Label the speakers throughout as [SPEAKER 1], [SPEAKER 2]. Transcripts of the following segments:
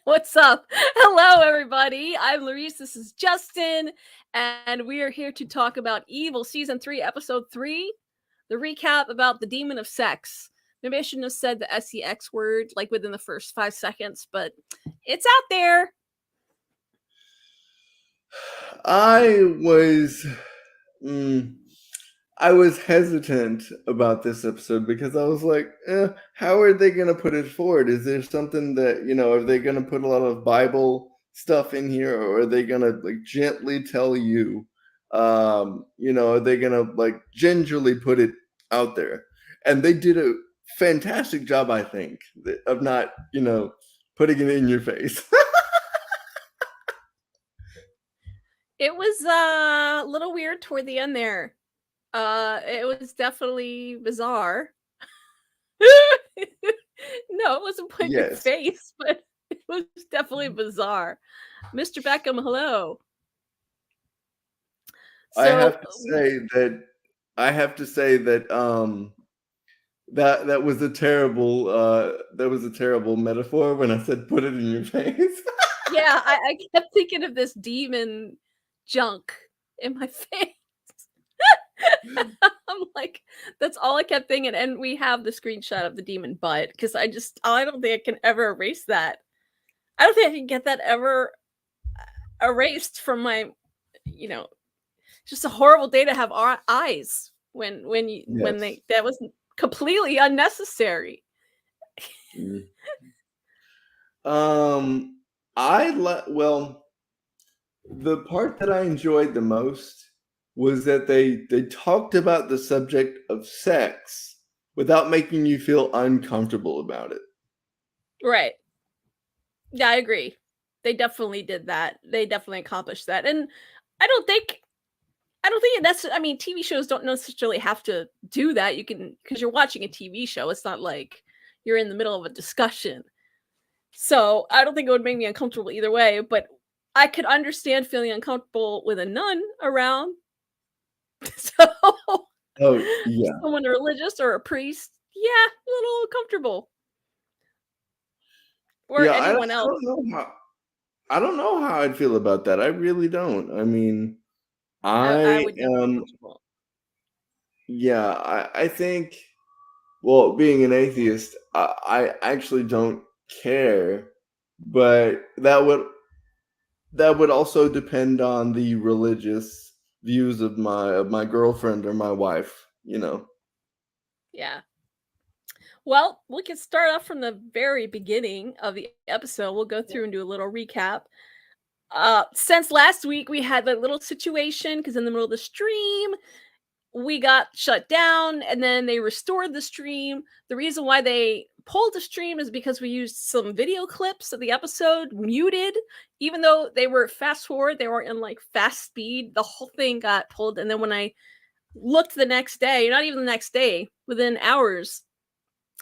[SPEAKER 1] What's up? Hello, everybody. I'm Larice. This is Justin, and we are here to talk about Evil Season 3, Episode 3, the recap about the Demon of Sex. Maybe I shouldn't have said the SEX word like within the first 5 seconds, but it's out there.
[SPEAKER 2] I was I was hesitant about this episode because I was like, how are they going to put it forward? Is there something that, are they going to put a lot of Bible stuff in here, or are they going to like gently tell you, are they going to like gingerly put it out there? And they did a fantastic job, I think, of not, putting it in your face.
[SPEAKER 1] It was a little weird toward the end there. It was definitely bizarre. No, it wasn't put in your
[SPEAKER 2] Yes.
[SPEAKER 1] face, but it was definitely bizarre. Mr. Beckham, hello.
[SPEAKER 2] I have to say that that was a terrible metaphor when I said put it in your face.
[SPEAKER 1] Yeah, I kept thinking of this demon junk in my face. I'm like, that's all I kept thinking. And we have the screenshot of the demon butt because I don't think I can ever erase that. I don't think I can get that ever erased from my, just a horrible day to have our eyes when that was completely unnecessary.
[SPEAKER 2] The part that I enjoyed the most was that they talked about the subject of sex without making you feel uncomfortable about it.
[SPEAKER 1] Right. Yeah, I agree. They definitely did that. They definitely accomplished that. And I don't think TV shows don't necessarily have to do that. You can, because you're watching a TV show. It's not like you're in the middle of a discussion. So I don't think it would make me uncomfortable either way, but I could understand feeling uncomfortable with a nun around. So
[SPEAKER 2] Yeah.
[SPEAKER 1] Someone religious or a priest, yeah, a little uncomfortable. Or
[SPEAKER 2] yeah,
[SPEAKER 1] anyone else.
[SPEAKER 2] I don't know how I'd feel about that. I really don't. I mean,
[SPEAKER 1] I would be uncomfortable.
[SPEAKER 2] Yeah, I think, well, being an atheist, I actually don't care, but that would also depend on the religious views of my girlfriend or my wife,
[SPEAKER 1] Yeah. Well, we can start off from the very beginning of the episode. We'll go through and do a little recap. Since last week we had that little situation because in the middle of the stream we got shut down and then they restored the stream. The reason why they pulled the stream is because we used some video clips of the episode muted. Even though they were fast forward, they weren't in like fast speed. The whole thing got pulled. And then when I looked the next day, not even the next day, within hours,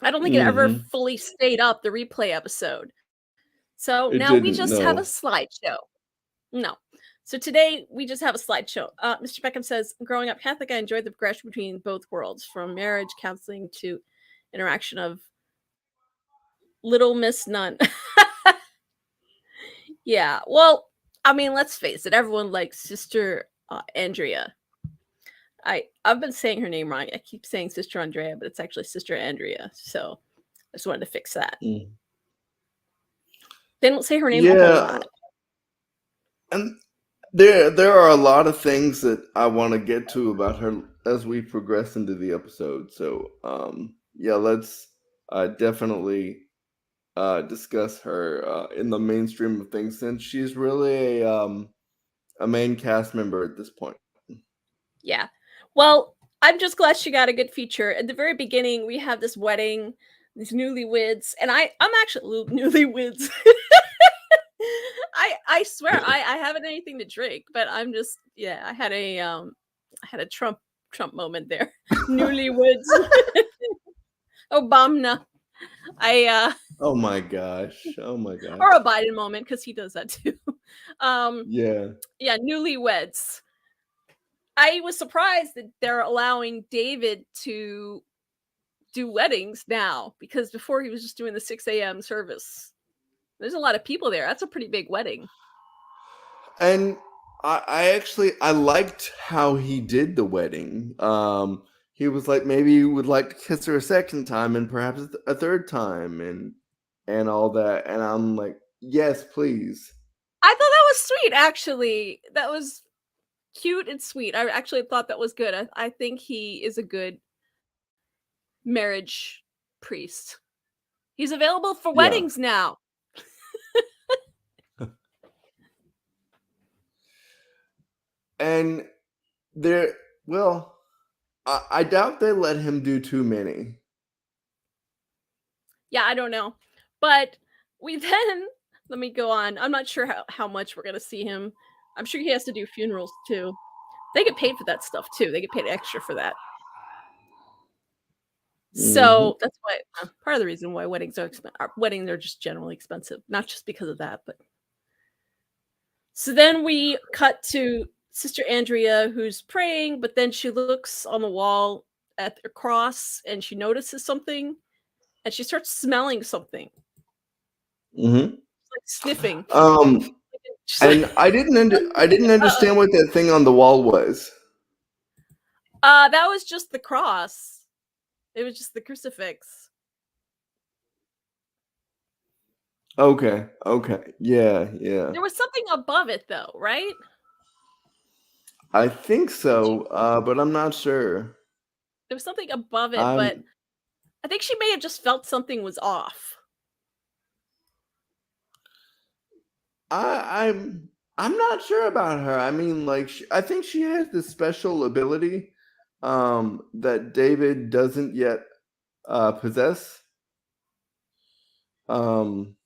[SPEAKER 1] I don't think it ever fully stayed up, the replay episode. So now we just have a slideshow. No. So today we just have a slideshow. Mr. Beckham says, growing up Catholic, I enjoyed the progression between both worlds, from marriage, counseling, to interaction of Little Miss Nun. Yeah, well, I mean, let's face it. Everyone likes Sister Andrea. I've been saying her name wrong. I keep saying Sister Andrea, but it's actually Sister Andrea. So I just wanted to fix that. They don't say her name a whole lot.
[SPEAKER 2] And there are a lot of things that I want to get to about her as we progress into the episode. So let's definitely discuss her in the mainstream of things, since she's really a main cast member at this point.
[SPEAKER 1] Yeah. Well, I'm just glad she got a good feature. At the very beginning, we have this wedding, these newlyweds, and I'm actually newlyweds. I swear I haven't anything to drink, but I'm just, yeah, I had a Trump moment there. Newlyweds. Obama.
[SPEAKER 2] Oh my gosh.
[SPEAKER 1] Or a Biden moment, because he does that too. Yeah, newlyweds. I was surprised that they're allowing David to do weddings now, because before he was just doing the 6 a.m. service. There's a lot of people there. That's a pretty big wedding.
[SPEAKER 2] And I liked how he did the wedding. He was like, maybe you would like to kiss her a second time and perhaps a third time and all that. And I'm like, yes, please.
[SPEAKER 1] I thought that was sweet, actually. That was cute and sweet. I actually thought that was good. I think he is a good marriage priest. He's available for
[SPEAKER 2] Yeah.
[SPEAKER 1] weddings now.
[SPEAKER 2] And there, well, I doubt they let him do too many.
[SPEAKER 1] Yeah, I don't know. But we then let me go on. I'm not sure how much we're gonna see him. I'm sure he has to do funerals too. They get paid for that stuff too. They get paid extra for that.
[SPEAKER 2] Hmm.
[SPEAKER 1] So that's why part of the reason why weddings are just generally expensive, not just because of that, but so then we cut to Sister Andrea who's praying, but then she looks on the wall at the cross and she notices something and she starts smelling something,
[SPEAKER 2] Hmm.
[SPEAKER 1] like sniffing.
[SPEAKER 2] Um,
[SPEAKER 1] She's like,
[SPEAKER 2] and I didn't understand what that thing on the wall was.
[SPEAKER 1] that was just the cross. It was just the crucifix.
[SPEAKER 2] Okay, okay, yeah, yeah.
[SPEAKER 1] There was something above it though, right?
[SPEAKER 2] I think so, but I'm not sure.
[SPEAKER 1] There was something above it, but
[SPEAKER 2] I'm
[SPEAKER 1] I think she may have just felt something was off.
[SPEAKER 2] I'm not sure about her. I mean, like, I think she has this special ability that David doesn't yet possess. Um,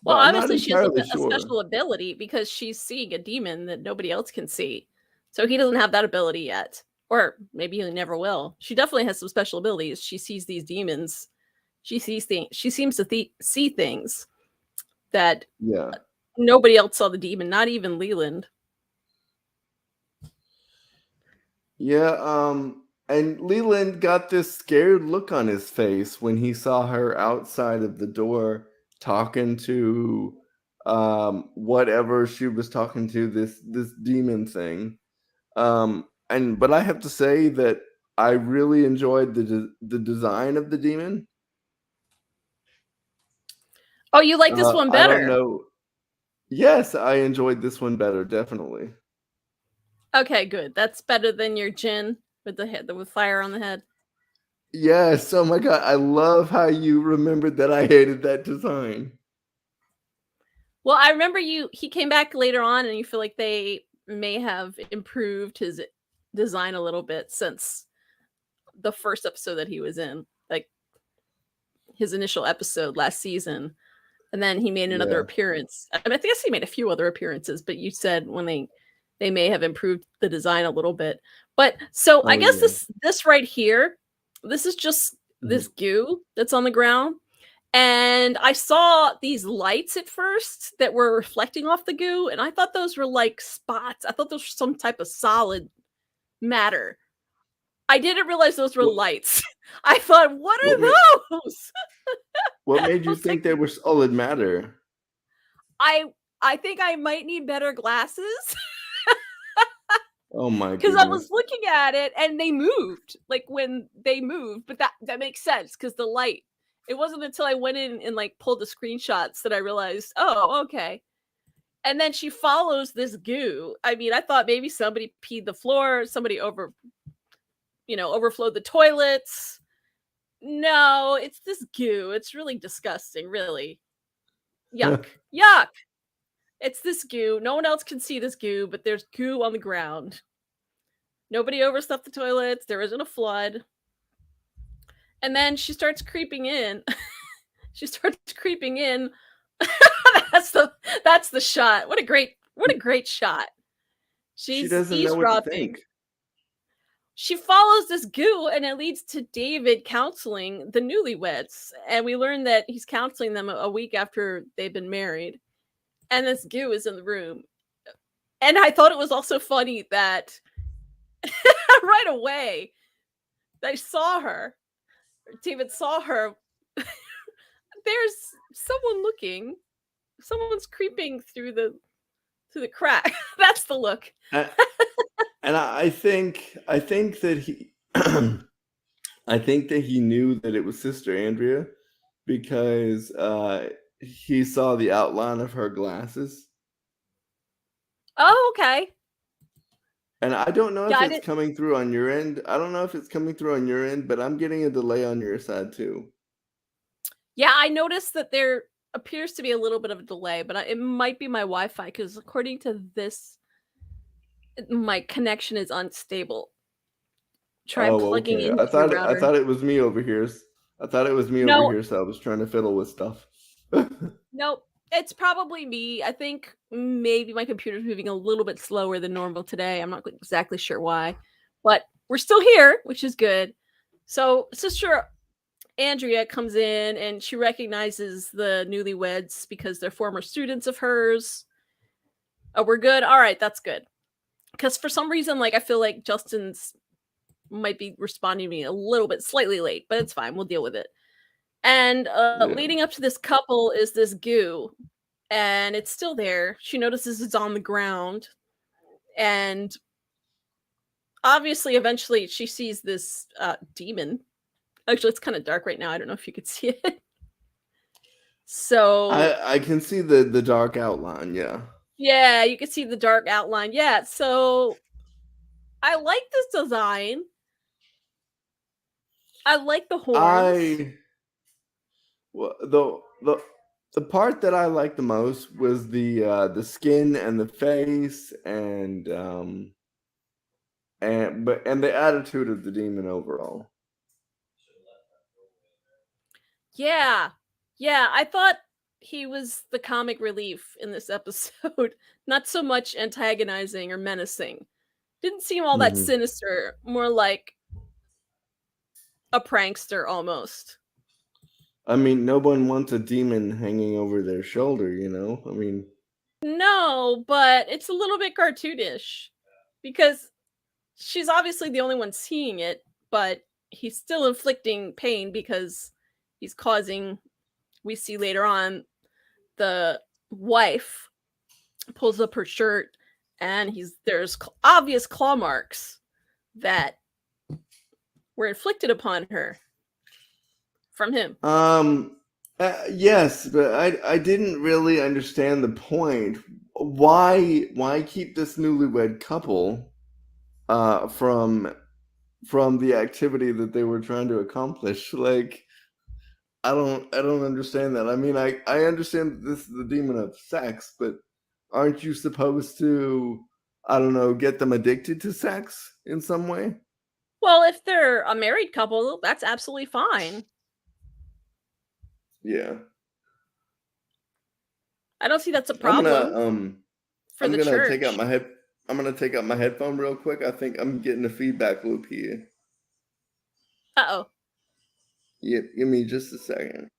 [SPEAKER 1] Well,
[SPEAKER 2] but I'm not
[SPEAKER 1] obviously she has
[SPEAKER 2] entirely
[SPEAKER 1] a
[SPEAKER 2] sure.
[SPEAKER 1] special ability because she's seeing a demon that nobody else can see. So he doesn't have that ability yet. Or maybe he never will. She definitely has some special abilities. She sees these demons. She sees things. She seems to see things that
[SPEAKER 2] Yeah.
[SPEAKER 1] nobody else saw the demon, not even Leland.
[SPEAKER 2] Yeah, and Leland got this scared look on his face when he saw her outside of the door talking to whatever she was talking to, this demon thing. And but I have to say that I really enjoyed the design of the demon.
[SPEAKER 1] Oh, you like this one
[SPEAKER 2] I don't
[SPEAKER 1] better.
[SPEAKER 2] know. Yes, I enjoyed this one better, definitely.
[SPEAKER 1] Okay, good. That's better than your gin with the head with fire on the head.
[SPEAKER 2] Yes, oh my god, I love how you remembered that I hated that design.
[SPEAKER 1] Well, I remember he came back later on and you feel like they may have improved his design a little bit since the first episode that he was in, like his initial episode last season. And then he made another
[SPEAKER 2] Yeah.
[SPEAKER 1] appearance. I mean, I guess he made a few other appearances, but you said when they may have improved the design a little bit. But so I
[SPEAKER 2] Oh,
[SPEAKER 1] guess
[SPEAKER 2] yeah.
[SPEAKER 1] this right here, this is just this
[SPEAKER 2] Mhm.
[SPEAKER 1] goo that's on the ground. And I saw these lights at first that were reflecting off the goo, and I thought those were like spots. I thought those were some type of solid matter. I didn't realize those were
[SPEAKER 2] What
[SPEAKER 1] lights. I thought, what
[SPEAKER 2] what ma
[SPEAKER 1] are those?
[SPEAKER 2] what
[SPEAKER 1] I
[SPEAKER 2] made you
[SPEAKER 1] was like,
[SPEAKER 2] think they were solid matter?
[SPEAKER 1] I I think I might need better glasses
[SPEAKER 2] Oh my
[SPEAKER 1] because I was
[SPEAKER 2] goodness.
[SPEAKER 1] looking at it and they moved, like when they moved, but that makes sense because the light. It wasn't until I went in and like pulled the screenshots that I realized, oh, okay. And then she follows this goo. I mean, I thought maybe somebody peed the floor, somebody overflowed the toilets. No, it's this goo. It's really disgusting, really. Yuck. Yuck. It's this goo. No one else can see this goo, but there's goo on the ground. Nobody overstuffed the toilets. There isn't a flood. And then she starts creeping in. She starts creeping in. that's the that's the shot. What a great shot.
[SPEAKER 2] She
[SPEAKER 1] She's
[SPEAKER 2] doesn't know what to
[SPEAKER 1] eavesdropping.
[SPEAKER 2] think.
[SPEAKER 1] She follows this goo and it leads to David counseling the newlyweds. And we learn that he's counseling them a week after they've been married. And this goo is in the room. And I thought it was also funny that right away they saw her. David saw her. there's someone looking. Someone's creeping through the crack. That's the look.
[SPEAKER 2] A- and I think that he I think that he knew that it was Sister Andrea because he saw the outline of her glasses.
[SPEAKER 1] Oh, okay.
[SPEAKER 2] And I don't know
[SPEAKER 1] Yeah,
[SPEAKER 2] if
[SPEAKER 1] I
[SPEAKER 2] it's
[SPEAKER 1] didn't.
[SPEAKER 2] coming through on your end. I don't know if it's coming through on your end, but I'm getting a delay on your side too.
[SPEAKER 1] Yeah, I noticed that there appears to be a little bit of a delay, but it might be my Wi-Fi because according to this, my connection is unstable. Try
[SPEAKER 2] Oh,
[SPEAKER 1] plugging
[SPEAKER 2] okay.
[SPEAKER 1] into
[SPEAKER 2] I
[SPEAKER 1] your
[SPEAKER 2] thought I
[SPEAKER 1] router.
[SPEAKER 2] thought it was me over here. I thought it was me over
[SPEAKER 1] No,
[SPEAKER 2] here, so I was trying to fiddle with stuff.
[SPEAKER 1] no, it's probably me. I think maybe my computer's moving a little bit slower than normal today. I'm not exactly sure why, but we're still here, which is good. So, Sister Andrea comes in and she recognizes the newlyweds because they're former students of hers. Oh, we're good. All right, that's good. Because for some reason, like I feel like Justin's might be responding to me a little bit slightly late, but it's fine. We'll deal with it. And
[SPEAKER 2] Yeah.
[SPEAKER 1] leading up to this couple is this goo, and it's still there. She notices it's on the ground, and obviously, eventually, she sees this demon. Actually, it's kind of dark right now. I don't know if you could see it. So
[SPEAKER 2] I can see the dark outline, yeah.
[SPEAKER 1] yeah, you can see the dark outline. Yeah, so I like this design. I like the horns.
[SPEAKER 2] I well, the part that I liked the most was the skin and the face and the attitude of the demon overall.
[SPEAKER 1] Yeah. Yeah, I thought he was the comic relief in this episode, not so much antagonizing or menacing. Didn't seem all that
[SPEAKER 2] Mhm.
[SPEAKER 1] sinister, more like a prankster almost.
[SPEAKER 2] I mean, no one wants a demon hanging over their shoulder, you know? I mean,
[SPEAKER 1] No, but it's a little bit cartoonish because she's obviously the only one seeing it, but he's still inflicting pain because he's causing, we see later on, the wife pulls up her shirt and there's obvious claw marks that were inflicted upon her from him.
[SPEAKER 2] um, yes, but I didn't really understand the point. Why keep this newlywed couple from the activity that they were trying to accomplish? Like, I don't understand that. I mean, I understand that this is the demon of sex, but aren't you supposed to, I don't know, get them addicted to sex in some way?
[SPEAKER 1] Well, if they're a married couple, that's absolutely fine.
[SPEAKER 2] Yeah.
[SPEAKER 1] I don't see that's a
[SPEAKER 2] I'm gonna
[SPEAKER 1] problem
[SPEAKER 2] um
[SPEAKER 1] for
[SPEAKER 2] I'm
[SPEAKER 1] the
[SPEAKER 2] gonna take out
[SPEAKER 1] church.
[SPEAKER 2] my head I'm gonna take out my headphone real quick. I think I'm getting a feedback loop here.
[SPEAKER 1] Uh-oh.
[SPEAKER 2] Yeah, give me just a second.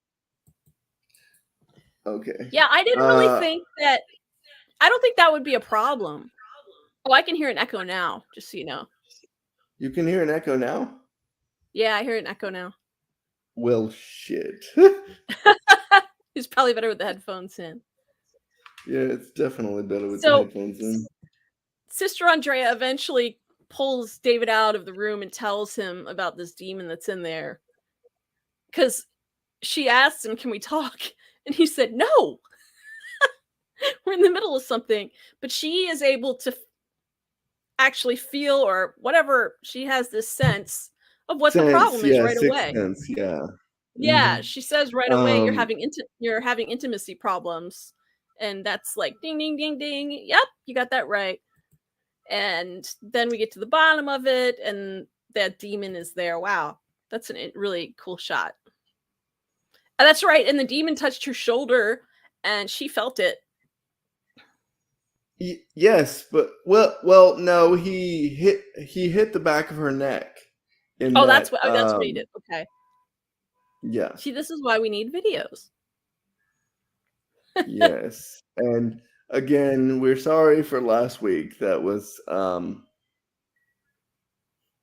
[SPEAKER 2] Okay.
[SPEAKER 1] Yeah, I didn't really
[SPEAKER 2] Uh
[SPEAKER 1] think that. I don't think that would be a problem. Oh, I can hear an echo now, just so you know.
[SPEAKER 2] you can hear an echo now?
[SPEAKER 1] Yeah, I hear an echo now.
[SPEAKER 2] Well, shit.
[SPEAKER 1] It's probably better with the headphones in.
[SPEAKER 2] Yeah, it's definitely better with the
[SPEAKER 1] So,
[SPEAKER 2] headphones in.
[SPEAKER 1] Sister Andrea eventually pulls David out of the room and tells him about this demon that's in there. Because she asked him, "Can we talk?" And he said, "No, we're in the middle of something." But she is able to actually feel, or whatever, she has this sense of what the
[SPEAKER 2] Sense,
[SPEAKER 1] problem is
[SPEAKER 2] yeah,
[SPEAKER 1] right
[SPEAKER 2] sixth
[SPEAKER 1] away.
[SPEAKER 2] sense, yeah.
[SPEAKER 1] Yeah,
[SPEAKER 2] Mhm.
[SPEAKER 1] she says right away,
[SPEAKER 2] Um,
[SPEAKER 1] you're having intimacy problems." And that's like ding ding ding ding. Yep, you got that right. And then we get to the bottom of it and that demon is there. Wow. That's a really cool shot. That's right. And the demon touched her shoulder and she felt it.
[SPEAKER 2] yes, but no, he hit the back of her neck in
[SPEAKER 1] Oh,
[SPEAKER 2] that,
[SPEAKER 1] that's what he did. Okay.
[SPEAKER 2] yeah,
[SPEAKER 1] See, this is why we need videos.
[SPEAKER 2] yes, and again, we're sorry for last week. That was,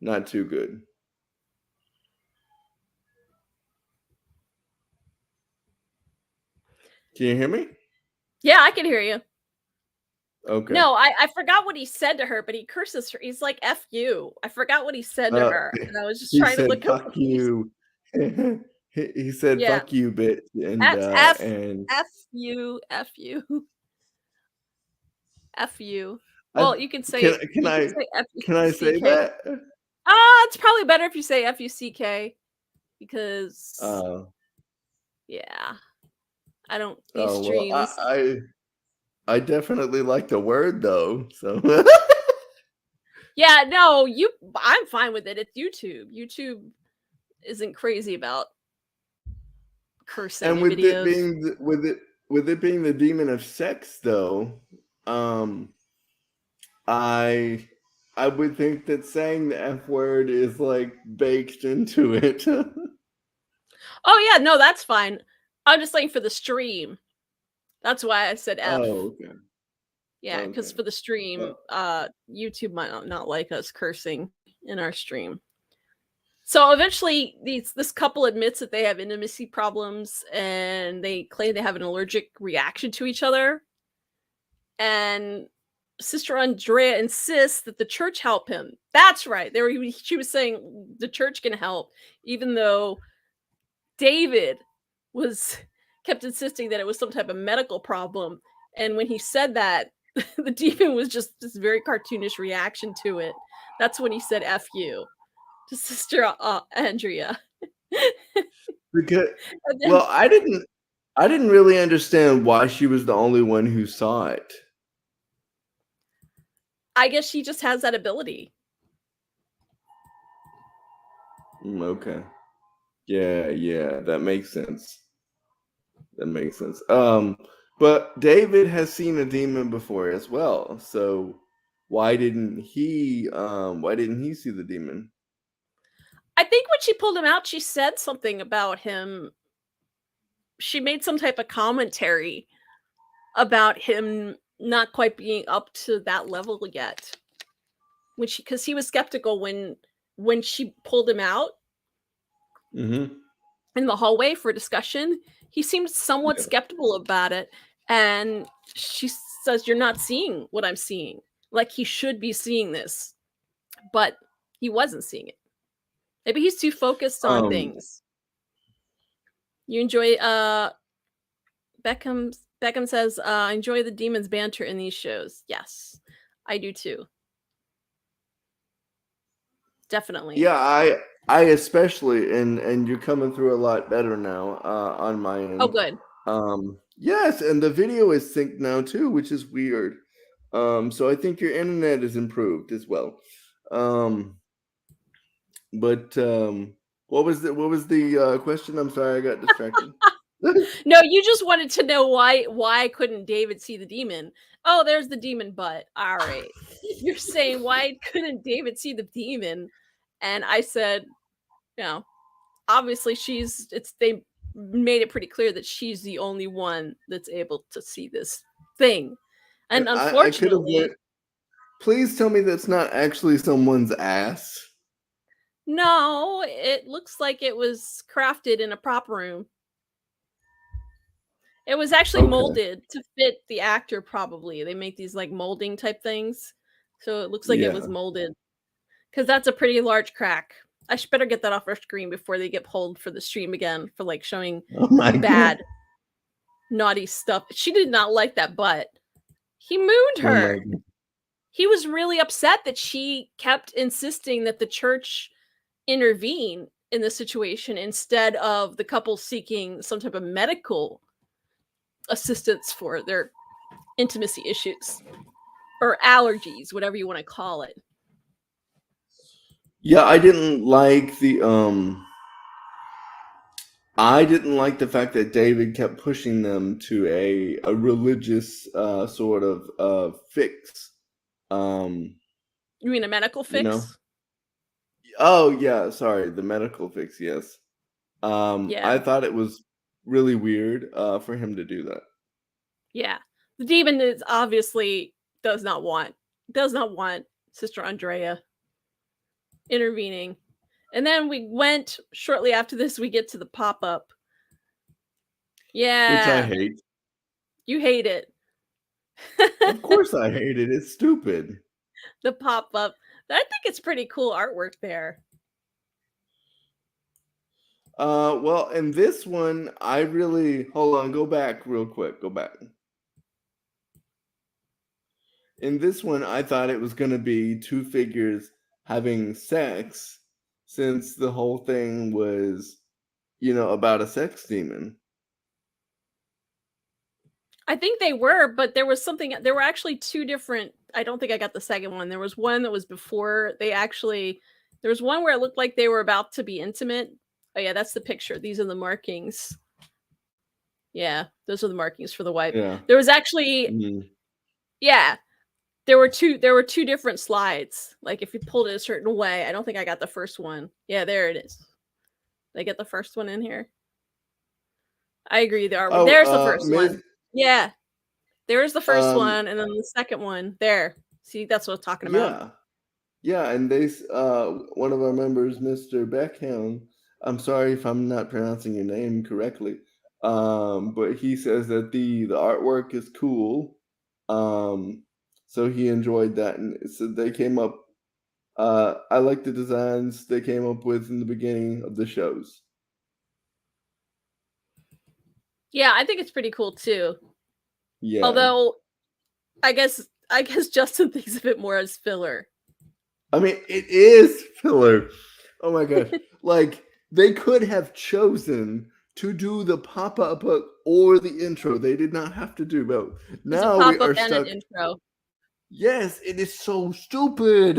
[SPEAKER 2] not too good. Can you hear me?
[SPEAKER 1] Yeah, I can hear you.
[SPEAKER 2] Okay.
[SPEAKER 1] No, I forgot what he said to her, but he curses her. He's like, "F you." I forgot what he said to
[SPEAKER 2] Uh,
[SPEAKER 1] her, and I was just
[SPEAKER 2] he
[SPEAKER 1] trying to
[SPEAKER 2] said,
[SPEAKER 1] look up
[SPEAKER 2] "Fuck
[SPEAKER 1] what he said.
[SPEAKER 2] you." He said,
[SPEAKER 1] Yeah.
[SPEAKER 2] "Fuck you, bitch,"
[SPEAKER 1] That's F
[SPEAKER 2] and
[SPEAKER 1] F you, F you, F you.
[SPEAKER 2] I
[SPEAKER 1] Well,
[SPEAKER 2] can
[SPEAKER 1] you can
[SPEAKER 2] I
[SPEAKER 1] say
[SPEAKER 2] can I say
[SPEAKER 1] F-U-C-K.
[SPEAKER 2] that?
[SPEAKER 1] It's probably better if you say F-U-C-K because
[SPEAKER 2] Uh,
[SPEAKER 1] yeah, I don't these
[SPEAKER 2] oh well,
[SPEAKER 1] streams.
[SPEAKER 2] I definitely like the word though. So,
[SPEAKER 1] Yeah, no, I'm fine with it. It's YouTube. YouTube isn't crazy about cursing
[SPEAKER 2] and
[SPEAKER 1] in
[SPEAKER 2] with it
[SPEAKER 1] videos.
[SPEAKER 2] being with it being the demon of sex though, um, I I would think that saying the F word is like baked into it.
[SPEAKER 1] Oh yeah, no, that's fine. I'm just saying for the stream. That's why I said F.
[SPEAKER 2] Oh, okay.
[SPEAKER 1] Yeah, because
[SPEAKER 2] Okay.
[SPEAKER 1] for the stream,
[SPEAKER 2] Well,
[SPEAKER 1] YouTube might not like us cursing in our stream. So eventually, this couple admits that they have intimacy problems, and they claim they have an allergic reaction to each other. And Sister Andrea insists that the church help him. That's right. She was saying the church can help, even though David was kept insisting that it was some type of medical problem. And when he said that, the demon was just this very cartoonish reaction to it. That's when he said "F you" to Sister Andrea.
[SPEAKER 2] because
[SPEAKER 1] And then
[SPEAKER 2] well, I didn't really understand why she was the only one who saw it.
[SPEAKER 1] I guess she just has that ability.
[SPEAKER 2] Okay. Yeah, yeah, that makes sense. That makes sense. But David has seen a demon before as well. So why didn't he see the demon?
[SPEAKER 1] I think when she pulled him out, she said something about him. She made some type of commentary about him not quite being up to that level yet. Because he was skeptical when she pulled him out
[SPEAKER 2] Mm-hmm.
[SPEAKER 1] in the hallway for discussion. He seemed somewhat
[SPEAKER 2] Yeah.
[SPEAKER 1] skeptical about it, and she says, "You're not seeing what I'm seeing. Like he should be seeing this, but he wasn't seeing it. Maybe he's too focused on
[SPEAKER 2] Um
[SPEAKER 1] things." You enjoy Beckham says, I enjoy the demons banter in these shows. Yes, I do too. Definitely.
[SPEAKER 2] yeah, I especially and you're coming through a lot better now on my
[SPEAKER 1] Oh,
[SPEAKER 2] end.
[SPEAKER 1] good.
[SPEAKER 2] Yes, and the video is synced now too, which is weird. So I think your internet is improved as well. Um, but what was the question? I'm sorry, I got distracted.
[SPEAKER 1] No, you just wanted to know why couldn't David see the demon? Oh, there's the demon butt. All right. You're saying why couldn't David see the demon? And I said, you know, obviously they made it pretty clear that she's the only one that's able to see this thing. And
[SPEAKER 2] And I could have
[SPEAKER 1] unfortunately,
[SPEAKER 2] went. Please tell me that's not actually someone's ass.
[SPEAKER 1] no, it looks like it was crafted in a prop room. It was actually
[SPEAKER 2] Okay.
[SPEAKER 1] molded to fit the actor probably. They make these, like, molding type things. So it looks like it was
[SPEAKER 2] Yeah.
[SPEAKER 1] molded because that's a pretty large crack. I should better get that off our screen before they get pulled for the stream again for, like, showing
[SPEAKER 2] Oh my god.
[SPEAKER 1] bad, naughty stuff. She did not like that butt. He mooned
[SPEAKER 2] Oh my
[SPEAKER 1] her.
[SPEAKER 2] god.
[SPEAKER 1] He was really upset that she kept insisting that the church intervene in the situation instead of the couple seeking some type of medical assistance for their intimacy issues or allergies, whatever you want to call it.
[SPEAKER 2] Yeah, I didn't like the fact that David kept pushing them to a religious sort of fix. Um,
[SPEAKER 1] You mean a medical
[SPEAKER 2] you know?
[SPEAKER 1] fix?
[SPEAKER 2] Oh yeah, sorry, the medical fix, yes.
[SPEAKER 1] Yeah,
[SPEAKER 2] I thought it was really weird for him to do that.
[SPEAKER 1] yeah. The demon is obviously does not want Sister Andrea intervening. And then we went shortly after this. We get to the pop up.
[SPEAKER 2] Which I
[SPEAKER 1] Yeah,
[SPEAKER 2] hate.
[SPEAKER 1] You hate it.
[SPEAKER 2] Of course I hate it. It's stupid.
[SPEAKER 1] The pop-up. I think it's pretty cool artwork there.
[SPEAKER 2] Well, in this one, I really hold on, go back real quick. Go back. In this one, I thought it was gonna be two figures having sex since the whole thing was, about a sex demon.
[SPEAKER 1] I think they were, but there were actually two different. I don't think I got the second one. There was one that was before there was one where it looked like they were about to be intimate. Oh yeah, that's the picture. These are the markings. Yeah, those are the markings for the wife.
[SPEAKER 2] Yeah.
[SPEAKER 1] There was actually,
[SPEAKER 2] Mhm.
[SPEAKER 1] yeah, there were two different slides. Like if you pulled it a certain way, I don't think I got the first one. Yeah, there it is. Did I get the first one in here? I agree.
[SPEAKER 2] Oh,
[SPEAKER 1] There's the first
[SPEAKER 2] Miss
[SPEAKER 1] one. Yeah, there's the first
[SPEAKER 2] um,
[SPEAKER 1] one, and then the second one. There. See, that's what I was talking about.
[SPEAKER 2] yeah. Yeah, and one of our members, Mr. Beckham, I'm sorry if I'm not pronouncing your name correctly, but he says that the artwork is cool. Um, so he enjoyed that, and so they came up. I like the designs they came up with in the beginning of the shows.
[SPEAKER 1] Yeah, I think it's pretty cool too.
[SPEAKER 2] Yeah,
[SPEAKER 1] Although I guess Justin thinks of it more as filler.
[SPEAKER 2] I mean it is filler. Oh my gosh, like they could have chosen to do the pop-up book or the intro. They did not have to do both.
[SPEAKER 1] It's a
[SPEAKER 2] Now we
[SPEAKER 1] pop-up
[SPEAKER 2] are
[SPEAKER 1] and an
[SPEAKER 2] stuck.
[SPEAKER 1] intro.
[SPEAKER 2] Yes, it is so stupid.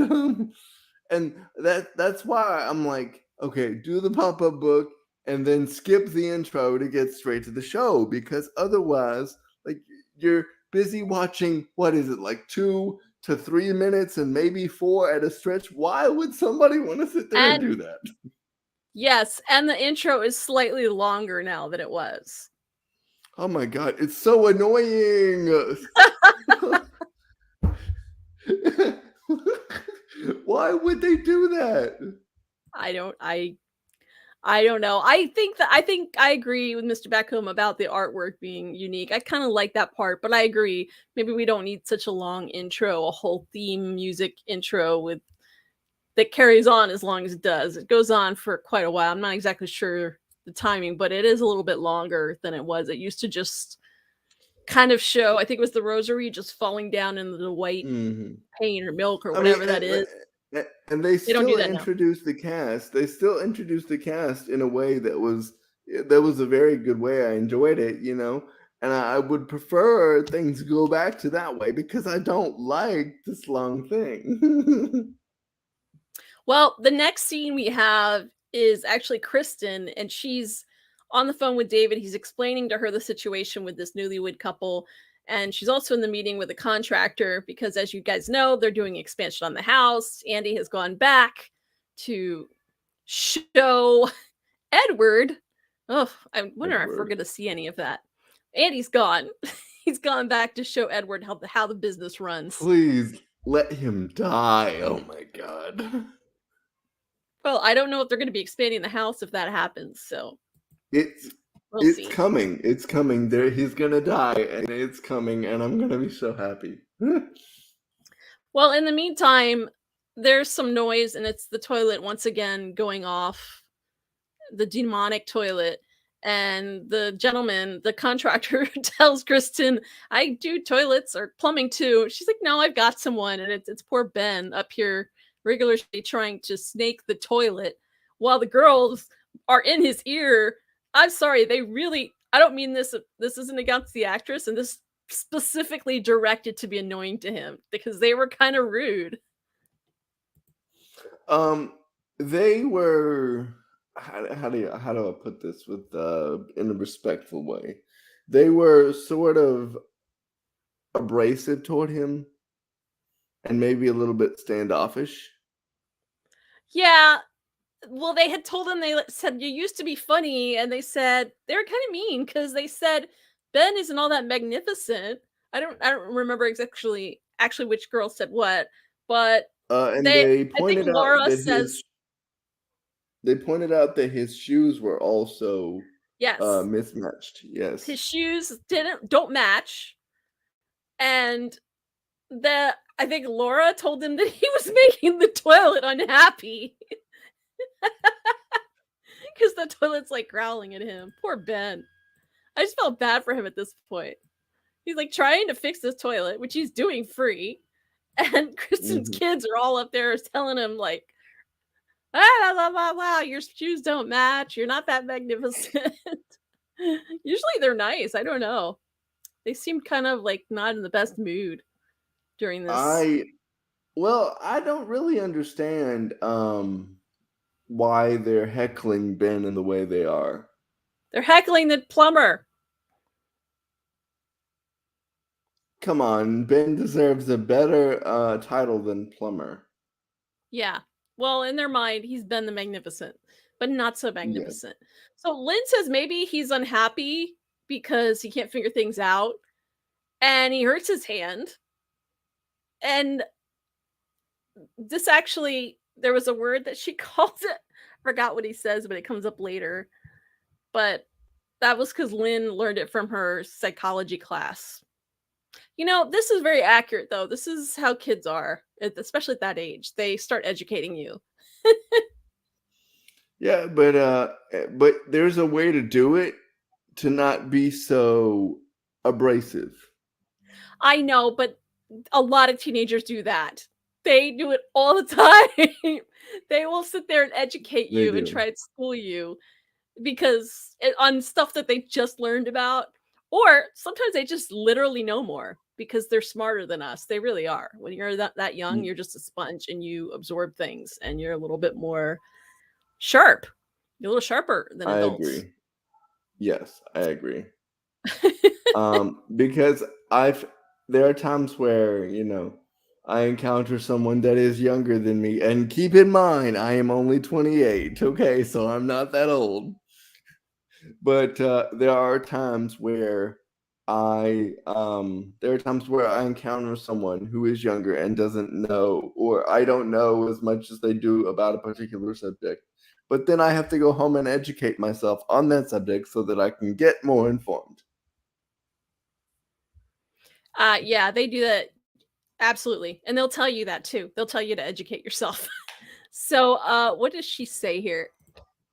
[SPEAKER 2] And that's why I'm like, okay, do the pop-up book and then skip the intro to get straight to the show, because otherwise, like, you're busy watching, what is it, like 2 to 3 minutes and maybe 4 at a stretch. Why would somebody want to sit there and
[SPEAKER 1] And
[SPEAKER 2] do that?
[SPEAKER 1] yes, and the intro is slightly longer now than it was.
[SPEAKER 2] Oh my god, it's so annoying. Why would they do that?
[SPEAKER 1] I don't I don't know. I think I agree with Mr. Beckham about the artwork being unique. I kind of like that part, but I agree. Maybe we don't need such a long intro, a whole theme music intro with that carries on as long as it does. It goes on for quite a while. I'm not exactly sure the timing, but it is a little bit longer than it was. It used to just kind of show, I think it was the rosary just falling down into the white
[SPEAKER 2] Mhm.
[SPEAKER 1] paint or milk or
[SPEAKER 2] I mean,
[SPEAKER 1] whatever that is.
[SPEAKER 2] and they
[SPEAKER 1] They don't do
[SPEAKER 2] still
[SPEAKER 1] that now.
[SPEAKER 2] introduced the cast. They still introduced the cast in a way that was a very good way. I enjoyed it. And I would prefer things go back to that way because I don't like this long thing.
[SPEAKER 1] Well, the next scene we have is actually Kristen, and she's on the phone with David. He's explaining to her the situation with this newlywed couple. And she's also in the meeting with a contractor because, as you guys know, they're doing expansion on the house. Andy has gone back to show Edward. Oh, I wonder if we're
[SPEAKER 2] Edward,
[SPEAKER 1] going to see any of that. Andy's gone. He's gone back to show Edward how the business runs.
[SPEAKER 2] please let him die. Oh my god.
[SPEAKER 1] Well, I don't know if they're going to be expanding the house if that happens. So
[SPEAKER 2] It's
[SPEAKER 1] we'll
[SPEAKER 2] it's
[SPEAKER 1] see.
[SPEAKER 2] coming. It's coming. There he's gonna die, and it's coming, and I'm gonna be so happy.
[SPEAKER 1] Well, in the meantime, there's some noise, and it's the toilet once again going off, the demonic toilet. And the gentleman, the contractor, tells Kristen, "I do toilets or plumbing too." She's like, "No, I've got someone," and it's poor Ben up here regularly trying to snake the toilet, while the girls are in his ear. I'm sorry, they really. I don't mean this. This isn't against the actress, and this specifically directed to be annoying to him because they were kind of rude.
[SPEAKER 2] Um, they were how do I put this with in a respectful way? They were sort of abrasive toward him and maybe a little bit standoffish.
[SPEAKER 1] Yeah, well, they had told him, said you used to be funny, and they said they were kind of mean because they said Ben isn't all that magnificent. I don't remember actually which girl said what, but
[SPEAKER 2] And
[SPEAKER 1] I think Laura says
[SPEAKER 2] they pointed out that his shoes were also
[SPEAKER 1] Yes.
[SPEAKER 2] mismatched. Yes.
[SPEAKER 1] His shoes don't match, and I think Laura told him that he was making the toilet unhappy because the toilet's like growling at him. Poor Ben. I just felt bad for him at this point. He's like trying to fix this toilet, which he's doing free, and Kristen's
[SPEAKER 2] Mhm.
[SPEAKER 1] kids are all up there telling him like, ah, blah, blah, blah, your shoes don't match. You're not that magnificent. Usually they're nice. I don't know. They seemed kind of like not in the best mood during this.
[SPEAKER 2] I well, I don't really understand why they're heckling Ben in the way they are.
[SPEAKER 1] They're heckling the plumber.
[SPEAKER 2] Come on, Ben deserves a better title than plumber.
[SPEAKER 1] Yeah. Well, in their mind, he's been the magnificent, but not so
[SPEAKER 2] Yeah.
[SPEAKER 1] magnificent. So Lynn says maybe he's unhappy because he can't figure things out and he hurts his hand. And this actually, there was a word that she calls it. I forgot what he says, but it comes up later. But that was because Lynn learned it from her psychology class. This is very accurate, though. This is how kids are, especially at that age. They start educating you.
[SPEAKER 2] Yeah, but there's a way to do it to not be so abrasive.
[SPEAKER 1] I know, but a lot of teenagers do that. They do it all the time. They will sit there and educate
[SPEAKER 2] They
[SPEAKER 1] you and
[SPEAKER 2] do.
[SPEAKER 1] try to school you on stuff that they just learned about. Or sometimes they just literally know more because they're smarter than us. They really are. When you're that young,
[SPEAKER 2] Mm,
[SPEAKER 1] you're just a sponge and you absorb things and you're a little bit more sharp. You're a little sharper than
[SPEAKER 2] I
[SPEAKER 1] adults.
[SPEAKER 2] agree. Yes, I agree. Because I've there are times where, I encounter someone that is younger than me, and keep in mind, I am only 28, okay? So I'm not that old. But there are times where I encounter someone who is younger and doesn't know, or I don't know as much as they do about a particular subject. But then I have to go home and educate myself on that subject so that I can get more informed.
[SPEAKER 1] Yeah, they do that. Absolutely. And they'll tell you that too. They'll tell you to educate yourself. So, what does she say here?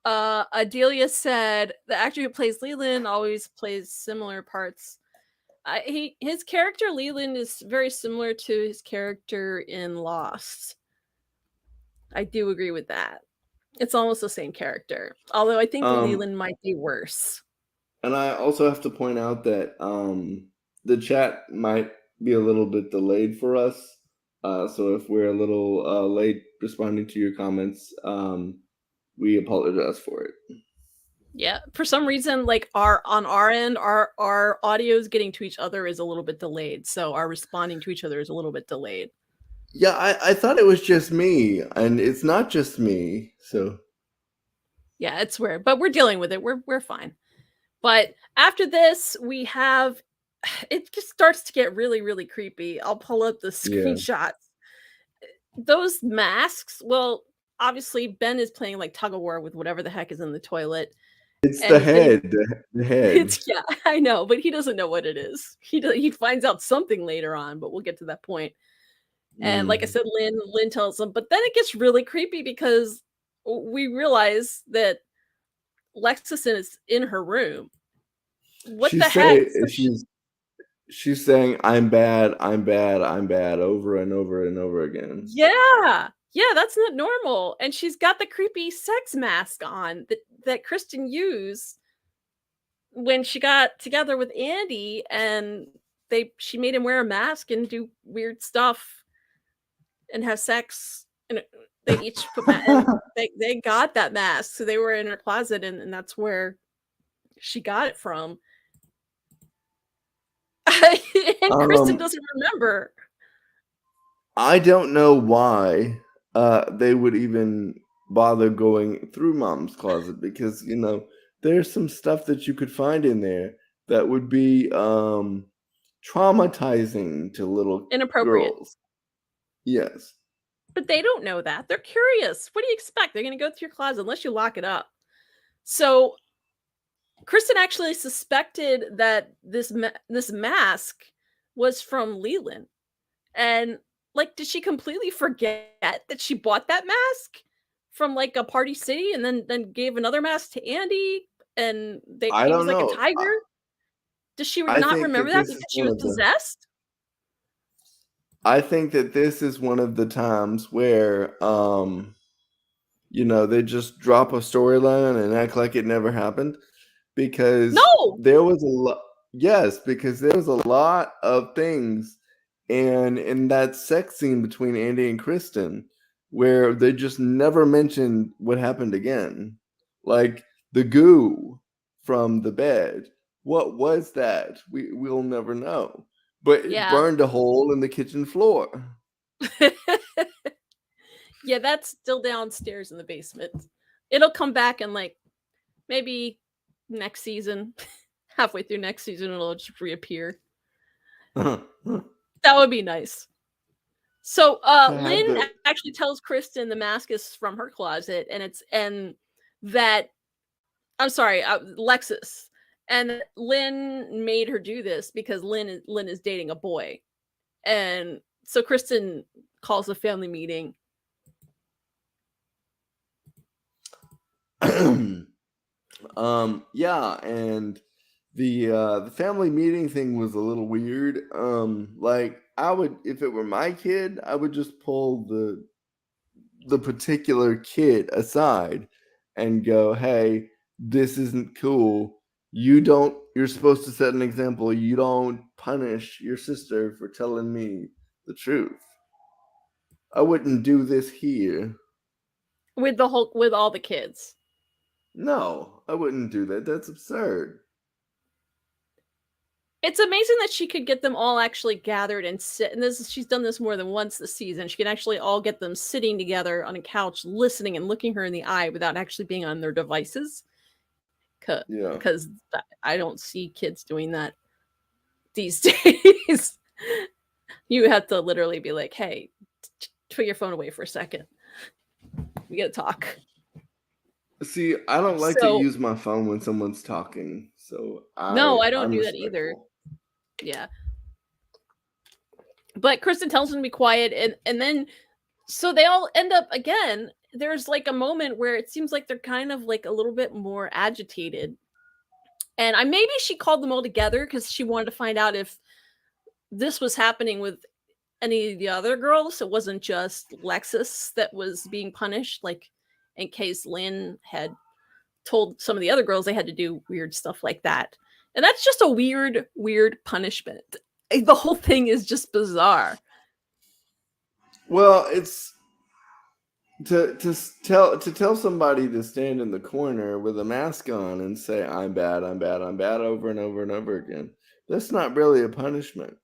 [SPEAKER 1] Adelia said the actor who plays Leland always plays similar parts. His character Leland is very similar to his character in Lost. I do agree with that. It's almost the same character, although I think
[SPEAKER 2] Um,
[SPEAKER 1] Leland might be worse.
[SPEAKER 2] and I also have to point out that the chat might be a little bit delayed for us. So if we're a little late responding to your comments, we apologize for it.
[SPEAKER 1] Yeah, for some reason, like our end, our audios getting to each other is a little bit delayed, so our responding to each other is a little bit delayed.
[SPEAKER 2] Yeah, I thought it was just me, and it's not just me. So
[SPEAKER 1] Yeah, it's weird, but we're dealing with it. We're fine. But after this, we have it just starts to get really, really creepy. I'll pull up the
[SPEAKER 2] yeah,
[SPEAKER 1] screenshots. Those masks, well, obviously Ben is playing like tug of war with whatever the heck is in the toilet,
[SPEAKER 2] it's
[SPEAKER 1] and
[SPEAKER 2] the
[SPEAKER 1] he's getting
[SPEAKER 2] head, the head.
[SPEAKER 1] it's yeah, I know, but he doesn't know what it is. He finds out something later on, but we'll get to that point. And like I
[SPEAKER 2] Mm.
[SPEAKER 1] said, Lynn tells him, but then it gets really creepy because we realize that Lexison is in her room. What the
[SPEAKER 2] She's
[SPEAKER 1] heck?
[SPEAKER 2] saying she's saying I'm bad, I'm bad, I'm bad over and over and over again.
[SPEAKER 1] Yeah. Yeah, that's not normal, and she's got the creepy sex mask on that Kristen used when she got together with Andy, and she made him wear a mask and do weird stuff and have sex, and they each put and they got that mask, so they were in her closet, and that's where she got it from. And Kristen
[SPEAKER 2] um,
[SPEAKER 1] doesn't remember.
[SPEAKER 2] I don't know why they would even bother going through mom's closet because there's some stuff that you could find in there that would be traumatizing to little
[SPEAKER 1] Inappropriate.
[SPEAKER 2] girls. Yes.
[SPEAKER 1] But they don't know that. They're curious. What do you expect? They're gonna go through your closet unless you lock it up. So Kristen actually suspected that this mask was from Leland. And, like, did she completely forget that she bought that mask from, like, a Party City and then gave another mask to Andy, and
[SPEAKER 2] I
[SPEAKER 1] he was
[SPEAKER 2] don't
[SPEAKER 1] like a
[SPEAKER 2] know.
[SPEAKER 1] tiger? Does she
[SPEAKER 2] I
[SPEAKER 1] not
[SPEAKER 2] think
[SPEAKER 1] remember
[SPEAKER 2] that
[SPEAKER 1] that
[SPEAKER 2] this is
[SPEAKER 1] because she
[SPEAKER 2] one
[SPEAKER 1] was
[SPEAKER 2] of the
[SPEAKER 1] possessed?
[SPEAKER 2] I think that this is one of the times where, they just drop a storyline and act like it never happened because
[SPEAKER 1] No!
[SPEAKER 2] there was a lot. Yes, because there was a lot of things and in that sex scene between Andy and Kristen where they just never mentioned what happened again. Like the goo from the bed. What was that? We'll never know. But it
[SPEAKER 1] Yeah.
[SPEAKER 2] burned a hole in the kitchen floor.
[SPEAKER 1] Yeah, that's still downstairs in the basement. It'll come back in, like, maybe next season. Halfway through next season, it'll just reappear. That would be nice. So,
[SPEAKER 2] To have
[SPEAKER 1] Lynn
[SPEAKER 2] the
[SPEAKER 1] actually tells Kristen the mask is from her closet, and that I'm sorry, Lexus, and Lynn made her do this because Lynn is dating a boy, and so Kristen calls a family meeting.
[SPEAKER 2] yeah, and the family meeting thing was a little weird. Like I would, if it were my kid, I would just pull the particular kid aside and go, "Hey, this isn't cool. You're supposed to set an example. You don't punish your sister for telling me the truth. I wouldn't do this here.
[SPEAKER 1] With all the kids.
[SPEAKER 2] No, I wouldn't do that. That's absurd."
[SPEAKER 1] It's amazing that she could get them all actually gathered and sit. And she's done this more than once this season. She can actually all get them sitting together on a couch, listening and looking her in the eye without actually being on their devices.
[SPEAKER 2] Yeah.
[SPEAKER 1] Because I don't see kids doing that these days. You have to literally be like, "Hey, put your phone away for a second. We gotta talk."
[SPEAKER 2] See, I don't like to
[SPEAKER 1] So
[SPEAKER 2] use my phone when someone's talking, so
[SPEAKER 1] no, I don't
[SPEAKER 2] I'm
[SPEAKER 1] do that either.
[SPEAKER 2] respectful.
[SPEAKER 1] Yeah. But Kristen tells him to be quiet, and then so they all end up again. There's like a moment where it seems like they're kind of like a little bit more agitated. And maybe she called them all together because she wanted to find out if this was happening with any of the other girls. It wasn't just Lexus that was being punished, like in case Lynn had told some of the other girls they had to do weird stuff like that. And that's just a weird punishment. The whole thing is just bizarre.
[SPEAKER 2] Well, it's to tell somebody to stand in the corner with a mask on and say I'm bad, I'm bad, I'm bad over and over and over again. That's not really a punishment.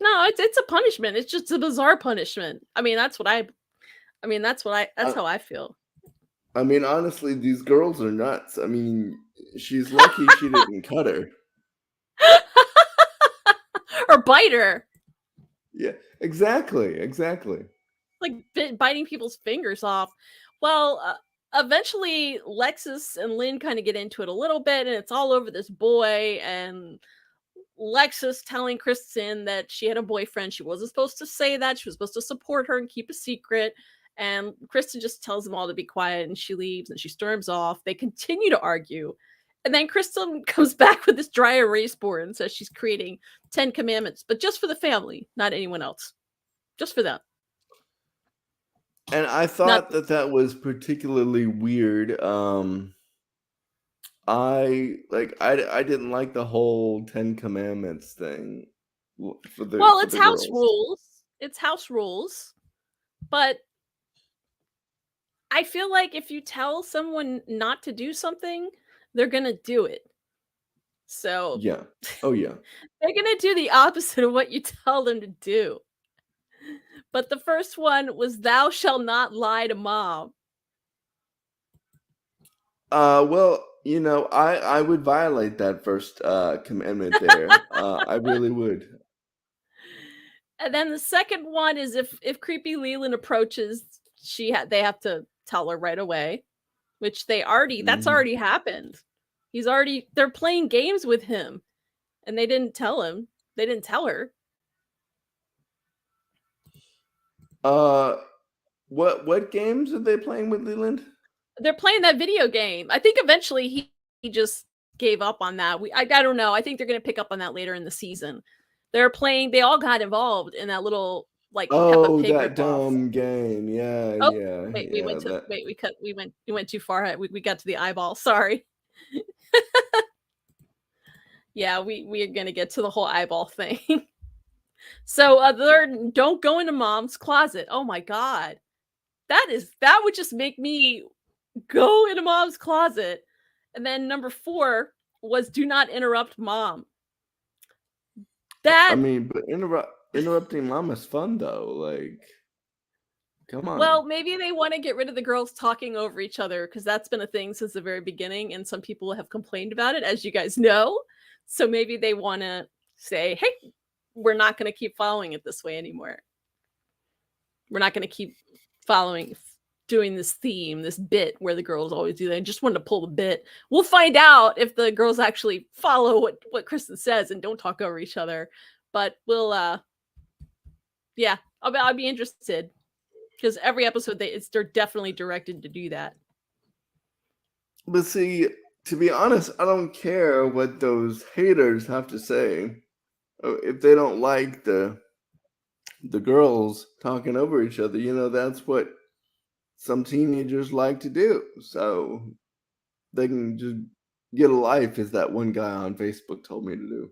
[SPEAKER 1] No, it's a punishment. It's just a bizarre punishment. That's
[SPEAKER 2] I,
[SPEAKER 1] how I feel.
[SPEAKER 2] I mean, honestly, these girls are nuts. I mean, she's lucky she didn't cut her.
[SPEAKER 1] Or bite her.
[SPEAKER 2] Yeah, exactly, exactly.
[SPEAKER 1] Like biting people's fingers off. Well, eventually Lexus and Lynn kind of get into it a little bit, and it's all over this boy and Lexus telling Kristen that she had a boyfriend. She wasn't supposed to say that. She was supposed to support her and keep a secret. And Kristen just tells them all to be quiet and she leaves and she storms off. They continue to argue. And then Kristen comes back with this dry erase board and says she's creating 10 commandments, but just for the family, not anyone else. Just for them.
[SPEAKER 2] And I
[SPEAKER 1] Not
[SPEAKER 2] thought that was particularly weird. I didn't like the whole Ten Commandments thing for the
[SPEAKER 1] well,
[SPEAKER 2] for
[SPEAKER 1] it's
[SPEAKER 2] the
[SPEAKER 1] house
[SPEAKER 2] girls.
[SPEAKER 1] rules. It's house rules. But I feel like if you tell someone not to do something, they're going to do it. So
[SPEAKER 2] Yeah. Oh yeah.
[SPEAKER 1] they're going to do the opposite of what you tell them to do. But the first one was thou shalt not lie to mom.
[SPEAKER 2] Well, I would violate that first commandment there. I really would.
[SPEAKER 1] And then the second one is if creepy Leland approaches, they have to tell her right away, which that's
[SPEAKER 2] Mhm.
[SPEAKER 1] already happened. They're playing games with him, and they didn't tell him. They didn't tell her.
[SPEAKER 2] What games are they playing with Leland?
[SPEAKER 1] They're playing that video game. I think eventually he just gave up on that. I don't know. I think they're gonna pick up on that later in the season. They all got involved in that little like Peppa
[SPEAKER 2] Oh,
[SPEAKER 1] Pig
[SPEAKER 2] that
[SPEAKER 1] ripoff.
[SPEAKER 2] dumb game. Yeah,
[SPEAKER 1] Oh,
[SPEAKER 2] yeah,
[SPEAKER 1] wait,
[SPEAKER 2] yeah. That
[SPEAKER 1] we went too far. We got to the eyeball. Sorry. Yeah, we are gonna get to the whole eyeball thing. So don't go into mom's closet. Oh my god. That would just make me go into mom's closet. And then number 4 was do not interrupt mom.
[SPEAKER 2] I
[SPEAKER 1] That
[SPEAKER 2] mean, but interrupting mom is fun though. Like, come on.
[SPEAKER 1] Well, maybe they want to get rid of the girls talking over each other because that's been a thing since the very beginning, and some people have complained about it, as you guys know. So maybe they want to say, "Hey, we're not going to keep following it this way anymore. We're not going to keep doing this theme, this bit where the girls always do that." I just wanted to pull the bit. We'll find out if the girls actually follow what Kristen says and don't talk over each other. But yeah, I'll be interested. Because every episode they're definitely directed to do that.
[SPEAKER 2] But see, to be honest, I don't care what those haters have to say. If they don't like the girls talking over each other, that's what some teenagers like to do. So they can just get a life, as that one guy on Facebook told me to do.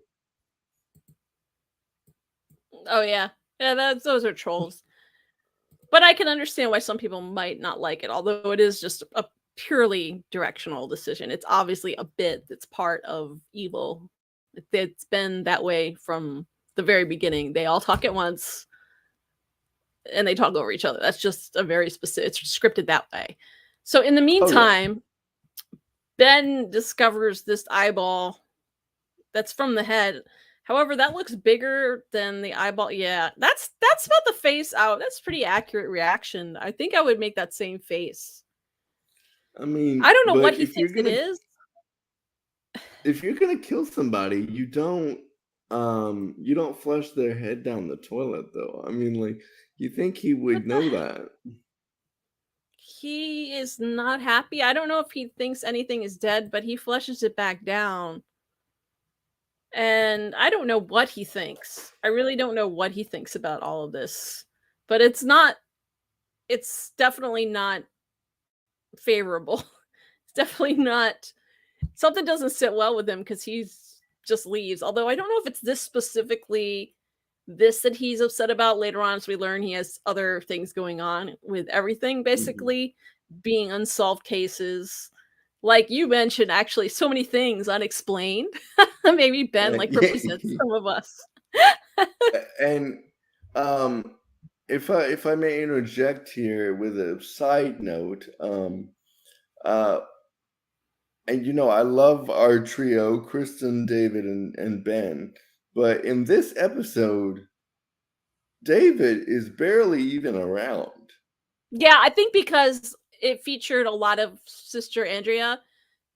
[SPEAKER 1] Oh yeah. Yeah, those are trolls. But I can understand why some people might not like it, although it is just a purely directional decision. It's obviously a bit that's part of evil. It's been that way from the very beginning. They all talk at once and they talk over each other. That's just a very specific, it's scripted that way. So in the meantime, Ben discovers this eyeball that's from the head. However, that looks bigger than the eyeball. Yeah, that's about the face out. That's pretty accurate reaction. I think I would make that same face.
[SPEAKER 2] I mean,
[SPEAKER 1] I don't know what
[SPEAKER 2] but
[SPEAKER 1] he thinks it is.
[SPEAKER 2] if you're gonna kill somebody, you don't flush their head down the toilet, though. I mean, like, you think he would know that?
[SPEAKER 1] He is not happy. I don't know if he thinks anything is dead, but he flushes it back down. And I don't know what he thinks. I really don't know what he thinks about all of this. But it's definitely not favorable. It's definitely not, something doesn't sit well with him because he's just leaves. Although I don't know if it's this specifically this that he's upset about. Later on, as we learn, he has other things going on with everything, basically being unsolved cases. Like you mentioned, actually, so many things unexplained. Maybe Ben represents some of us.
[SPEAKER 2] And if I may interject here with a side note, and I love our trio, Kristen, David, and Ben. But in this episode, David is barely even around.
[SPEAKER 1] Yeah, I think because it featured a lot of Sister Andrea,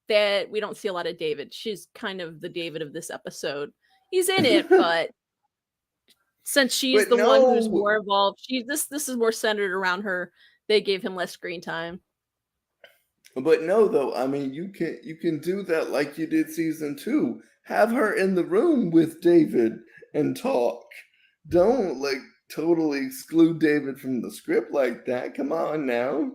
[SPEAKER 1] that we don't see a lot of David. She's kind of the David of this episode. He's in it, but since she's the one who's more involved, this is more centered around her. They gave him less screen time.
[SPEAKER 2] But no, though, I mean, you can do that like you did season 2. Have her in the room with David and talk. Don't totally exclude David from the script like that. Come on now.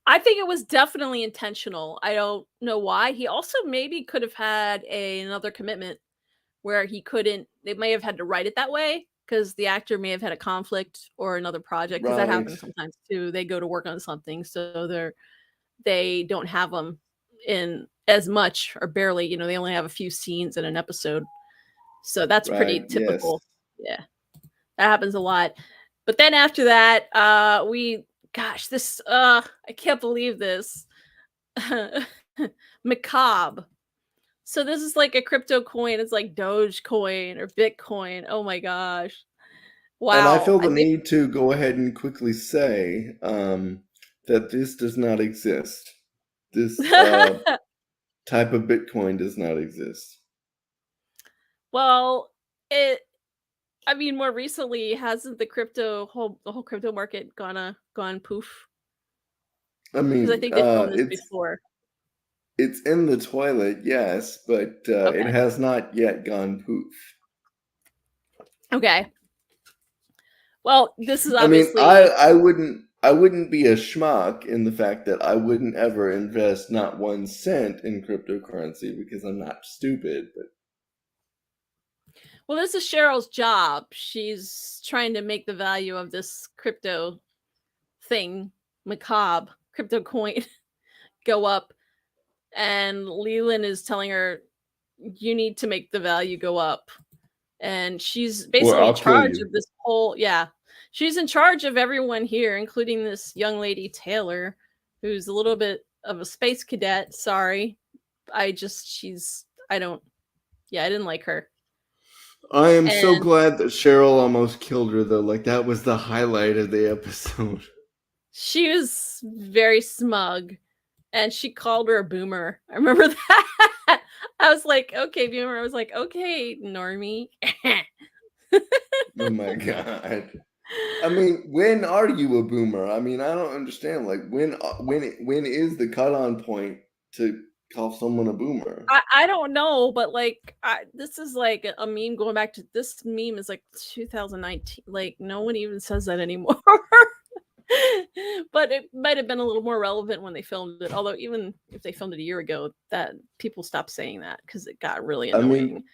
[SPEAKER 1] I think it was definitely intentional. I don't know why. He also maybe could have had another commitment where he couldn't. They may have had to write it that way because the actor may have had a conflict or another project, because that happens sometimes too. They go to work on something, so they don't have them in as much or barely. They only have a few scenes in an episode, so that's pretty typical. Yes. Yeah, that happens a lot. But then after that, I can't believe this. Macabre. So this is like a crypto coin. It's like Dogecoin or Bitcoin. Oh my gosh. Wow.
[SPEAKER 2] And I feel the need to go ahead and quickly say that this does not exist. This type of Bitcoin does not exist.
[SPEAKER 1] Well, I mean, more recently, hasn't the whole crypto market gone poof?
[SPEAKER 2] I
[SPEAKER 1] Because I
[SPEAKER 2] mean,
[SPEAKER 1] think they filmed this before.
[SPEAKER 2] it's in the toilet, yes, but it
[SPEAKER 1] Okay.
[SPEAKER 2] has not yet gone poof.
[SPEAKER 1] Okay. Well, this is
[SPEAKER 2] I mean,
[SPEAKER 1] obviously
[SPEAKER 2] I wouldn't be a schmuck in the fact that I wouldn't ever invest not 1 cent in cryptocurrency because I'm not stupid. But
[SPEAKER 1] well, this is Cheryl's job. She's trying to make the value of this crypto thing, macabre crypto coin, go up. And Leland is telling her, you need to make the value go up. And she's
[SPEAKER 2] or
[SPEAKER 1] basically in
[SPEAKER 2] I'll kill
[SPEAKER 1] charge
[SPEAKER 2] you.
[SPEAKER 1] of this whole, yeah. She's in charge of everyone here, including this young lady, Taylor, who's a little bit of a space cadet. Sorry. I don't, yeah, I didn't like her.
[SPEAKER 2] I am so
[SPEAKER 1] And
[SPEAKER 2] glad that Cheryl almost killed her though. Like that was the highlight of the episode.
[SPEAKER 1] she was very smug and she called her a boomer. I remember that. I was like, okay, boomer. I was like, okay, normie.
[SPEAKER 2] Oh my god. I mean, when are you a boomer? I mean, I don't understand. Like, when is the cut on point to call someone a boomer?
[SPEAKER 1] I don't know, but like this is like a meme going back to this meme is like 2019. Like no one even says that anymore. But it might have been a little more relevant when they filmed it. Although even if they filmed it a year ago, that people stopped saying that because it got really
[SPEAKER 2] I mean,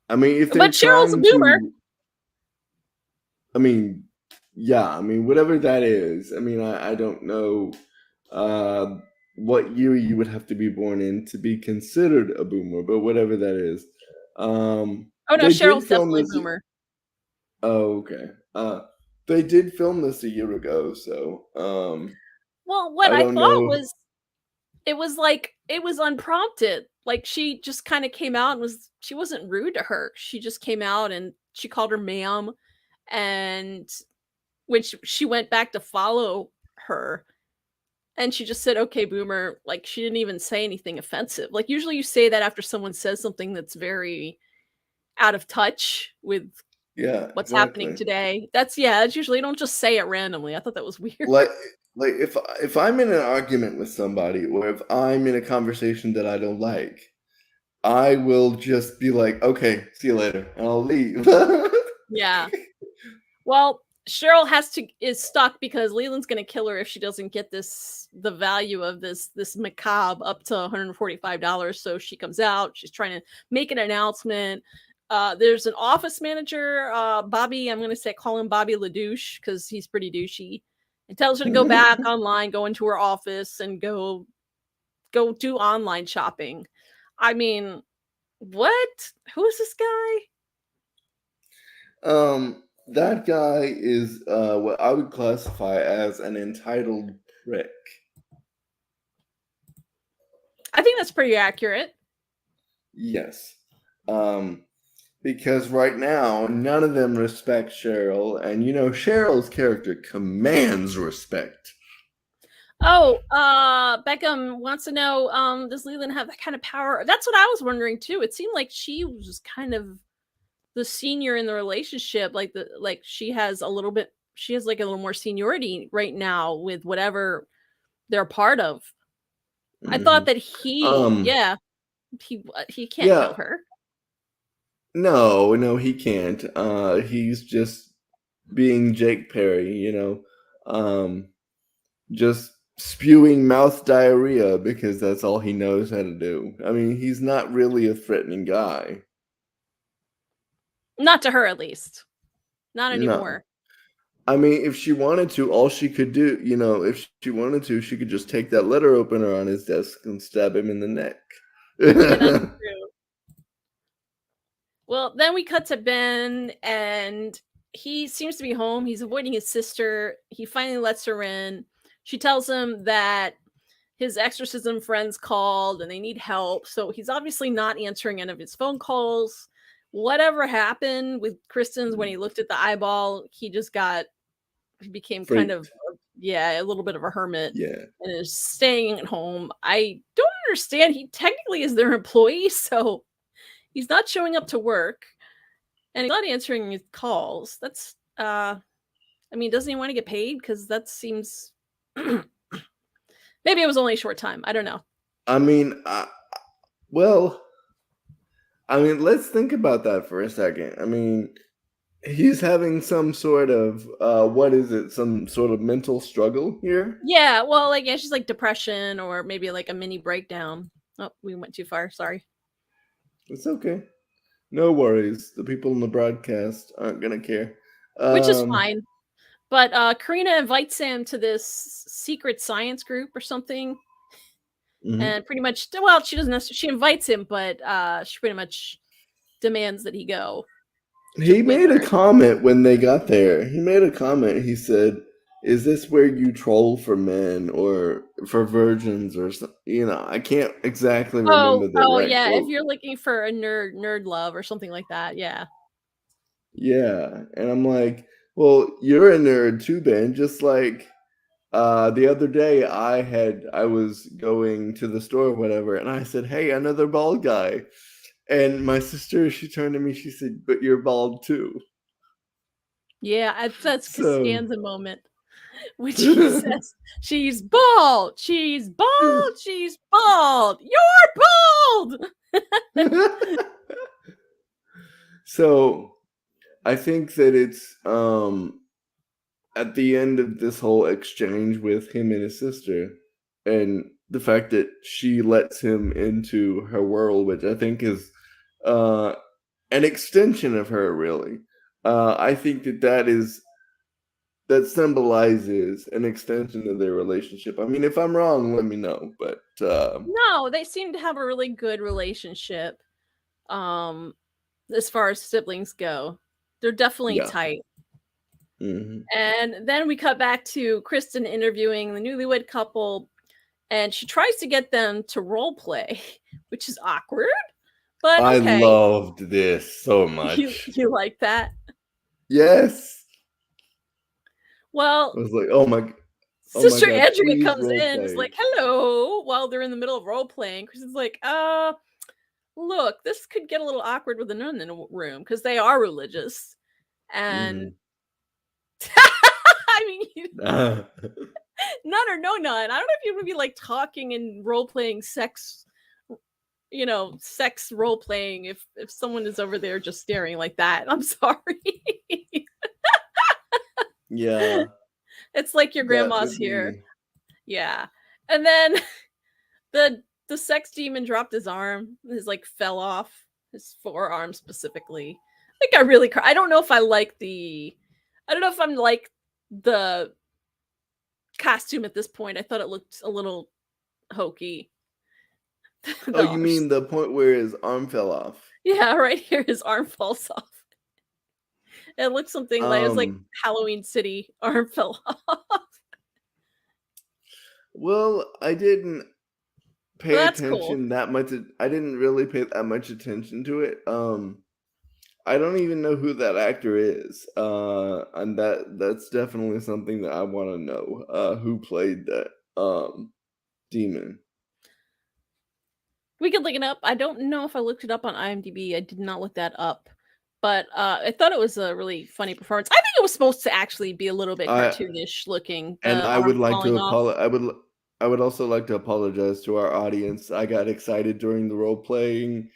[SPEAKER 1] annoying.
[SPEAKER 2] if they're
[SPEAKER 1] But Cheryl's a
[SPEAKER 2] trying
[SPEAKER 1] boomer.
[SPEAKER 2] to, I mean, yeah, I mean, whatever that is. I mean, I don't know uh, what year you would have to be born in to be considered a boomer, but whatever that is.
[SPEAKER 1] Oh no,
[SPEAKER 2] They did
[SPEAKER 1] Cheryl's
[SPEAKER 2] film
[SPEAKER 1] definitely a
[SPEAKER 2] this.
[SPEAKER 1] boomer.
[SPEAKER 2] Oh, okay. They did film this a year ago, so
[SPEAKER 1] Well, what
[SPEAKER 2] I
[SPEAKER 1] I
[SPEAKER 2] don't
[SPEAKER 1] thought
[SPEAKER 2] know.
[SPEAKER 1] was it was like it was unprompted. Like she just kind of came out and she wasn't rude to her. She just came out and she called her ma'am, and when she went back to follow her and she just said, okay, boomer. Like she didn't even say anything offensive. Like usually you say that after someone says something that's very out of touch with
[SPEAKER 2] Yeah,
[SPEAKER 1] what's happening
[SPEAKER 2] exactly.
[SPEAKER 1] today. That's usually, you don't just say it randomly. I thought that was weird.
[SPEAKER 2] Like if I'm in an argument with somebody or if I'm in a conversation that I don't like, I will just be like, "Okay, see you later," and I'll leave.
[SPEAKER 1] Yeah. Well, Cheryl is stuck because Leland's going to kill her if she doesn't get the value of this macabre up to $145. So she comes out, she's trying to make an announcement. There's an office manager, Bobby. I'm going to call him Bobby LaDouche because he's pretty douchey. And tells her to go back online, go into her office, and go do online shopping. I mean, what? Who is this guy?
[SPEAKER 2] That guy is what I would classify as an entitled prick.
[SPEAKER 1] I think that's pretty accurate.
[SPEAKER 2] Yes. Um, because right now none of them respect Cheryl, and Cheryl's character commands respect.
[SPEAKER 1] Oh, Beckham wants to know, does Leland have that kind of power? That's what I was wondering too. It seemed like she was kind of the senior in the relationship, like she has like a little more seniority right now with whatever they're part of. I thought
[SPEAKER 2] Mhm.
[SPEAKER 1] that
[SPEAKER 2] Um,
[SPEAKER 1] he can't kill
[SPEAKER 2] yeah,
[SPEAKER 1] her.
[SPEAKER 2] no, no, he can't. He's just being Jake Perry, just spewing mouth diarrhea because that's all he knows how to do. I mean, he's not really a threatening guy.
[SPEAKER 1] Not to her, at least. Not
[SPEAKER 2] No.
[SPEAKER 1] anymore.
[SPEAKER 2] I mean, if she wanted to, all she could do, if she wanted to, she could just take that letter opener on his desk and stab him in the neck.
[SPEAKER 1] Yeah, that's true. Well, then we cut to Ben, and he seems to be home. He's avoiding his sister. He finally lets her in. She tells him that his exorcism friends called and they need help. So he's obviously not answering any of his phone calls. Whatever happened with Kristen's when he looked at the eyeball, he became kind of,
[SPEAKER 2] Freaked.
[SPEAKER 1] yeah, a little bit of a hermit
[SPEAKER 2] Yeah.
[SPEAKER 1] and is staying at home. I don't understand he technically is their employee, so he's not showing up to work and he's not answering his calls. That's I mean, doesn't he want to get paid? Because that seems maybe it was only a short time. I don't know.
[SPEAKER 2] I mean, well, I mean, let's think about that for a second. I mean, he's having some sort of what is it? Some sort of mental struggle here.
[SPEAKER 1] Yeah, well, like yeah, she's like depression or maybe like a mini breakdown. Oh, we went too far. Sorry.
[SPEAKER 2] It's okay. No worries. The people in the broadcast aren't gonna care.
[SPEAKER 1] Which is
[SPEAKER 2] Um,
[SPEAKER 1] fine. But Karina invites him to this secret science group or something,
[SPEAKER 2] mhm.
[SPEAKER 1] and pretty much, well, she doesn't necessarily, she invites him, but she pretty much demands that he go
[SPEAKER 2] He
[SPEAKER 1] with
[SPEAKER 2] made a
[SPEAKER 1] her.
[SPEAKER 2] comment when they got there. He made a comment. He said, "Is this where you troll for men or for virgins or something?" You know, I can't exactly remember the
[SPEAKER 1] Oh
[SPEAKER 2] right
[SPEAKER 1] yeah, if
[SPEAKER 2] quote.
[SPEAKER 1] you're looking for a nerd love or something like that, yeah.
[SPEAKER 2] Yeah, and I'm like, "Well, you're a nerd too, Ben." Just like the other day, I was going to the store or whatever, and I said, "Hey, another bald guy." And my sister, she turned to me, she said, "But you're bald too."
[SPEAKER 1] Yeah, that's
[SPEAKER 2] So
[SPEAKER 1] Costanza moment when she says she's bald, she's bald, she's bald, you're bald.
[SPEAKER 2] So I think that it's at the end of this whole exchange with him and his sister, and the fact that she lets him into her world, which I think is uh, an extension of her, really. I think that that symbolizes an extension of their relationship. I mean, if I'm wrong, let me know. But
[SPEAKER 1] No, they seem to have a really good relationship. Um, as far as siblings go, they're definitely
[SPEAKER 2] yeah,
[SPEAKER 1] tight.
[SPEAKER 2] hmm
[SPEAKER 1] And then we cut back to Kristen interviewing the newlywed couple, and she tries to get them to role play, which is awkward, but
[SPEAKER 2] I
[SPEAKER 1] okay.
[SPEAKER 2] loved this so
[SPEAKER 1] You
[SPEAKER 2] much.
[SPEAKER 1] you like that?
[SPEAKER 2] Yes, I
[SPEAKER 1] Well,
[SPEAKER 2] was like, oh my
[SPEAKER 1] Sister
[SPEAKER 2] god,
[SPEAKER 1] Andrea
[SPEAKER 2] please
[SPEAKER 1] comes
[SPEAKER 2] role
[SPEAKER 1] in, is
[SPEAKER 2] play.
[SPEAKER 1] like, "Hello," while they're in the middle of role playing. Kristen's like, look, this could get a little awkward with the nun in a room because they are religious." And
[SPEAKER 2] hmm
[SPEAKER 1] I mean, none or no none. I don't know if you would be like talking and role playing sex, sex role playing if someone is over there just staring like that. I'm sorry.
[SPEAKER 2] yeah,
[SPEAKER 1] It's like your
[SPEAKER 2] that
[SPEAKER 1] grandma's
[SPEAKER 2] would
[SPEAKER 1] here.
[SPEAKER 2] be.
[SPEAKER 1] Yeah. And then the sex demon dropped his arm. His like fell off his forearm specifically. I think I really I don't know if I like the I don't know if I'm like the costume at this point. I thought it looked a little hokey.
[SPEAKER 2] Oh,
[SPEAKER 1] The
[SPEAKER 2] you
[SPEAKER 1] arms.
[SPEAKER 2] mean the point where his arm fell off?
[SPEAKER 1] Yeah, right here his arm falls off. It looks something like it was like
[SPEAKER 2] Um,
[SPEAKER 1] Halloween City arm fell off.
[SPEAKER 2] well, I didn't
[SPEAKER 1] But
[SPEAKER 2] pay
[SPEAKER 1] that's cool.
[SPEAKER 2] attention that much. I didn't really pay that much attention to it. I don't even know who that actor is. And that's definitely something that I want to know. Who played that demon?
[SPEAKER 1] We could look it up. I don't know if I looked it up on IMDb. I did not look that up. But I thought it was a really funny performance. I think it was supposed to actually be a little bit
[SPEAKER 2] I
[SPEAKER 1] cartoonish looking,
[SPEAKER 2] and
[SPEAKER 1] the
[SPEAKER 2] I
[SPEAKER 1] arm
[SPEAKER 2] would like
[SPEAKER 1] falling
[SPEAKER 2] to
[SPEAKER 1] off.
[SPEAKER 2] I would also like to apologize to our audience. I got excited during the role playing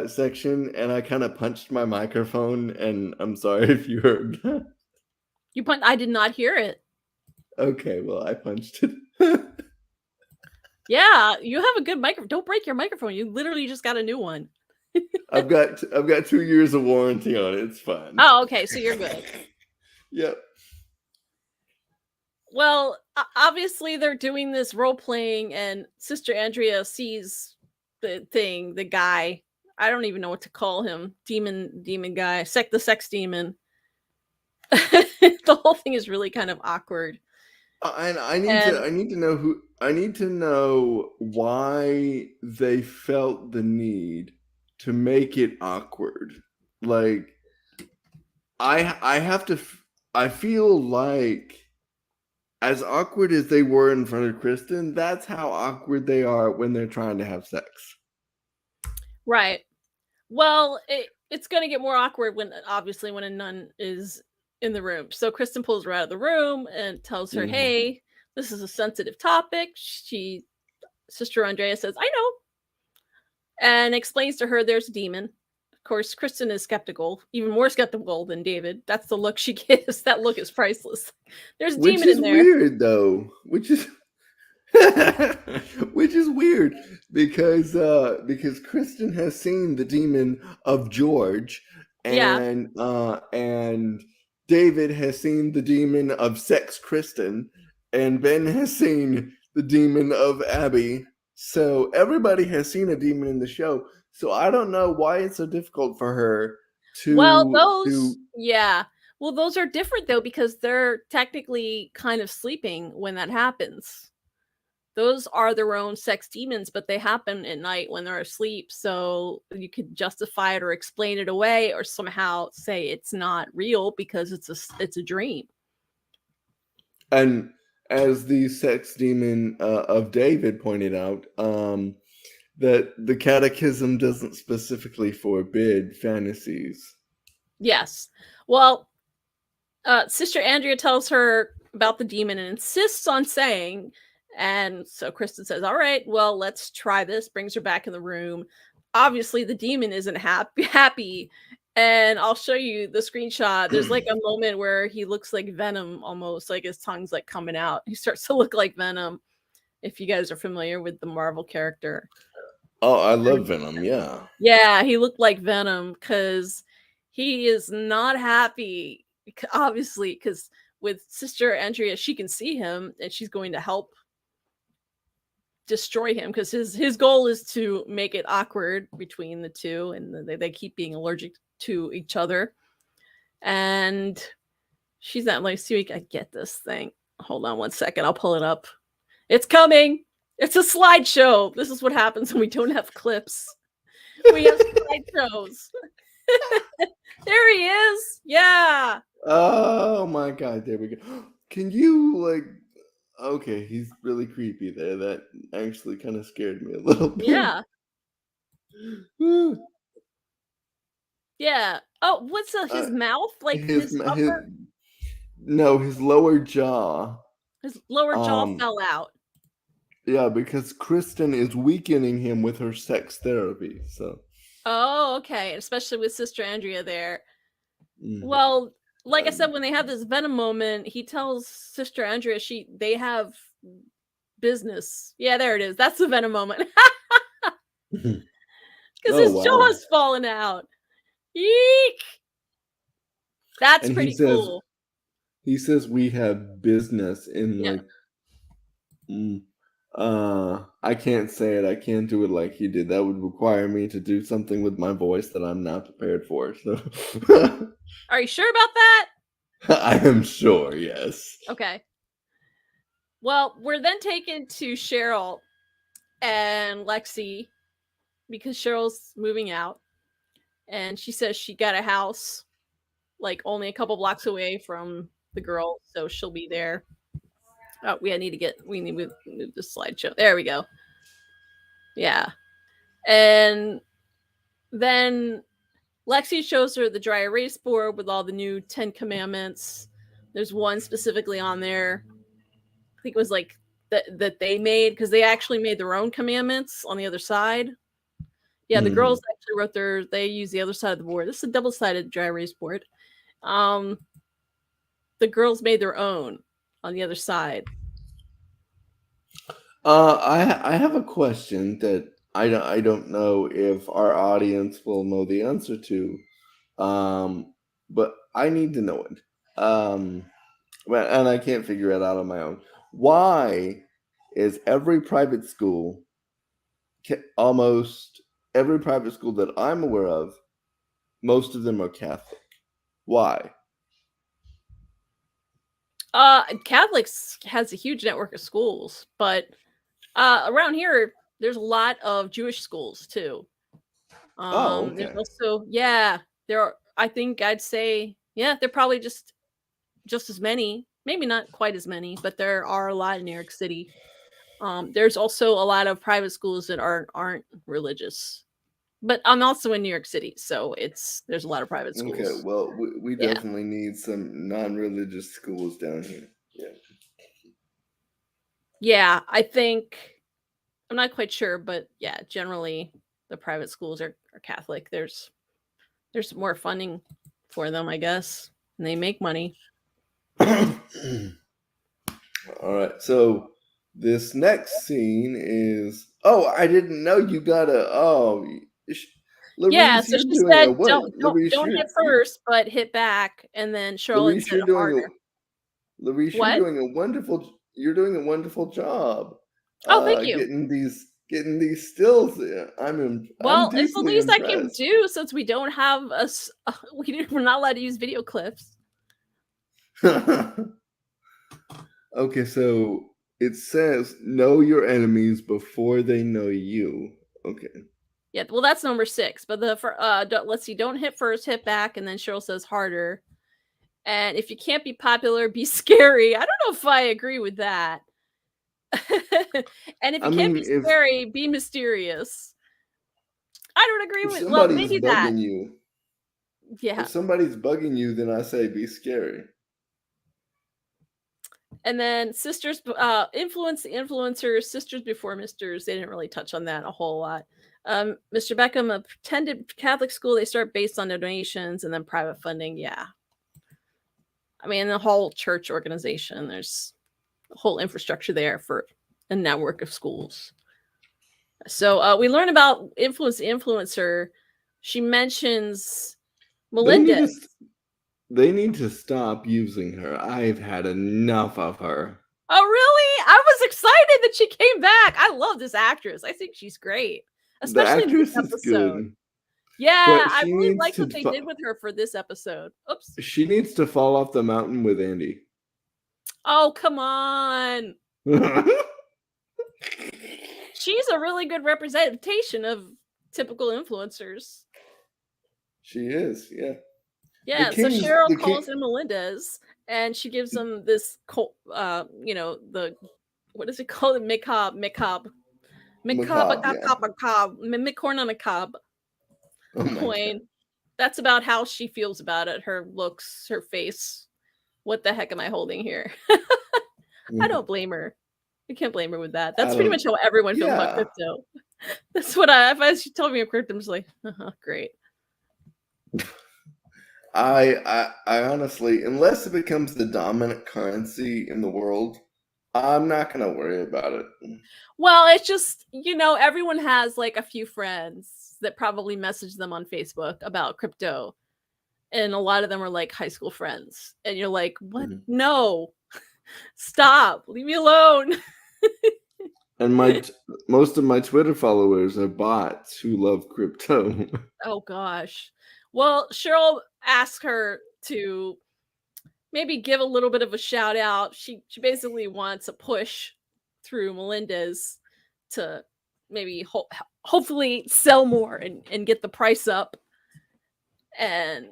[SPEAKER 2] section and I kind of punched my microphone and I'm sorry if you heard that.
[SPEAKER 1] I did not hear it.
[SPEAKER 2] Okay, well, I punched it.
[SPEAKER 1] Yeah, you have a good microphone. Don't break your microphone. You literally just got a new one.
[SPEAKER 2] I've got 2 years of warranty on it. It's fine.
[SPEAKER 1] Oh, okay, so you're good.
[SPEAKER 2] Yep.
[SPEAKER 1] Well, obviously they're doing this role playing, and Sister Andrea sees the guy. I don't even know what to call him. Demon guy, the sex demon. The whole thing is really kind of awkward.
[SPEAKER 2] And
[SPEAKER 1] And
[SPEAKER 2] I need to know why they felt the need to make it awkward. Like I have to I feel like as awkward as they were in front of Kristen, that's how awkward they are when they're trying to have sex.
[SPEAKER 1] Right. Well, it's gonna get more awkward when obviously when a nun is in the room. So Kristen pulls her out of the room and tells her,
[SPEAKER 2] Mhm.
[SPEAKER 1] "Hey, this is a sensitive topic." Sister Andrea says, "I know," and explains to her there's a demon. Of course, Kristen is skeptical, even more skeptical than David. That's the look she gives. That look is priceless. There's a
[SPEAKER 2] Which
[SPEAKER 1] demon
[SPEAKER 2] is
[SPEAKER 1] in there.
[SPEAKER 2] weird though. Which is weird because Kristen has seen the demon of George
[SPEAKER 1] Yeah.
[SPEAKER 2] and David has seen the demon of sex Kristen and Ben has seen the demon of Abby. So everybody has seen a demon in the show. So I don't know why it's so difficult for her
[SPEAKER 1] Well,
[SPEAKER 2] to
[SPEAKER 1] yeah. Well, those are different though because they're technically kind of sleeping when that happens. Those are their own sex demons, but they happen at night when they're asleep. So you could justify it or explain it away or somehow say it's not real because it's a dream.
[SPEAKER 2] and as the sex demon of David pointed out, that the catechism doesn't specifically forbid fantasies.
[SPEAKER 1] Yes. Well, Sister Andrea tells her about the demon and insists on saying, and so Kristen says, "All right, well, let's try this." Brings her back in the room. Obviously, the demon isn't happy, and I'll show you the screenshot. There's like a moment where he looks like Venom, almost like his tongue's like coming out. He starts to look like Venom. If you guys are familiar with the Marvel character,
[SPEAKER 2] Oh, I love Venom. Yeah.
[SPEAKER 1] yeah, he looked like Venom because he is not happy. Obviously, because with Sister Andrea, she can see him and she's going to help destroy him because his goal is to make it awkward between the two, and they keep being allergic to each other. And she's not like, "See, I get this thing." Hold on one second, I'll pull it up. It's coming. It's a slideshow. This is what happens when we don't have clips. We have slideshows. There he is. Yeah.
[SPEAKER 2] Oh my God, there we go. Can you like? Okay, he's really creepy there. That actually kind of scared me a little bit.
[SPEAKER 1] Yeah. Yeah. Oh, what's
[SPEAKER 2] uh,
[SPEAKER 1] his mouth? Like
[SPEAKER 2] his
[SPEAKER 1] his
[SPEAKER 2] his no, his lower jaw.
[SPEAKER 1] his lower jaw
[SPEAKER 2] Um,
[SPEAKER 1] fell out.
[SPEAKER 2] yeah, because Kristen is weakening him with her sex therapy. So.
[SPEAKER 1] Oh, okay. Especially with Sister Andrea there.
[SPEAKER 2] Mhm.
[SPEAKER 1] Well, like I
[SPEAKER 2] Um,
[SPEAKER 1] said, when they have this Venom moment, he tells Sister Andrea they have business. Yeah, there it is. That's the Venom moment. Because
[SPEAKER 2] oh
[SPEAKER 1] his
[SPEAKER 2] wow.
[SPEAKER 1] jaw's falling out. Eek! That's
[SPEAKER 2] And
[SPEAKER 1] pretty cool.
[SPEAKER 2] he says we have business in
[SPEAKER 1] Yeah.
[SPEAKER 2] like mm, I can't say it. I can't do it like he did. That would require me to do something with my voice that I'm not prepared for. So
[SPEAKER 1] Are you sure about that?
[SPEAKER 2] I am sure, yes.
[SPEAKER 1] Okay. Well, we're then taken to Cheryl and Lexi because Cheryl's moving out, and she says she got a house like only a couple blocks away from the girl, so she'll be there. Oh, we need to move the slideshow. There we go. Yeah, and then Lexi shows her the dry erase board with all the new 10 Commandments. There's one specifically on there. I think it was like that they made because they actually made their own commandments on the other side. Yeah, the girls
[SPEAKER 2] Mhm.
[SPEAKER 1] actually wrote they used the other side of the board. This is a double-sided dry erase board. Um, the girls made their own on the other side.
[SPEAKER 2] I have a question that I don't know if our audience will know the answer to. But I need to know it. Well, and I can't figure it out on my own. Why is almost every private school that I'm aware of, most of them are Catholic? Why?
[SPEAKER 1] Catholics has a huge network of schools, but around here there's a lot of Jewish schools too.
[SPEAKER 2] Oh,
[SPEAKER 1] There's
[SPEAKER 2] okay.
[SPEAKER 1] also there are I think I'd say they're probably just as many. Maybe not quite as many, but there are a lot in New York City. There's also a lot of private schools that aren't religious. But I'm also in New York City, so there's a lot of private
[SPEAKER 2] Okay,
[SPEAKER 1] schools.
[SPEAKER 2] well, we
[SPEAKER 1] Yeah.
[SPEAKER 2] definitely need some non-religious schools down here. Yeah.
[SPEAKER 1] Yeah, I think I'm not quite sure, but yeah, generally the private schools are Catholic. There's more funding for them, I guess, and they make money.
[SPEAKER 2] All right, so this next scene is. Oh, I didn't know you got a. Oh,
[SPEAKER 1] Yeah,
[SPEAKER 2] Larice,
[SPEAKER 1] so
[SPEAKER 2] you're
[SPEAKER 1] she
[SPEAKER 2] doing a
[SPEAKER 1] said,
[SPEAKER 2] what? Larice,
[SPEAKER 1] don't hit first, but hit back," and then Charlotte
[SPEAKER 2] Larice,
[SPEAKER 1] said it harder.
[SPEAKER 2] Larice,
[SPEAKER 1] What?
[SPEAKER 2] you're doing a wonderful job.
[SPEAKER 1] Oh, thank you.
[SPEAKER 2] Getting these stills. I'm
[SPEAKER 1] Well, it's the
[SPEAKER 2] deeply
[SPEAKER 1] least I can
[SPEAKER 2] impressed.
[SPEAKER 1] do since we don't have we're not allowed to use video clips.
[SPEAKER 2] Okay, so it says know your enemies before they know you. Okay.
[SPEAKER 1] Yeah, well, that's number 6. But let's see, don't hit first, hit back, and then Cheryl says harder. And if you can't be popular, be scary. I don't know if I agree with that. And if
[SPEAKER 2] I
[SPEAKER 1] you can't
[SPEAKER 2] mean,
[SPEAKER 1] be scary, be mysterious. I don't agree
[SPEAKER 2] if
[SPEAKER 1] with, well,
[SPEAKER 2] somebody's
[SPEAKER 1] maybe that.
[SPEAKER 2] bugging you,
[SPEAKER 1] Yeah.
[SPEAKER 2] then I say be scary.
[SPEAKER 1] And then sisters, influence the influencers, sisters before misters. They didn't really touch on that a whole lot. Mr. Beckham attended Catholic school. They start based on donations and then private funding. Yeah. I mean, the whole church organization, there's a whole infrastructure there for a network of schools. So we learn about influence the influencer. She mentions
[SPEAKER 2] They need
[SPEAKER 1] Melinda.
[SPEAKER 2] to they need to stop using her. I've had enough of her.
[SPEAKER 1] Oh, really? I was excited that she came back. I love this actress. I think she's great,
[SPEAKER 2] The
[SPEAKER 1] especially in this
[SPEAKER 2] actress is
[SPEAKER 1] episode.
[SPEAKER 2] good,
[SPEAKER 1] Yeah,
[SPEAKER 2] but
[SPEAKER 1] I really liked what they did with her for this episode. Oops.
[SPEAKER 2] she needs to fall off the mountain with Andy.
[SPEAKER 1] Oh, come on. She's a really good representation of typical influencers.
[SPEAKER 2] She is, yeah.
[SPEAKER 1] Yeah, so Cheryl calls in Melendez, and she gives him this, the, what is it called? Macabre, corn on a cob coin. That's about how she feels about it. Her looks, her face. What the heck am I holding here? I don't blame her. I can't blame her with that. That's pretty much how everyone feels about crypto. That's what if she told me of crypto, I'm just like, great.
[SPEAKER 2] I honestly, unless it becomes the dominant currency in the world, I'm not gonna worry about it.
[SPEAKER 1] Well, it's just, everyone has like a few friends that probably message them on Facebook about crypto. And a lot of them are like high school friends. And you're like, what? Mm-hmm. No, stop, leave me alone.
[SPEAKER 2] And most of my Twitter followers are bots who love crypto.
[SPEAKER 1] Oh, gosh. Well, Cheryl asked her to maybe give a little bit of a shout out. She basically wants a push through Melendez to maybe hopefully sell more and get the price up. And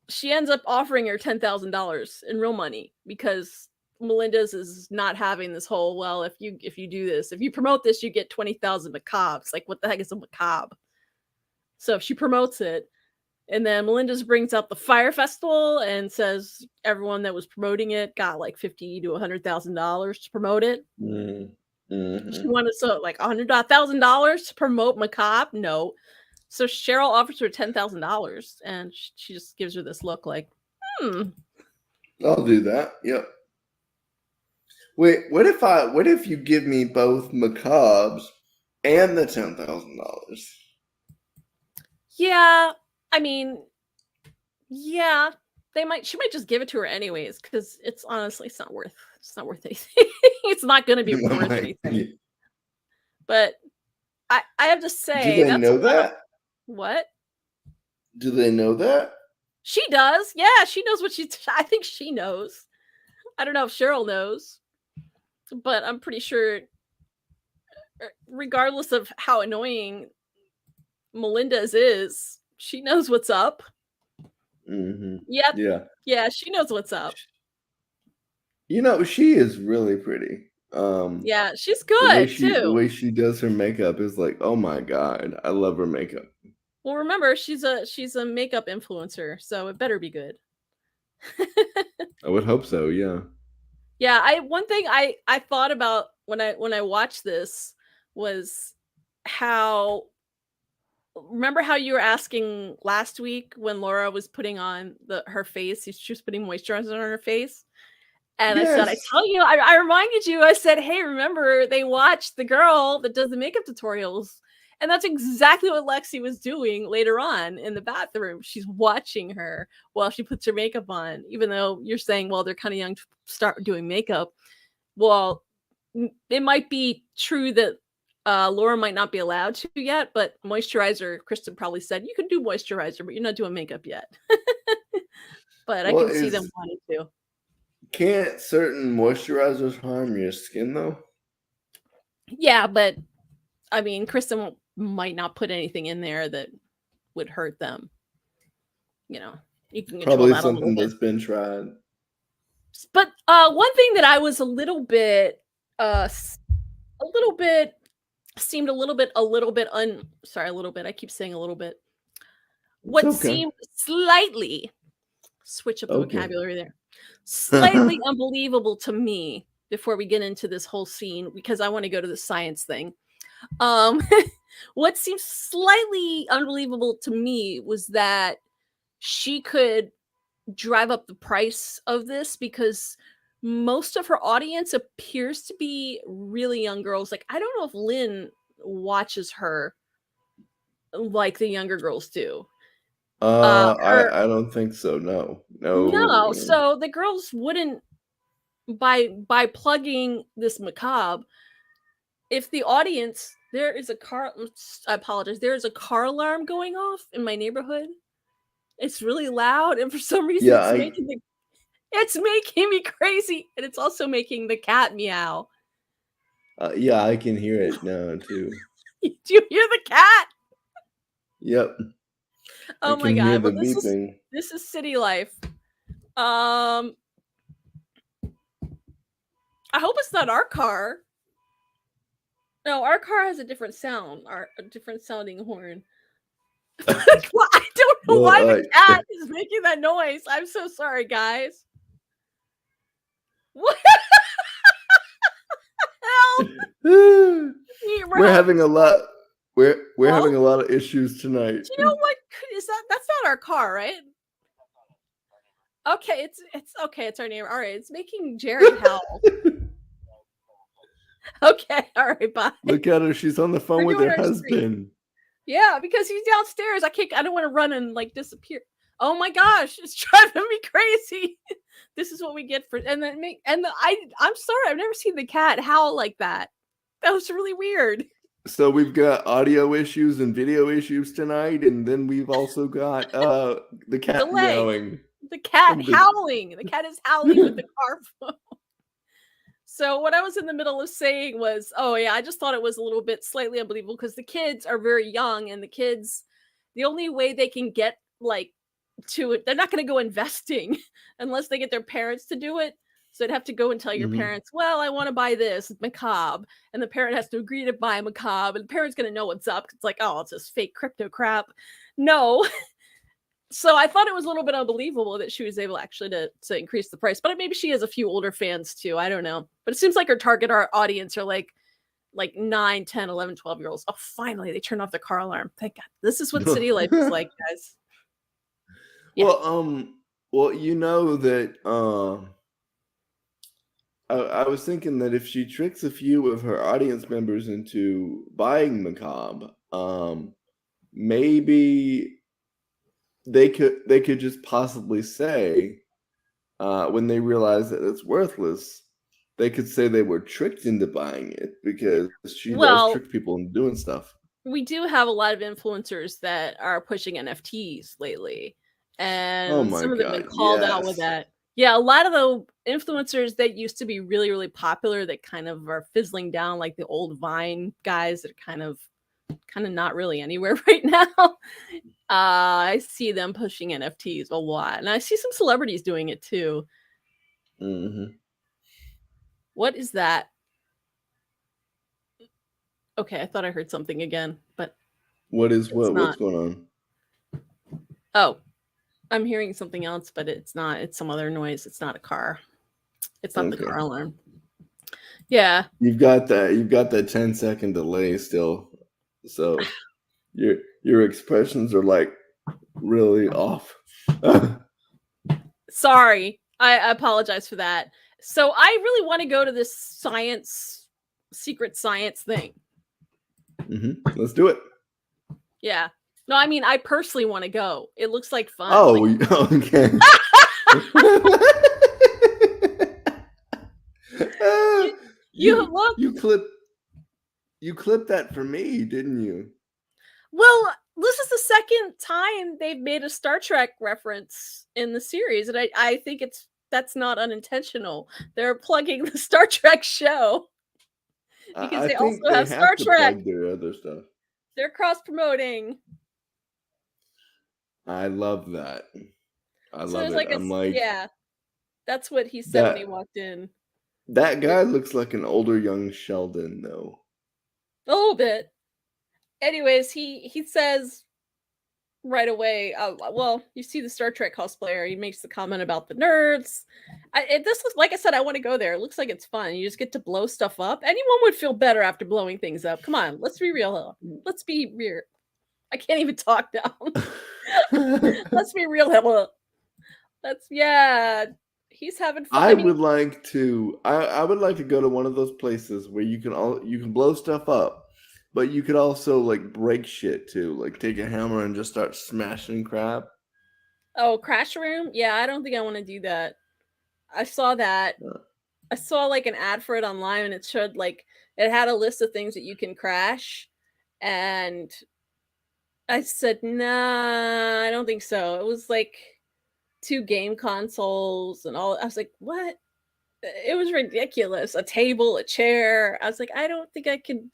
[SPEAKER 1] she ends up offering her $10,000 in real money because Melendez is not having this whole, well, if you do this, if you promote this, you get 20,000 macabres. Like, what the heck is a macabre? So if she promotes it, and then Melendez brings up the Fire Festival and says everyone that was promoting it got like $50,000 to $100,000 to promote it. Mm-hmm. She wanted like $100,000 to promote macabre. No. So Cheryl offers her $10,000, and she just gives her this look like,
[SPEAKER 2] I'll do that. Yep. Wait, what if you give me both macabres and the $10,000?
[SPEAKER 1] Yeah, I mean, yeah, she might just give it to her anyways, because it's honestly, it's not worth anything. It's not going to be worth anything. Yeah. But I have to say,
[SPEAKER 2] do they know that?
[SPEAKER 1] What?
[SPEAKER 2] Do they know that?
[SPEAKER 1] She does. Yeah, she knows what I think she knows. I don't know if Cheryl knows, but I'm pretty sure, regardless of how annoying Melendez is, she knows what's up.
[SPEAKER 2] Mm-hmm.
[SPEAKER 1] Yep.
[SPEAKER 2] Yeah.
[SPEAKER 1] Yeah, she knows what's up.
[SPEAKER 2] She is really pretty.
[SPEAKER 1] Yeah, she's
[SPEAKER 2] The way
[SPEAKER 1] good
[SPEAKER 2] she the
[SPEAKER 1] too.
[SPEAKER 2] way she does her makeup is like, oh my god, I love her makeup.
[SPEAKER 1] Well, remember, she's a makeup influencer, so it better be good.
[SPEAKER 2] I would hope so. Yeah.
[SPEAKER 1] Yeah, I one thing I thought about when I watched this was how remember how you were asking last week when Laura was putting on her face, she was putting moisturizer on her face? And I said, I
[SPEAKER 2] Yes.
[SPEAKER 1] tell you, I reminded you, I said, hey, remember they watched the girl that does the makeup tutorials. And that's exactly what Lexi was doing later on in the bathroom. She's watching her while she puts her makeup on, even though you're saying, well, they're kind of young to start doing makeup. Well, it might be true that Laura might not be allowed to yet, but moisturizer, Kristen probably said, you can do moisturizer, but you're not doing makeup yet. But I
[SPEAKER 2] Well,
[SPEAKER 1] can see them
[SPEAKER 2] is
[SPEAKER 1] wanting to.
[SPEAKER 2] can't certain moisturizers harm your skin though?
[SPEAKER 1] Yeah, but I mean, Kristen might not put anything in there that would hurt them. You know, you can control
[SPEAKER 2] Probably
[SPEAKER 1] that a little
[SPEAKER 2] something
[SPEAKER 1] bit.
[SPEAKER 2] that's been tried.
[SPEAKER 1] But one thing that I was a uh, a little bit, seemed a little bit sorry, a little bit. I keep saying a little bit.
[SPEAKER 2] It's
[SPEAKER 1] What
[SPEAKER 2] okay.
[SPEAKER 1] seemed slightly, switch up the
[SPEAKER 2] Okay.
[SPEAKER 1] vocabulary there, slightly unbelievable to me before we get into this whole scene, because I want to go to the science thing. Um, what seems slightly unbelievable to me was that she could drive up the price of this because most of her audience appears to be really young girls. Like, I don't know if Lynn watches her like the younger girls do. Her
[SPEAKER 2] I don't think so. No.
[SPEAKER 1] no,
[SPEAKER 2] No.
[SPEAKER 1] so the girls wouldn't by plugging this macabre, if the audience there is a car I apologize, there is a car alarm going off in my neighborhood. It's really loud, and for some reason,
[SPEAKER 2] Yeah, I
[SPEAKER 1] it's making me crazy, and it's also making the cat meow.
[SPEAKER 2] yeah, I can hear it now too.
[SPEAKER 1] Do you hear the cat?
[SPEAKER 2] Yep. I
[SPEAKER 1] Oh my
[SPEAKER 2] can hear
[SPEAKER 1] god!
[SPEAKER 2] the
[SPEAKER 1] Well,
[SPEAKER 2] beeping.
[SPEAKER 1] this is city life. Um, I hope it's not our car. No, our car has a different sound, a different sounding horn. I don't know
[SPEAKER 2] Well,
[SPEAKER 1] why the cat is making that noise. I'm so sorry, guys. What the hell? We're
[SPEAKER 2] we're
[SPEAKER 1] having
[SPEAKER 2] having a lot we're
[SPEAKER 1] well,
[SPEAKER 2] having a lot of issues tonight.
[SPEAKER 1] do you know what is that? That's not our car, right? Okay, it's okay. It's our neighbor. All right, it's making Jared howl. Okay, all right, bye.
[SPEAKER 2] Look at her, she's on the phone
[SPEAKER 1] We're
[SPEAKER 2] with
[SPEAKER 1] doing
[SPEAKER 2] her
[SPEAKER 1] our stream.
[SPEAKER 2] husband.
[SPEAKER 1] Yeah, because he's downstairs. I can't. I don't want to run and like disappear. Oh my gosh, it's driving me crazy. This is what we get for and then make and the I'm sorry. I've never seen the cat howl like that. That was really weird.
[SPEAKER 2] So we've got audio issues and video issues tonight, and then we've also got the cat
[SPEAKER 1] Delay.
[SPEAKER 2] meowing
[SPEAKER 1] The cat
[SPEAKER 2] from the
[SPEAKER 1] howling. The cat is howling with the car phone. So what I was in the middle of saying was, oh yeah, I just thought it was a little bit slightly unbelievable because the kids are very young, and the kids, the only way they can get like to it, they're not going to go investing unless they get their parents to do it. So they'd have to go and tell your
[SPEAKER 2] Mhm.
[SPEAKER 1] parents, well, I want to buy this macabre, and the parent has to agree to buy a macabre, and the parent's going to know what's up. It's like, oh, it's this fake crypto crap. No, so I thought it was a little bit unbelievable that she was able actually to increase the price, but maybe she has a few older fans too. I don't know, but it seems like her target audience are like 9, 10, 11, 12 year olds. Oh, finally they turned off the car alarm. Thank God. This is what city life is like, guys. Yeah.
[SPEAKER 2] Well, well, you know that I was thinking that if she tricks a few of her audience members into buying macabre, maybe they could just possibly say when they realize that it's worthless, they could say they were tricked into buying it because she does
[SPEAKER 1] Well,
[SPEAKER 2] trick people into doing stuff.
[SPEAKER 1] we do have a lot of influencers that are pushing NFTs lately,
[SPEAKER 2] Oh
[SPEAKER 1] and
[SPEAKER 2] my
[SPEAKER 1] some of them have
[SPEAKER 2] god,
[SPEAKER 1] been called out with
[SPEAKER 2] yes.
[SPEAKER 1] that. Yeah, a lot of the influencers that used to be really, really popular that kind of are fizzling down, like the old Vine guys that are kind of not really anywhere right now. I see them pushing NFTs a lot, and I see some celebrities doing it too.
[SPEAKER 2] Mhm.
[SPEAKER 1] What is that? Okay, I thought I heard something again, but
[SPEAKER 2] What is
[SPEAKER 1] it's
[SPEAKER 2] what? What's
[SPEAKER 1] not.
[SPEAKER 2] going on?
[SPEAKER 1] Oh, I'm hearing something else, but it's not. It's some other noise. It's not a car. It's not the
[SPEAKER 2] Okay.
[SPEAKER 1] car alarm. Yeah.
[SPEAKER 2] You've got that 10-second delay still. So your expressions are like really off.
[SPEAKER 1] Sorry. I apologize for that. So I really want to go to this secret science thing.
[SPEAKER 2] Let's do it.
[SPEAKER 1] Yeah. No, I mean, I personally want to go. It looks like fun.
[SPEAKER 2] Oh,
[SPEAKER 1] Like,
[SPEAKER 2] okay.
[SPEAKER 1] you look.
[SPEAKER 2] You clipped that for me, didn't you?
[SPEAKER 1] Well, this is the second time they've made a Star Trek reference in the series, and I think that's not unintentional. They're plugging the Star Trek show because
[SPEAKER 2] I
[SPEAKER 1] they
[SPEAKER 2] think
[SPEAKER 1] also
[SPEAKER 2] they
[SPEAKER 1] have
[SPEAKER 2] have
[SPEAKER 1] Star
[SPEAKER 2] to
[SPEAKER 1] Trek.
[SPEAKER 2] plug their other stuff.
[SPEAKER 1] They're cross promoting.
[SPEAKER 2] I love that. I
[SPEAKER 1] So
[SPEAKER 2] love
[SPEAKER 1] there's
[SPEAKER 2] it.
[SPEAKER 1] like
[SPEAKER 2] I'm like
[SPEAKER 1] yeah, that's what he said when he
[SPEAKER 2] that.
[SPEAKER 1] walked in.
[SPEAKER 2] That guy looks like an older young Sheldon, though.
[SPEAKER 1] A little bit. Anyways, he says right away, well, you see the Star Trek cosplayer, he makes the comment about the nerds. This looks, like I said, I want to go there. It looks like it's fun. You just get to blow stuff up. Anyone would feel better after blowing things up. Come on, let's be real. Let's be real. I can't even talk now. Let's be real. Yeah. He's having fun.
[SPEAKER 2] I
[SPEAKER 1] I mean,
[SPEAKER 2] would like to. I would like to go to one of those places where you can blow stuff up, but you could also like break shit too. Like take a hammer and just start smashing crap.
[SPEAKER 1] oh, Crash Room? Yeah, I don't think I want to do that. I saw that.
[SPEAKER 2] Uh,
[SPEAKER 1] I saw like an ad for it online and it showed like it had a list of things that you can crash. And I said, nah, I don't think so. It was like 2 game consoles and all. I was like, what? It was ridiculous. A table, a chair. I was like, I don't think I can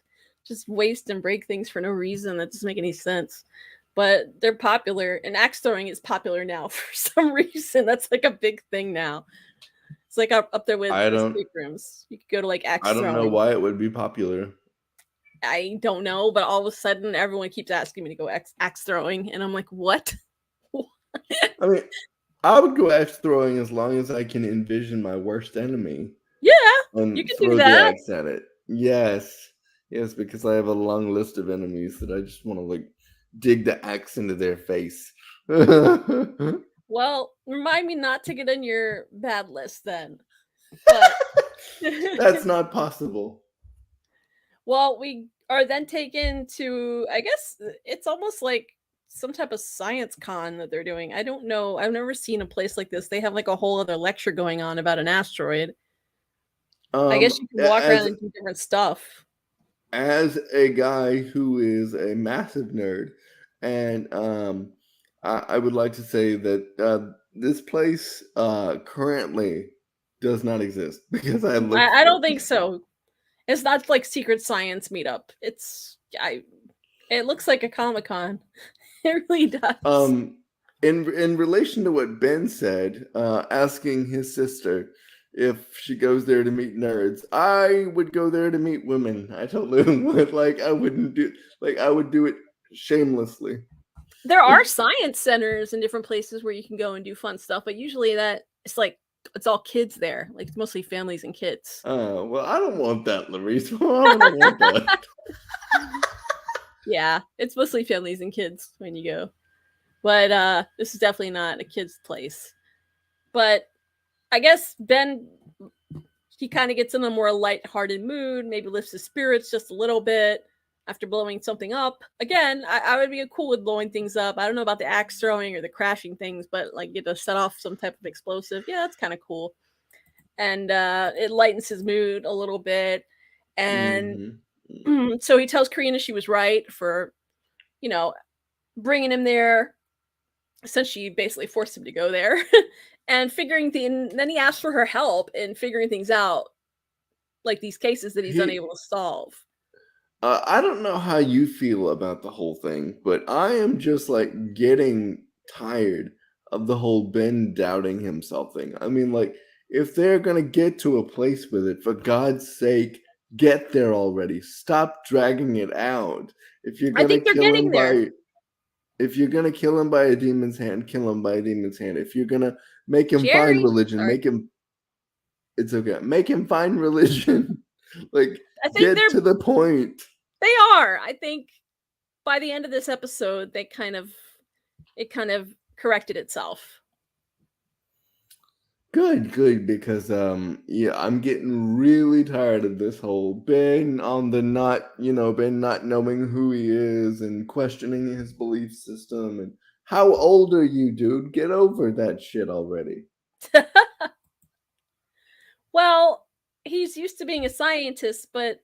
[SPEAKER 1] just waste and break things for no reason. That doesn't make any sense. But they're popular, and axe throwing is popular now for some reason. That's like a big thing now. It's like up there with
[SPEAKER 2] I don't.
[SPEAKER 1] escape rooms. You could go to like
[SPEAKER 2] I
[SPEAKER 1] axe
[SPEAKER 2] don't know
[SPEAKER 1] throwing.
[SPEAKER 2] why it would be popular.
[SPEAKER 1] I don't know, but all of a sudden everyone keeps asking me to go axe throwing, and I'm like, what?
[SPEAKER 2] I mean, I would go axe throwing as long as I can envision my worst enemy
[SPEAKER 1] Yeah, you
[SPEAKER 2] and
[SPEAKER 1] can do
[SPEAKER 2] throw the
[SPEAKER 1] that.
[SPEAKER 2] axe at it. Yes, yes, because I have a long list of enemies that I just want to like dig the axe into their face.
[SPEAKER 1] Well, remind me not to get on your bad list then. But
[SPEAKER 2] That's not possible.
[SPEAKER 1] well, we are then taken to, I guess it's almost like some type of science con that they're doing. I don't know. I've never seen a place like this. They have like a whole other lecture going on about an asteroid. I guess you can walk around
[SPEAKER 2] As
[SPEAKER 1] and do different stuff.
[SPEAKER 2] a guy who is a massive nerd, and I would like to say that this place currently does not exist because I looked
[SPEAKER 1] I
[SPEAKER 2] for
[SPEAKER 1] don't think
[SPEAKER 2] it.
[SPEAKER 1] so. It's not like secret science meetup. It looks like a Comic-Con. It really does.
[SPEAKER 2] Um, in relation to what Ben said, asking his sister if she goes there to meet nerds, I would go there to meet women. I told him like I wouldn't do like I would do it shamelessly.
[SPEAKER 1] There are science centers in different places where you can go and do fun stuff, but usually that it's like it's all kids there. Like it's mostly families and kids.
[SPEAKER 2] Well, I don't want that, Larice. I don't want that.
[SPEAKER 1] Yeah, it's mostly families and kids when you go. But this is definitely not a kid's place. But I guess Ben he kind of gets in a more light-hearted mood, maybe lifts his spirits just a little bit after blowing something up. Again, I would be cool with blowing things up. I don't know about the axe throwing or the crashing things, but like get to set off some type of explosive. Yeah, that's kind of cool. And it lightens his mood a little bit. And
[SPEAKER 2] Mhm.
[SPEAKER 1] so he tells Karina she was right for, you know, bringing him there since she basically forced him to go there and then he asked for her help in figuring things out, like these cases that he's
[SPEAKER 2] He
[SPEAKER 1] unable to solve.
[SPEAKER 2] I don't know how you feel about the whole thing, but I am just getting tired of the whole Ben doubting himself thing. I mean, if they're gonna get to a place with it, for God's sake, get there already. Stop dragging it out. If you're
[SPEAKER 1] I
[SPEAKER 2] gonna
[SPEAKER 1] think they're
[SPEAKER 2] kill
[SPEAKER 1] getting
[SPEAKER 2] him
[SPEAKER 1] there.
[SPEAKER 2] by if you're gonna kill him by a demon's hand, kill him by a demon's hand. If you're gonna make him find
[SPEAKER 1] Jerry,
[SPEAKER 2] religion,
[SPEAKER 1] sorry.
[SPEAKER 2] make him it's okay. Make him find religion. Like,
[SPEAKER 1] I think
[SPEAKER 2] get to the point.
[SPEAKER 1] they are. I think by the end of this episode, it kind of corrected itself.
[SPEAKER 2] Good, because yeah, I'm getting really tired of this whole Ben on the not, Ben not knowing who he is and questioning his belief system and how old are you, dude? Get over that shit already.
[SPEAKER 1] Well, he's used to being a scientist, but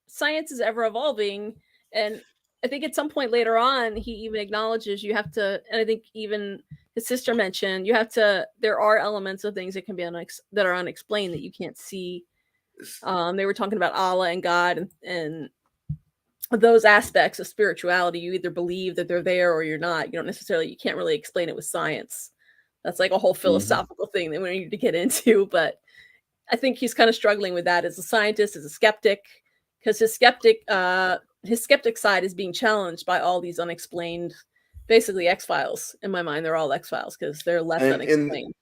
[SPEAKER 1] science is ever evolving, and I think at some point later on he even acknowledges you have to, and I think even his sister mentioned you have to, there are elements of things that can be that are unexplained that you can't see. They were talking about Allah and God and those aspects of spirituality. You either believe that they're there or you're not. You don't necessarily, you can't really explain it with science. That's like a whole
[SPEAKER 2] Mhm.
[SPEAKER 1] philosophical thing that we need to get into, but I think he's kind of struggling with that as a scientist, as a skeptic, because his skeptic side is being challenged by all these unexplained, basically X-Files. In my mind, they're all X-Files because they're left
[SPEAKER 2] And
[SPEAKER 1] unexplained.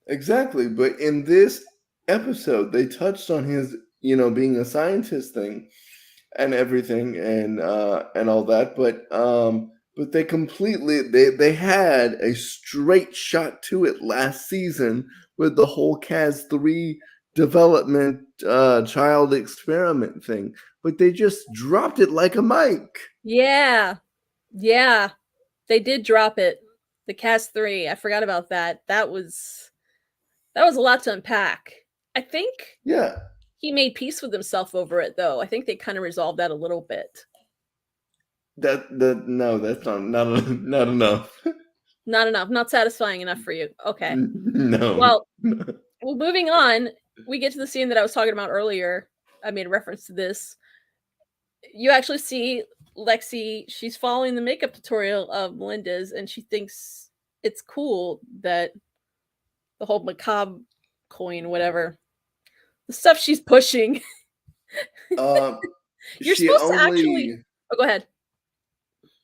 [SPEAKER 2] exactly, but in this episode, they touched on his, being a scientist thing and everything and all that, but they had a straight shot to it last season with the whole Cas 3 development child experiment thing, but they just dropped it like a mic.
[SPEAKER 1] Yeah, yeah, they did drop it. The Cast 3, I forgot about that. That was a lot to unpack. I think
[SPEAKER 2] Yeah,
[SPEAKER 1] he made peace with himself over it, though. I think they kind of resolved that a little bit.
[SPEAKER 2] that no, that's not enough.
[SPEAKER 1] Not enough, not satisfying enough for you. Okay.
[SPEAKER 2] No.
[SPEAKER 1] Well, moving on, we get to the scene that I was talking about earlier. I made a reference to this. You actually see Lexi, she's following the makeup tutorial of Melinda's, and she thinks it's cool that the whole macabre coin, whatever, the stuff she's pushing.
[SPEAKER 2] Um,
[SPEAKER 1] You're
[SPEAKER 2] she
[SPEAKER 1] supposed to actually.
[SPEAKER 2] only
[SPEAKER 1] Oh, go ahead.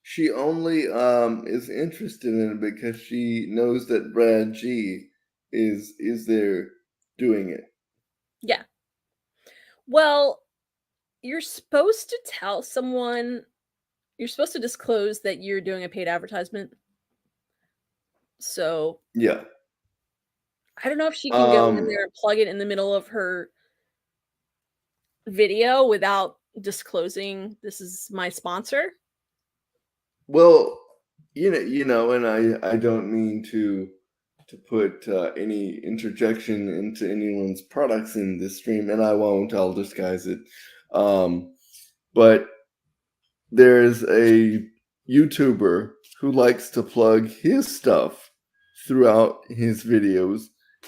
[SPEAKER 2] she only is interested in it because she knows that Brad G is there doing it.
[SPEAKER 1] Yeah. Well, you're supposed to tell someone, you're supposed to disclose that you're doing a paid advertisement. So
[SPEAKER 2] Yeah.
[SPEAKER 1] I don't know if she can go in
[SPEAKER 2] Um,
[SPEAKER 1] there and plug it in the middle of her video without disclosing this is my sponsor.
[SPEAKER 2] well, and I don't mean to put any interjection into anyone's products in this stream, and I won't. I'll disguise it. Um, but there's a YouTuber who likes to plug his stuff throughout his videos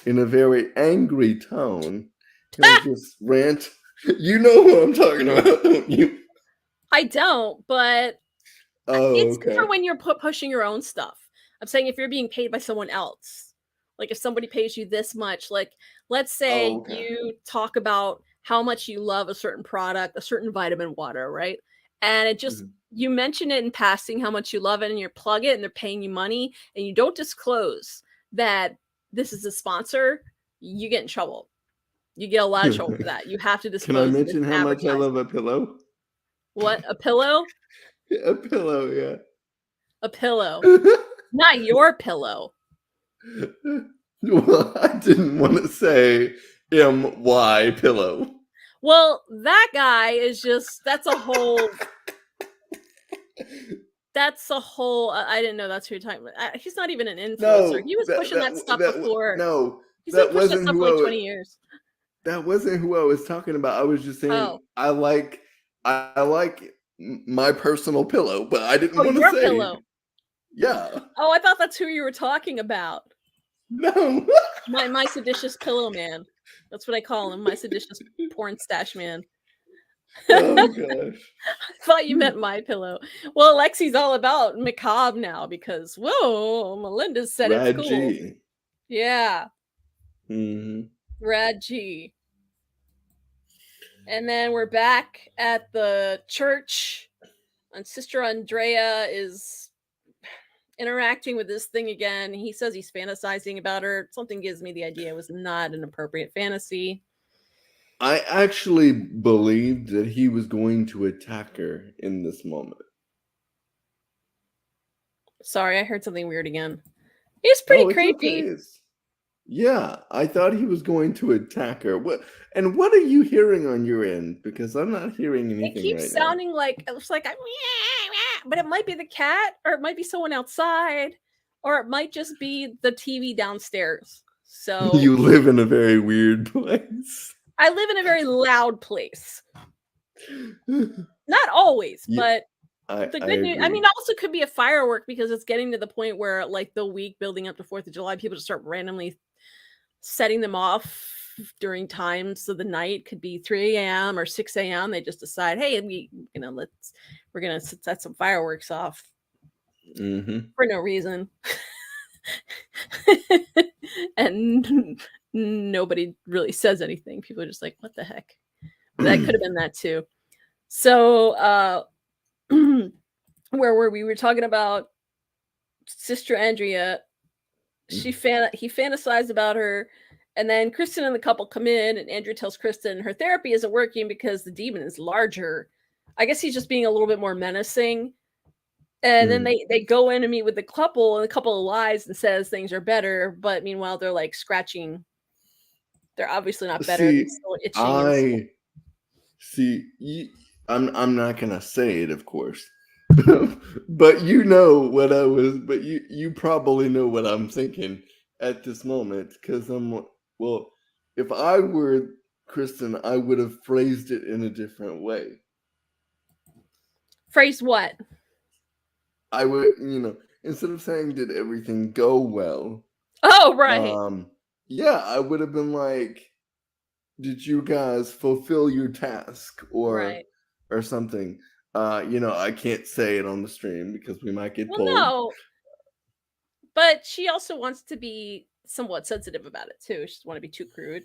[SPEAKER 2] in a very angry tone. He'll
[SPEAKER 1] Ah!
[SPEAKER 2] just rant. You know who I'm talking about, don't you?
[SPEAKER 1] I don't, but
[SPEAKER 2] Oh,
[SPEAKER 1] it's different
[SPEAKER 2] okay.
[SPEAKER 1] when you're pushing your own stuff. I'm saying if you're being paid by someone else, like if somebody pays you this much, like let's
[SPEAKER 2] Oh,
[SPEAKER 1] say
[SPEAKER 2] okay.
[SPEAKER 1] you talk about how much you love a certain product, a certain vitamin water, right? And it just,
[SPEAKER 2] Mhm.
[SPEAKER 1] you mention it in passing how much you love it and you plug it and they're paying you money and you don't disclose that this is a sponsor, you get in trouble. You get a lot of trouble for that. You have to
[SPEAKER 2] Can I
[SPEAKER 1] disclose that it's
[SPEAKER 2] mention
[SPEAKER 1] an
[SPEAKER 2] how much I love
[SPEAKER 1] advertisement.
[SPEAKER 2] a pillow?
[SPEAKER 1] What? A pillow?
[SPEAKER 2] A pillow, yeah.
[SPEAKER 1] A pillow. Not your pillow.
[SPEAKER 2] Well, I didn't want to say MY pillow.
[SPEAKER 1] Well, that guy is just, that's a whole I didn't know that's who you're talking about. He's not even an influencer.
[SPEAKER 2] No,
[SPEAKER 1] He was pushing that stuff before.
[SPEAKER 2] no,
[SPEAKER 1] He's been
[SPEAKER 2] that
[SPEAKER 1] pushing that
[SPEAKER 2] wasn't
[SPEAKER 1] stuff
[SPEAKER 2] who
[SPEAKER 1] for like 20 years.
[SPEAKER 2] that wasn't who I was talking about. I was just saying
[SPEAKER 1] Oh.
[SPEAKER 2] I like my personal pillow, but I didn't
[SPEAKER 1] Oh,
[SPEAKER 2] want to
[SPEAKER 1] your
[SPEAKER 2] say
[SPEAKER 1] pillow.
[SPEAKER 2] yeah.
[SPEAKER 1] Oh, I thought that's who you were talking about.
[SPEAKER 2] No.
[SPEAKER 1] My seditious pillow man. That's what I call him, my seditious porn stash man.
[SPEAKER 2] Oh gosh.
[SPEAKER 1] I thought you meant my pillow. Well, Lexi's all about macabre now because whoa, Melinda said it's
[SPEAKER 2] Brad
[SPEAKER 1] cool.
[SPEAKER 2] G.
[SPEAKER 1] Yeah.
[SPEAKER 2] Mhm.
[SPEAKER 1] Reggie. And then we're back at the church, and Sister Andrea is interacting with this thing again. He says he's fantasizing about her. Something gives me the idea it was not an appropriate fantasy.
[SPEAKER 2] I actually believed that he was going to attack her in this moment.
[SPEAKER 1] Sorry, I heard something weird again. He's pretty
[SPEAKER 2] Oh, it's okay.
[SPEAKER 1] creepy.
[SPEAKER 2] Yeah, I thought he was going to attack her. What are you hearing on your end? Because I'm not hearing
[SPEAKER 1] It
[SPEAKER 2] anything
[SPEAKER 1] keeps
[SPEAKER 2] right now.
[SPEAKER 1] sounding like it's like but it might be the cat, or it might be someone outside, or it might just be the TV downstairs. So
[SPEAKER 2] You live in a very weird place.
[SPEAKER 1] I live in a very loud place. Not always,
[SPEAKER 2] Yeah,
[SPEAKER 1] but
[SPEAKER 2] I
[SPEAKER 1] the
[SPEAKER 2] I
[SPEAKER 1] good news, I
[SPEAKER 2] agree.
[SPEAKER 1] mean, also could be a firework because it's getting to the point where, like, the week building up to 4th of July, people just start randomly setting them off during times of the night. Could be 3 a.m. or 6 a.m. They just decide, hey, we're gonna set some fireworks off
[SPEAKER 2] Hmm.
[SPEAKER 1] for no reason. And nobody really says anything. People are just like, what the heck? That could have been that too. So where were we? We were talking about Sister Andrea. He fantasized about her, and then Kristen and the couple come in, and Andrea tells Kristen her therapy isn't working because the demon is larger. I guess he's just being a little bit more menacing. And then they go in and meet with the couple, and the couple lies and says things are better, but meanwhile they're like scratching. They're obviously not better. They're
[SPEAKER 2] See,
[SPEAKER 1] still itching and stuff.
[SPEAKER 2] I see. I'm not gonna say it, of course, but you know what I was. But you probably know what I'm thinking at this moment, because well. If I were Kristen, I would have phrased it in a different way.
[SPEAKER 1] Phrase what?
[SPEAKER 2] I would, instead of saying did everything go well,
[SPEAKER 1] Oh, right.
[SPEAKER 2] um, yeah, I would have been like, did you guys fulfill your task
[SPEAKER 1] Right.
[SPEAKER 2] or something? I can't say it on the stream because we might get
[SPEAKER 1] Well,
[SPEAKER 2] pulled.
[SPEAKER 1] no, but she also wants to be somewhat sensitive about it too. She doesn't want to be too crude.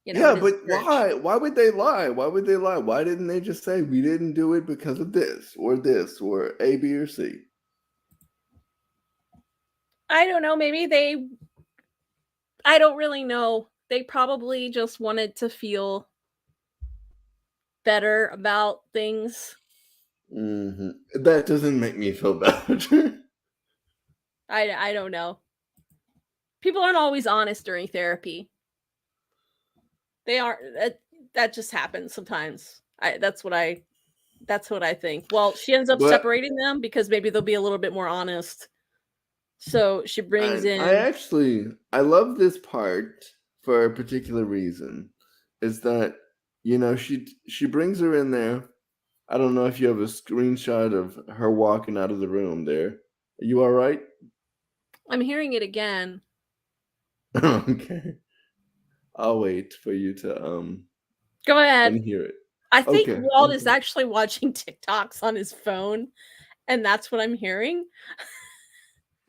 [SPEAKER 2] Yeah,
[SPEAKER 1] It is
[SPEAKER 2] but
[SPEAKER 1] a church.
[SPEAKER 2] why? Why would they lie? Why would they lie? Why didn't they just say we didn't do it because of this or A, B, or C?
[SPEAKER 1] I don't know. I don't really know. They probably just wanted to feel better about things.
[SPEAKER 2] That doesn't make me feel better.
[SPEAKER 1] I don't know. People aren't always honest during therapy. They are that just happens sometimes. That's what I think. Well, she ends up
[SPEAKER 2] But
[SPEAKER 1] separating them because maybe they'll be a little bit more honest. So she brings
[SPEAKER 2] and I
[SPEAKER 1] in
[SPEAKER 2] actually I love this part for a particular reason. Is that she brings her in there. I don't know if you have a screenshot of her walking out of the room there. Are you all right?
[SPEAKER 1] I'm hearing it again.
[SPEAKER 2] Okay. I'll wait for you to
[SPEAKER 1] Go ahead.
[SPEAKER 2] unhear it.
[SPEAKER 1] I think
[SPEAKER 2] Okay.
[SPEAKER 1] Walt is
[SPEAKER 2] Okay.
[SPEAKER 1] actually watching TikToks on his phone, and that's what I'm hearing.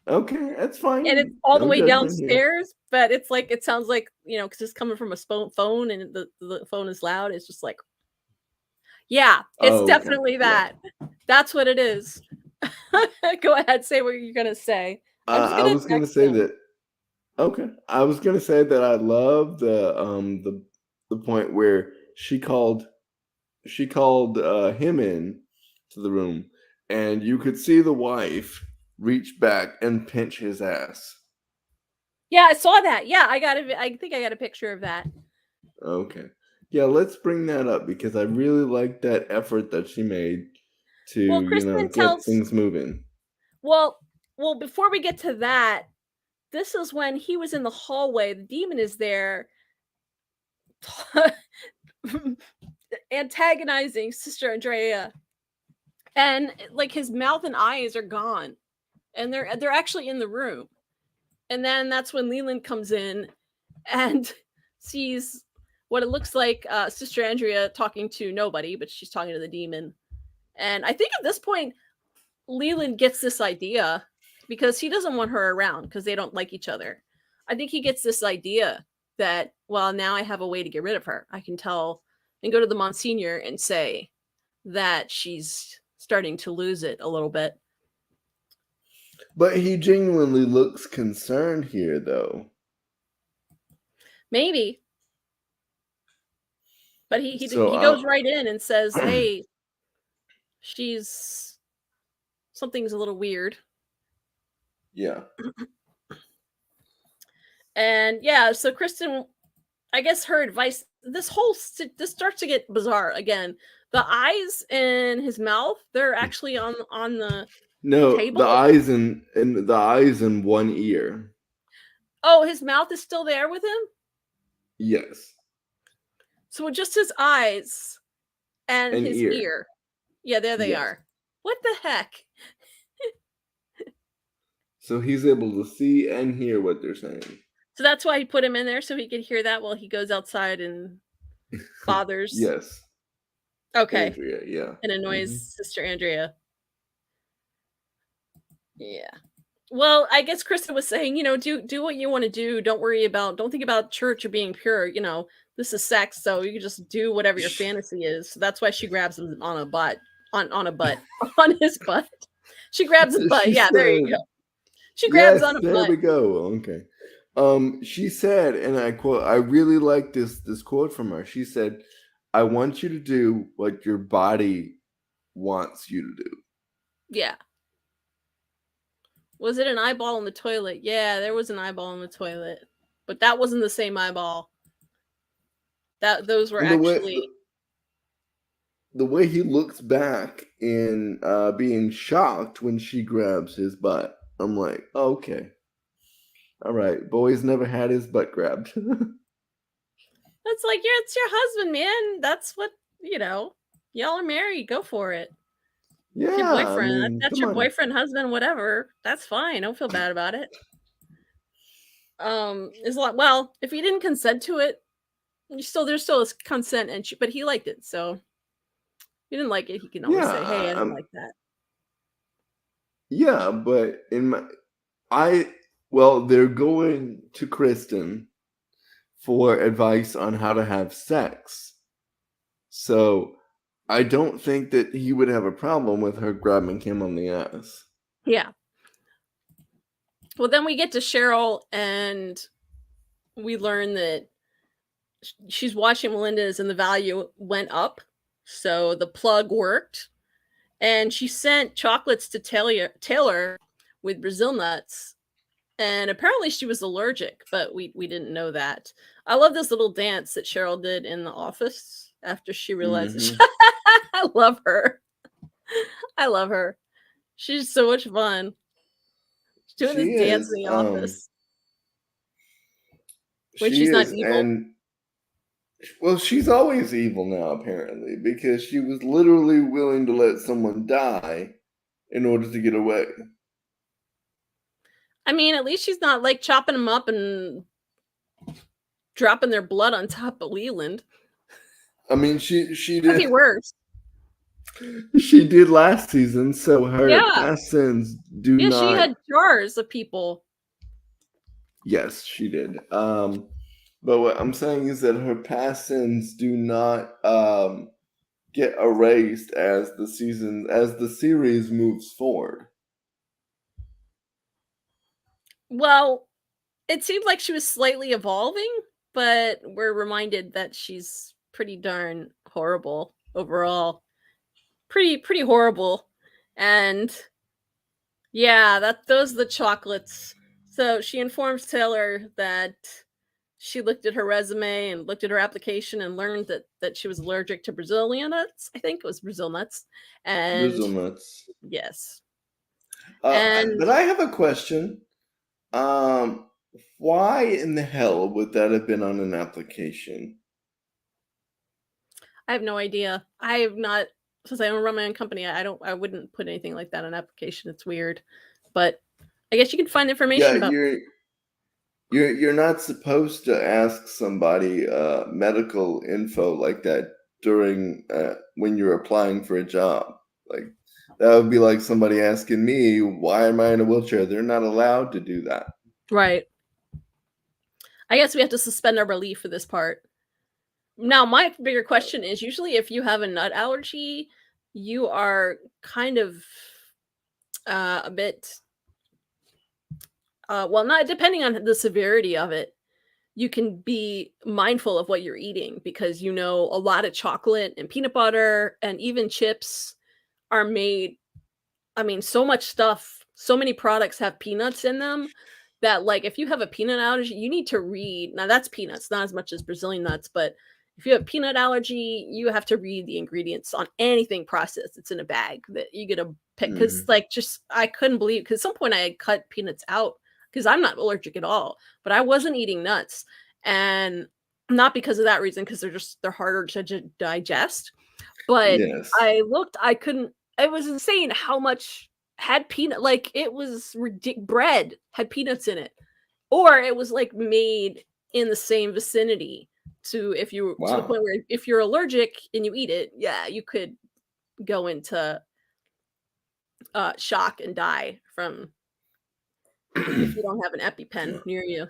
[SPEAKER 2] Okay, that's
[SPEAKER 1] And it's
[SPEAKER 2] fine.
[SPEAKER 1] all the
[SPEAKER 2] No
[SPEAKER 1] way
[SPEAKER 2] judgment here.
[SPEAKER 1] downstairs, but it's like it sounds like, because it's coming from a phone and the phone is loud. It's just like, yeah, it's
[SPEAKER 2] Oh, okay.
[SPEAKER 1] definitely
[SPEAKER 2] Yeah.
[SPEAKER 1] that. That's what it is. Go ahead, say what you're gonna say. I'm just
[SPEAKER 2] I
[SPEAKER 1] gonna
[SPEAKER 2] was gonna
[SPEAKER 1] text
[SPEAKER 2] say
[SPEAKER 1] him.
[SPEAKER 2] that. Okay. I was gonna say that I love the point where she called him in to the room, and you could see the wife reach back and pinch his ass.
[SPEAKER 1] Yeah, I saw that. Yeah, I think I got a picture of that.
[SPEAKER 2] Okay. Yeah, let's bring that up because I really like that effort that she made to,
[SPEAKER 1] Well, Kristen
[SPEAKER 2] get
[SPEAKER 1] tells
[SPEAKER 2] things moving.
[SPEAKER 1] well, before we get to that, this is when he was in the hallway. The demon is there antagonizing Sister Andrea, and like his mouth and eyes are gone, and they're actually in the room. And then that's when Leland comes in and sees what it looks like Sister Andrea talking to nobody, but she's talking to the demon. And I think at this point, Leland gets this idea because he doesn't want her around because they don't like each other. I think he gets this idea that, well, now I have a way to get rid of her. I can tell and go to the Monsignor and say that she's starting to lose it a little bit.
[SPEAKER 2] But he genuinely looks concerned here, though.
[SPEAKER 1] Maybe. But he
[SPEAKER 2] So
[SPEAKER 1] goes right in and says, "Hey, she's something's a little weird."
[SPEAKER 2] yeah.
[SPEAKER 1] And yeah, so Kristen, I guess her advice, this starts to get bizarre again. The eyes in his mouth, they're actually on the
[SPEAKER 2] No, the
[SPEAKER 1] table.
[SPEAKER 2] eyes and the eyes in one ear.
[SPEAKER 1] Oh, his mouth is still there with him?
[SPEAKER 2] Yes.
[SPEAKER 1] So just his eyes and
[SPEAKER 2] An
[SPEAKER 1] his
[SPEAKER 2] ear.
[SPEAKER 1] ear. Yeah, there they
[SPEAKER 2] Yes.
[SPEAKER 1] are. What the heck?
[SPEAKER 2] So he's able to see and hear what they're saying.
[SPEAKER 1] So that's why he put him in there, so he could hear that while he goes outside and bothers.
[SPEAKER 2] Yes.
[SPEAKER 1] Okay.
[SPEAKER 2] Andrea, yeah.
[SPEAKER 1] And annoys Sister Andrea. Yeah. Well, I guess Kristen was saying, do what you want to do. Don't think about church or being pure. This is sex, so you can just do whatever your fantasy is. So that's why she grabs him on a butt, on his butt. She grabs his butt. Yeah, there you go. She grabs on a butt.
[SPEAKER 2] There we go. Okay. She said, and I quote, I really like this quote from her. She said, "I want you to do what your body wants you to do."
[SPEAKER 1] Yeah. Was it an eyeball in the toilet? Yeah, there was an eyeball in the toilet. But that wasn't the same eyeball. Those were actually...
[SPEAKER 2] The way he looks back in being shocked when she grabs his butt. I'm like, oh, okay. All right. Boy's never had his butt grabbed.
[SPEAKER 1] That's like, it's your husband, man. That's what, y'all are married. Go for it.
[SPEAKER 2] Yeah.
[SPEAKER 1] Your boyfriend.
[SPEAKER 2] I mean,
[SPEAKER 1] that's your boyfriend, husband, whatever. That's fine. Don't feel bad about it. Is a lot. Well, if he didn't consent to it, there's still a consent, but he liked it. So if he didn't like it, he can always say, "Hey, I didn't like that."
[SPEAKER 2] Yeah, but they're going to Kristen for advice on how to have sex. So I don't think that he would have a problem with her grabbing him on the ass.
[SPEAKER 1] Yeah. Well, then we get to Cheryl, and we learn that she's watching Melinda's, and the value went up. So the plug worked. And she sent chocolates to Taylor with Brazil nuts. And apparently she was allergic, but we didn't know that. I love this little dance that Cheryl did in the office after she realized I love her. I love her. She's so much fun. She's doing this dance in the office. When she's not evil.
[SPEAKER 2] And well, she's always evil now, apparently, because she was literally willing to let someone die in order to get away.
[SPEAKER 1] I mean, at least she's not like chopping them up and dropping their blood on top of Leland.
[SPEAKER 2] I mean, she did.
[SPEAKER 1] That'd be worse.
[SPEAKER 2] She did last season, so her past sins do not.
[SPEAKER 1] Yeah, she had jars of people.
[SPEAKER 2] Yes, she did. But what I'm saying is that her past sins do not get erased as the series moves forward.
[SPEAKER 1] Well, it seemed like she was slightly evolving, but we're reminded that she's pretty darn horrible overall. Pretty horrible. And yeah, those are the chocolates. So she informs Taylor that she looked at her resume and looked at her application and learned that she was allergic to Brazilian nuts. I think it was Brazil nuts. And
[SPEAKER 2] Brazil nuts.
[SPEAKER 1] Yes.
[SPEAKER 2] But I have a question. Why in the hell would that have been on an application?
[SPEAKER 1] I have no idea. I have not, since I don't run my own company, I wouldn't put anything like that on an application. It's weird. But I guess you can find information about...
[SPEAKER 2] You're not supposed to ask somebody medical info like that during when you're applying for a job. Like that would be like somebody asking me, why am I in a wheelchair? They're not allowed to do that.
[SPEAKER 1] Right. I guess we have to suspend our belief for this part. Now, my bigger question is usually if you have a nut allergy, you are kind of a bit, well, not depending on the severity of it, you can be mindful of what you're eating because you know a lot of chocolate and peanut butter and even chips are made. I mean, so much stuff, so many products have peanuts in them that, like, if you have a peanut allergy, you need to read. Now, that's peanuts, not as much as Brazilian nuts, but if you have peanut allergy, you have to read the ingredients on anything processed. It's in a bag that you get to pick. Because,
[SPEAKER 2] Mhm.
[SPEAKER 1] like, just I couldn't believe. Because at some point I had cut peanuts out because I'm not allergic at all, but I wasn't eating nuts, and not because of that reason, because they're harder to digest. But
[SPEAKER 2] Yes.
[SPEAKER 1] I looked, I couldn't. It was insane how much had peanut, like, it was bread had peanuts in it, or it was, like, made in the same vicinity to the
[SPEAKER 2] Wow.
[SPEAKER 1] point where if you're allergic and you eat it, yeah, you could go into, shock and die from if you don't have an EpiPen near you.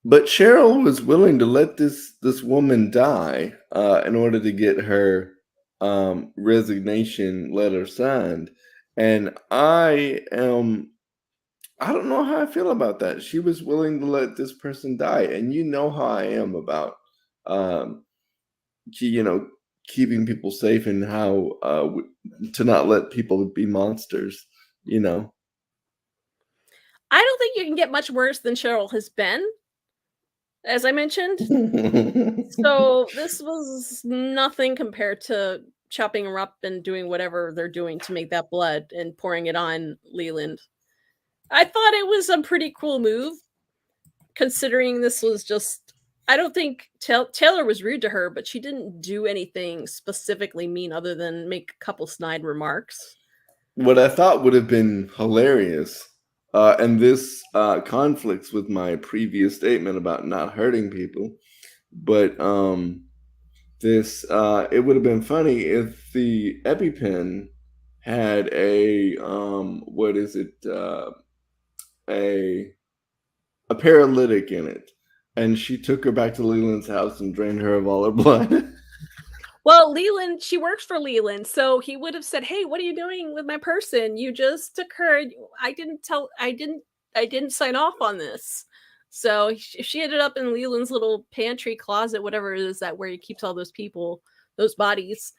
[SPEAKER 2] But Cheryl was willing to let this woman die, in order to get her, resignation letter signed, and I don't know how I feel about that. She was willing to let this person die, and you know how I am about, um, you know, keeping people safe and how, to not let people be monsters, you know?
[SPEAKER 1] I don't think you can get much worse than Cheryl has been, as I mentioned. So, this was nothing compared to chopping her up and doing whatever they're doing to make that blood and pouring it on Leland. I thought it was a pretty cool move, considering this was just. I don't think Taylor was rude to her, but she didn't do anything specifically mean other than make a couple snide remarks.
[SPEAKER 2] What I thought would have been hilarious, and this, conflicts with my previous statement about not hurting people, but, it would have been funny if the EpiPen had what is it, a a paralytic in it, and she took her back to Leland's house and drained her of all her blood.
[SPEAKER 1] Well, Leland, she works for Leland, so he would have said, "Hey, what are you doing with my person? You just took her. I didn't sign off on this." So if she ended up in Leland's little pantry closet, whatever it is that where he keeps all those people, those bodies,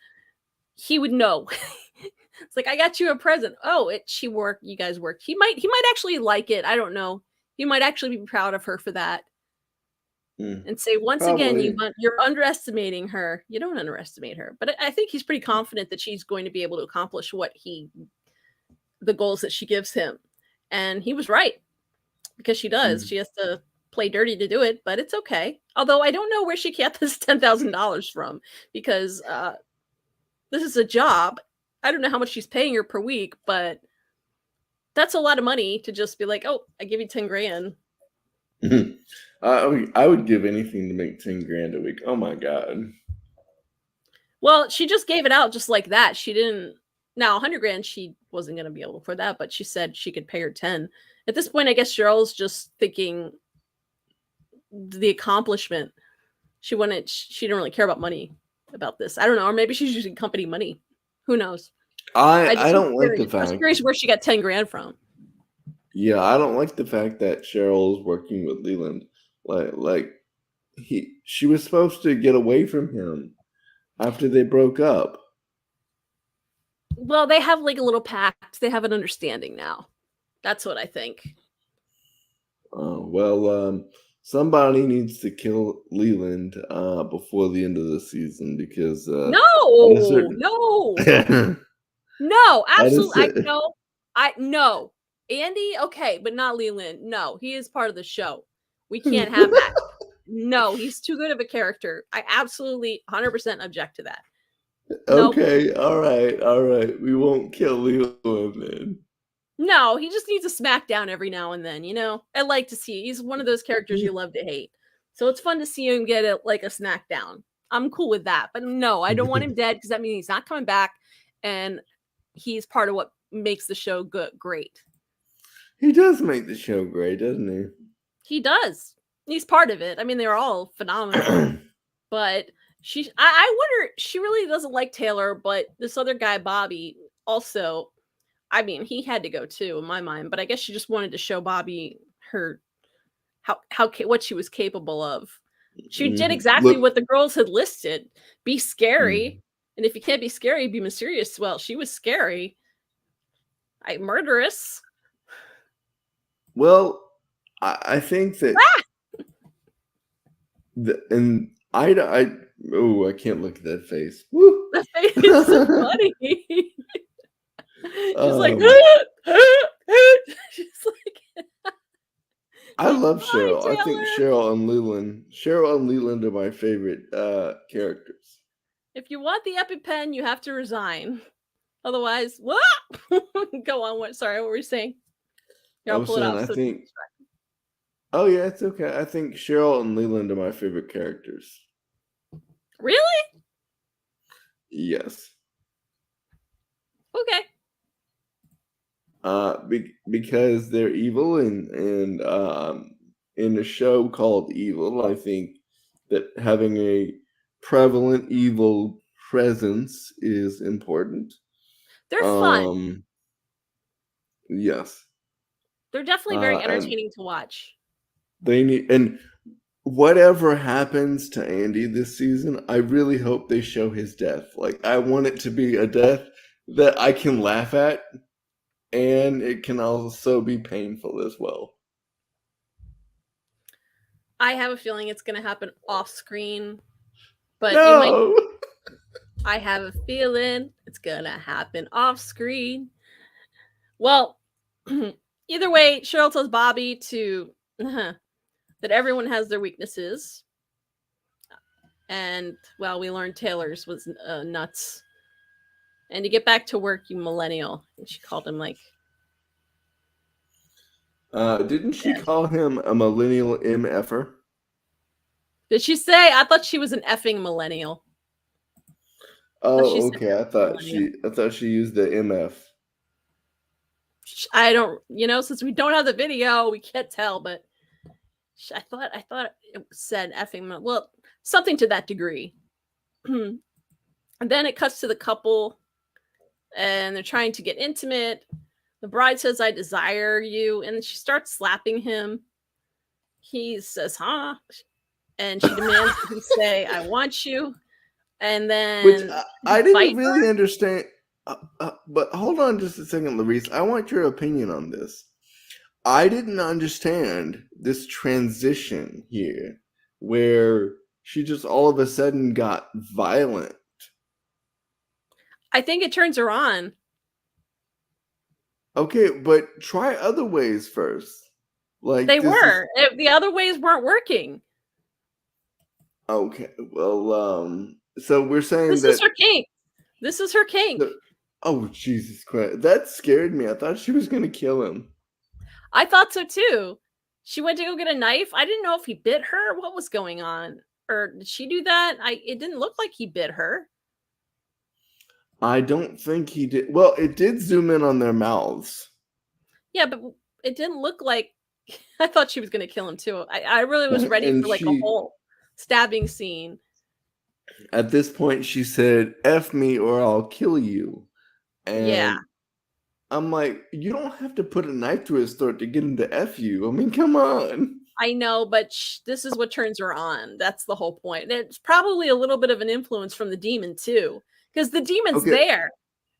[SPEAKER 1] he would know. It's like, I got you a present. Oh, she worked. You guys worked. He might actually like it. I don't know. He might actually be proud of her for that
[SPEAKER 2] Mm,
[SPEAKER 1] and say, once again,
[SPEAKER 2] probably.
[SPEAKER 1] you're underestimating her. You don't underestimate her, but I think he's pretty confident that she's going to be able to accomplish the goals that she gives him, and he was right because she does.
[SPEAKER 2] Mm.
[SPEAKER 1] She has to play dirty to do it, but it's okay. Although I don't know where she got this $10,000 from because this is a job. I don't know how much she's paying her per week, but that's a lot of money to just be like, oh, I give you 10 grand.
[SPEAKER 2] I would give anything to make 10 grand a week. Oh my god.
[SPEAKER 1] Well, she just gave it out just like that. She didn't. Now, 100 grand, she wasn't going to be able to afford that, but she said she could pay her 10. At this point, I guess Cheryl's just thinking the accomplishment. She didn't really care about money about this. I don't know. Or maybe she's using company money. Who knows?
[SPEAKER 2] I
[SPEAKER 1] I
[SPEAKER 2] I
[SPEAKER 1] just was
[SPEAKER 2] don't like the
[SPEAKER 1] curious. I was
[SPEAKER 2] fact
[SPEAKER 1] curious where she got 10 grand from.
[SPEAKER 2] Yeah, I don't like the fact that Cheryl's working with Leland. Like she was supposed to get away from him after they broke up.
[SPEAKER 1] Well, they have like a little pact. They have an understanding now. That's what I think.
[SPEAKER 2] Well, somebody needs to kill Leland before the end of the season because at a
[SPEAKER 1] No,
[SPEAKER 2] certain
[SPEAKER 1] no.
[SPEAKER 2] at
[SPEAKER 1] No,
[SPEAKER 2] a
[SPEAKER 1] absolutely. I
[SPEAKER 2] cer-
[SPEAKER 1] no, I no. Andy, okay, but not Leland. No, he is part of the show. We can't have that. No, he's too good of a character. I absolutely 100% object to that. Nope.
[SPEAKER 2] Okay, all right. We won't kill Leland then.
[SPEAKER 1] No, he just needs a smackdown every now and then, you know? I like to see. He's one of those characters you love to hate. So it's fun to see him get like a smackdown. I'm cool with that. But no, I don't want him dead because that means he's not coming back and he's part of what makes the show great.
[SPEAKER 2] He does make the show great, doesn't he?
[SPEAKER 1] He does. He's part of it. I mean, they're all phenomenal, but I wonder, she really doesn't like Taylor, but this other guy, Bobby, also, I mean, he had to go too in my mind, but I guess she just wanted to show Bobby her what she was capable of. She did exactly
[SPEAKER 2] Look,
[SPEAKER 1] what the girls had listed. Be
[SPEAKER 2] mhm.
[SPEAKER 1] scary. And if you can't be scary, be mysterious. Well, she was scary. Murderous.
[SPEAKER 2] Well, I think that
[SPEAKER 1] Ah!
[SPEAKER 2] and I can't look at that face. Woo.
[SPEAKER 1] The face is so funny. She's like,
[SPEAKER 2] um,
[SPEAKER 1] she's like,
[SPEAKER 2] I
[SPEAKER 1] like,
[SPEAKER 2] love
[SPEAKER 1] bye,
[SPEAKER 2] Cheryl. I think
[SPEAKER 1] Taylor.
[SPEAKER 2] Cheryl and Leland are my favorite characters.
[SPEAKER 1] If you want the EpiPen, you have to resign. Otherwise, what? Go on. What? Sorry, what were you saying? Here,
[SPEAKER 2] I
[SPEAKER 1] I'll
[SPEAKER 2] was
[SPEAKER 1] pull it
[SPEAKER 2] saying,
[SPEAKER 1] out.
[SPEAKER 2] I
[SPEAKER 1] So
[SPEAKER 2] think, oh yeah, it's okay. I think Cheryl and Leland are my favorite characters.
[SPEAKER 1] really?
[SPEAKER 2] Yes.
[SPEAKER 1] Okay.
[SPEAKER 2] Because they're evil and in a show called Evil, I think that having a prevalent evil presence is important.
[SPEAKER 1] They're fun.
[SPEAKER 2] Um, yes.
[SPEAKER 1] They're definitely very
[SPEAKER 2] And
[SPEAKER 1] entertaining to watch.
[SPEAKER 2] they need and whatever happens to Andy this season, I really hope they show his death. Like I want it to be a death that I can laugh at and it can also be painful as well.
[SPEAKER 1] I have a feeling it's going to happen off screen, but you might.
[SPEAKER 2] No.
[SPEAKER 1] I have a feeling it's going to happen off screen. Well, either way, Cheryl tells Bobby that everyone has their weaknesses. And, well, we learned Taylor's was nuts. And to get back to work, you millennial. And she called him like.
[SPEAKER 2] Didn't she call him a millennial MFer?
[SPEAKER 1] Did she say? I thought she was an effing millennial. She
[SPEAKER 2] Oh,
[SPEAKER 1] said
[SPEAKER 2] okay.
[SPEAKER 1] millennial.
[SPEAKER 2] I thought she used the MF.
[SPEAKER 1] I don't, since we don't have the video, we can't tell, but I thought it said effing, well, something to that degree. And then it cuts to the couple and they're trying to get intimate. The bride says, I desire you. And she starts slapping him. He says, huh? And she demands that he say, I want you. And then
[SPEAKER 2] Which I didn't really
[SPEAKER 1] her.
[SPEAKER 2] understand. But hold on just a second, Larice. I want your opinion on this. I didn't understand this transition here where she just all of a sudden got violent.
[SPEAKER 1] I think it turns her on.
[SPEAKER 2] Okay, but try other ways first. Like
[SPEAKER 1] They were. The other ways weren't working.
[SPEAKER 2] Okay, well, so we're saying
[SPEAKER 1] This is her kink. This is her kink.
[SPEAKER 2] Oh, Jesus Christ. That scared me. I thought she was gonna kill him.
[SPEAKER 1] I thought so too. She went to go get a knife. I didn't know if he bit her. What was going on? Or did she do that? It didn't look like he bit her.
[SPEAKER 2] I don't think he did. Well, it did zoom in on their mouths.
[SPEAKER 1] Yeah, but it didn't look like. I thought she was going to kill him too. I really was ready
[SPEAKER 2] And
[SPEAKER 1] for like a whole stabbing scene.
[SPEAKER 2] At this point, she said, F me or I'll kill you. And
[SPEAKER 1] yeah.
[SPEAKER 2] I'm like, you don't have to put a knife to his throat to get him to F you. I mean, come on.
[SPEAKER 1] I know, but this is what turns her on. That's the whole point. And it's probably a little bit of an influence from the demon too, because the demon's there.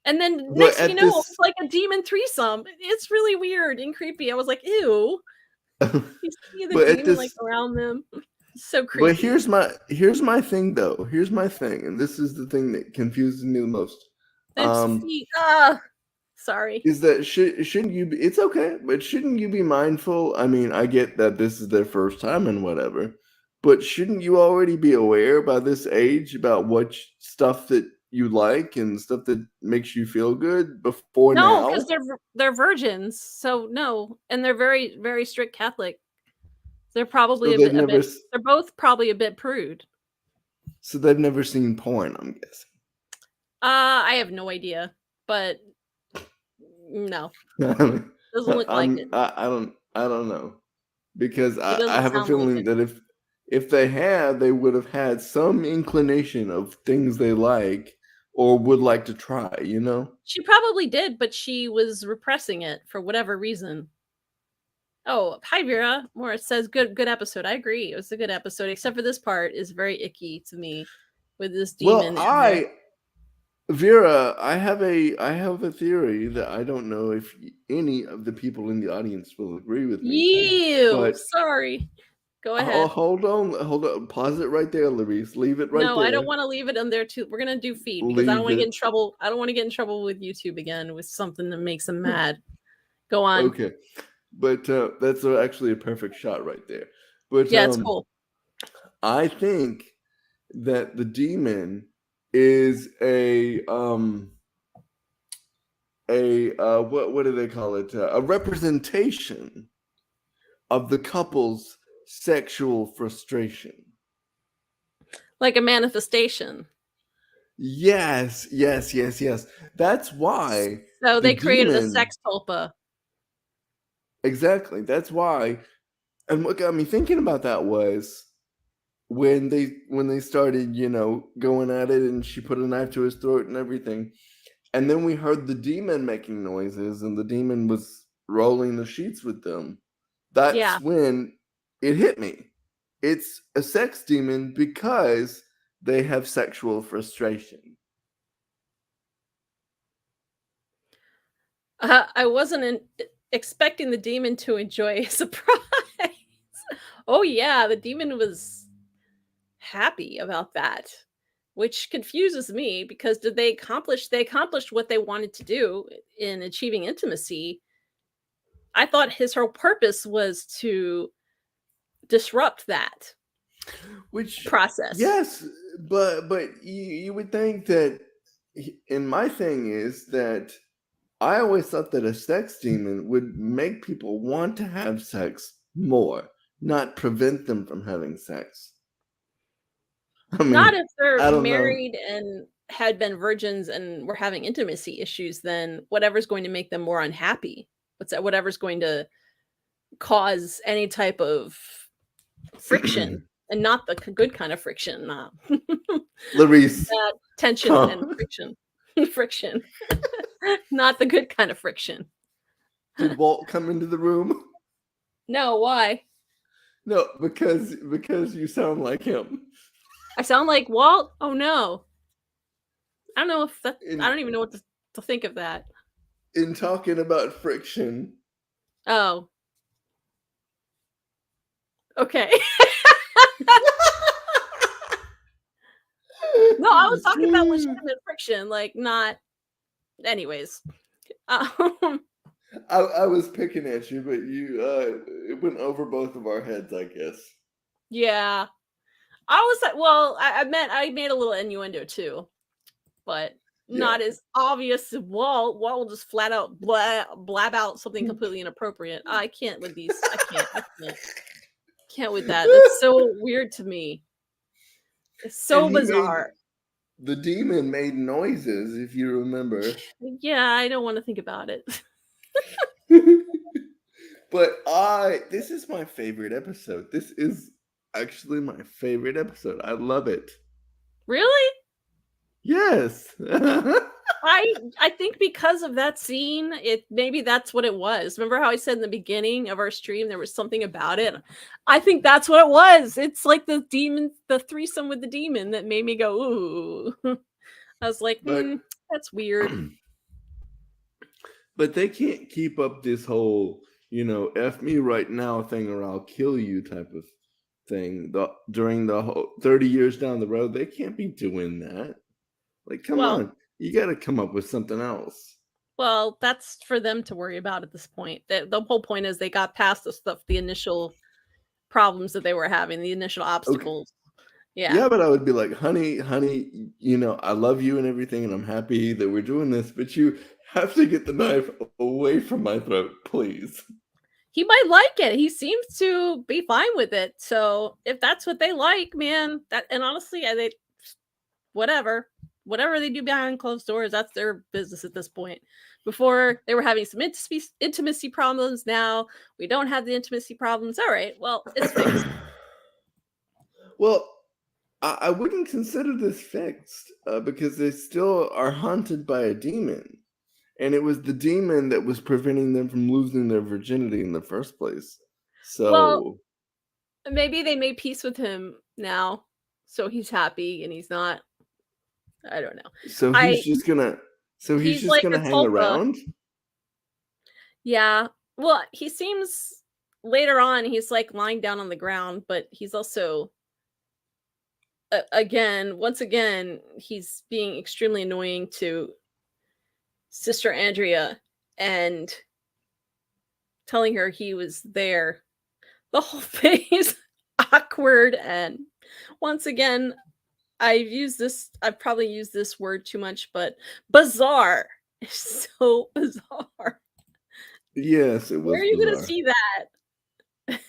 [SPEAKER 1] And then next thing you know, it's like a demon threesome. It's really weird and creepy. I was like, ew. You see the demon like around them. So creepy.
[SPEAKER 2] But here's my thing though. Here's my thing, and this is the thing that confuses me the most.
[SPEAKER 1] Sorry.
[SPEAKER 2] Is that shouldn't you be, it's okay, but shouldn't you be mindful? I mean, I get that this is their first time and whatever, but shouldn't you already be aware by this age about what stuff that you like and stuff that makes you feel good before now?
[SPEAKER 1] No, because they're virgins, so no, and they're very, very strict Catholic. They're probably a bit. They're both probably a bit prude.
[SPEAKER 2] So they've never seen porn, I'm guessing.
[SPEAKER 1] I have no idea, but no, doesn't look like it.
[SPEAKER 2] I don't know. because
[SPEAKER 1] It
[SPEAKER 2] I
[SPEAKER 1] doesn't
[SPEAKER 2] have a
[SPEAKER 1] sound like
[SPEAKER 2] feeling
[SPEAKER 1] it.
[SPEAKER 2] that if they had, they would have had some inclination of things they like or would like to try, you know?
[SPEAKER 1] She probably did, but she was repressing it for whatever reason. Oh, hi Vera. Morris says good episode. I agree. It was a good episode, except for this part is very icky to me with this
[SPEAKER 2] Well,
[SPEAKER 1] demon in there.
[SPEAKER 2] Vera, I have a theory that I don't know if any of the people in the audience will agree with me,
[SPEAKER 1] You
[SPEAKER 2] but
[SPEAKER 1] sorry. Go ahead.
[SPEAKER 2] hold on, pause it right there, Louise. Leave it right
[SPEAKER 1] No, I don't
[SPEAKER 2] there.
[SPEAKER 1] want to leave it in there too. We're gonna do feed because I don't
[SPEAKER 2] Leave
[SPEAKER 1] want to get
[SPEAKER 2] it.
[SPEAKER 1] in trouble. I don't want to get in trouble with YouTube again with something that makes them mad. Go on.
[SPEAKER 2] Okay, but that's actually a perfect shot right there. But
[SPEAKER 1] Yeah, it's cool.
[SPEAKER 2] I think that the demon is what do they call it? A representation of the couple's sexual frustration.
[SPEAKER 1] Like a manifestation.
[SPEAKER 2] Yes, yes, yes, yes. That's why
[SPEAKER 1] So
[SPEAKER 2] the
[SPEAKER 1] they created a
[SPEAKER 2] demon.
[SPEAKER 1] sex tulpa.
[SPEAKER 2] Exactly. That's why. And what got me thinking about that was when they started, going at it, and she put a knife to his throat and everything. And then we heard the demon making noises, and the demon was rolling the sheets with them.
[SPEAKER 1] Yeah.
[SPEAKER 2] That's when it hit me. It's a sex demon because they have sexual frustration.
[SPEAKER 1] I wasn't expecting the demon to enjoy a surprise. Oh yeah, the demon was happy about that, which confuses me because did they accomplished what they wanted to do in achieving intimacy. I thought his whole purpose was to disrupt that
[SPEAKER 2] Which,
[SPEAKER 1] process.
[SPEAKER 2] yes, but you would think that. And my thing is that I always thought that a sex demon would make people want to have sex more, not prevent them from having sex. I
[SPEAKER 1] Not
[SPEAKER 2] mean,
[SPEAKER 1] if they're
[SPEAKER 2] I don't know.
[SPEAKER 1] married and had been virgins and were having intimacy issues, then whatever's going to make them more unhappy. Whatever's going to cause any type of friction and not the good kind of friction,
[SPEAKER 2] Larice,
[SPEAKER 1] that tension and
[SPEAKER 2] come.
[SPEAKER 1] friction. Friction. Not the good kind of friction.
[SPEAKER 2] Did Walt come into the room?
[SPEAKER 1] No, why?
[SPEAKER 2] No, because you sound like him.
[SPEAKER 1] I sound like Walt? Oh no. I don't know if that I
[SPEAKER 2] In
[SPEAKER 1] don't even know what to think of that.
[SPEAKER 2] in talking about friction.
[SPEAKER 1] Oh, okay. No, I was talking about legitimate friction, like not anyways. Um,
[SPEAKER 2] I was picking at you, but it went over both of our heads, I guess.
[SPEAKER 1] yeah. I was like, well, I made a little innuendo too, but
[SPEAKER 2] Yeah.
[SPEAKER 1] not as obvious as Walt. Walt will just flat out blab out something completely inappropriate. I can't with these. I can't with that. That's so weird to me. It's
[SPEAKER 2] And
[SPEAKER 1] so bizarre.
[SPEAKER 2] the demon made noises, if you remember.
[SPEAKER 1] Yeah, I don't want to think about it.
[SPEAKER 2] But this is my favorite episode. This is actually my favorite episode. I love it.
[SPEAKER 1] Really?
[SPEAKER 2] Yes.
[SPEAKER 1] I think because of that scene, it maybe that's what it was. Remember how I said in the beginning of our stream there was something about it? I think that's what it was. It's like the demon, the threesome with the demon that made me go, ooh. I was like,
[SPEAKER 2] but
[SPEAKER 1] that's weird.
[SPEAKER 2] but they can't keep up this whole, F me right now thing or I'll kill you type of thing. During the whole 30 years down the road, they can't be doing that. Like, come
[SPEAKER 1] Well,
[SPEAKER 2] on. You got to come up with something else.
[SPEAKER 1] well, that's for them to worry about at this point. The whole point is they got past the initial problems that they were having, the initial
[SPEAKER 2] Okay.
[SPEAKER 1] obstacles. Yeah.
[SPEAKER 2] Yeah, but I would be like, honey, I love you and everything, and I'm happy that we're doing this, but you have to get the knife away from my throat, please.
[SPEAKER 1] He might like it. He seems to be fine with it. So if that's what they like, man, and honestly, whatever they do behind closed doors, that's their business at this point. Before they were having some intimacy problems. Now we don't have the intimacy problems. All right, well, it's fixed.
[SPEAKER 2] Well, I wouldn't consider this fixed because they still are haunted by a demon. And it was the demon that was preventing them from losing their virginity in the first place.
[SPEAKER 1] Well,
[SPEAKER 2] So,
[SPEAKER 1] maybe they made peace with him now, so he's happy and he's not. I don't know.
[SPEAKER 2] so
[SPEAKER 1] I
[SPEAKER 2] he's just gonna, so he's
[SPEAKER 1] He's
[SPEAKER 2] just
[SPEAKER 1] like a
[SPEAKER 2] gonna hang
[SPEAKER 1] tulpa.
[SPEAKER 2] around.
[SPEAKER 1] Yeah. Well, he seems later on he's like lying down on the ground, but he's also once again, he's being extremely annoying to Sister Andrea and telling her he was there. The whole thing is awkward, and once again, I've probably used this word too much, but bizarre. It's so bizarre.
[SPEAKER 2] Yes, it
[SPEAKER 1] Where
[SPEAKER 2] was
[SPEAKER 1] are you gonna
[SPEAKER 2] bizarre.
[SPEAKER 1] see that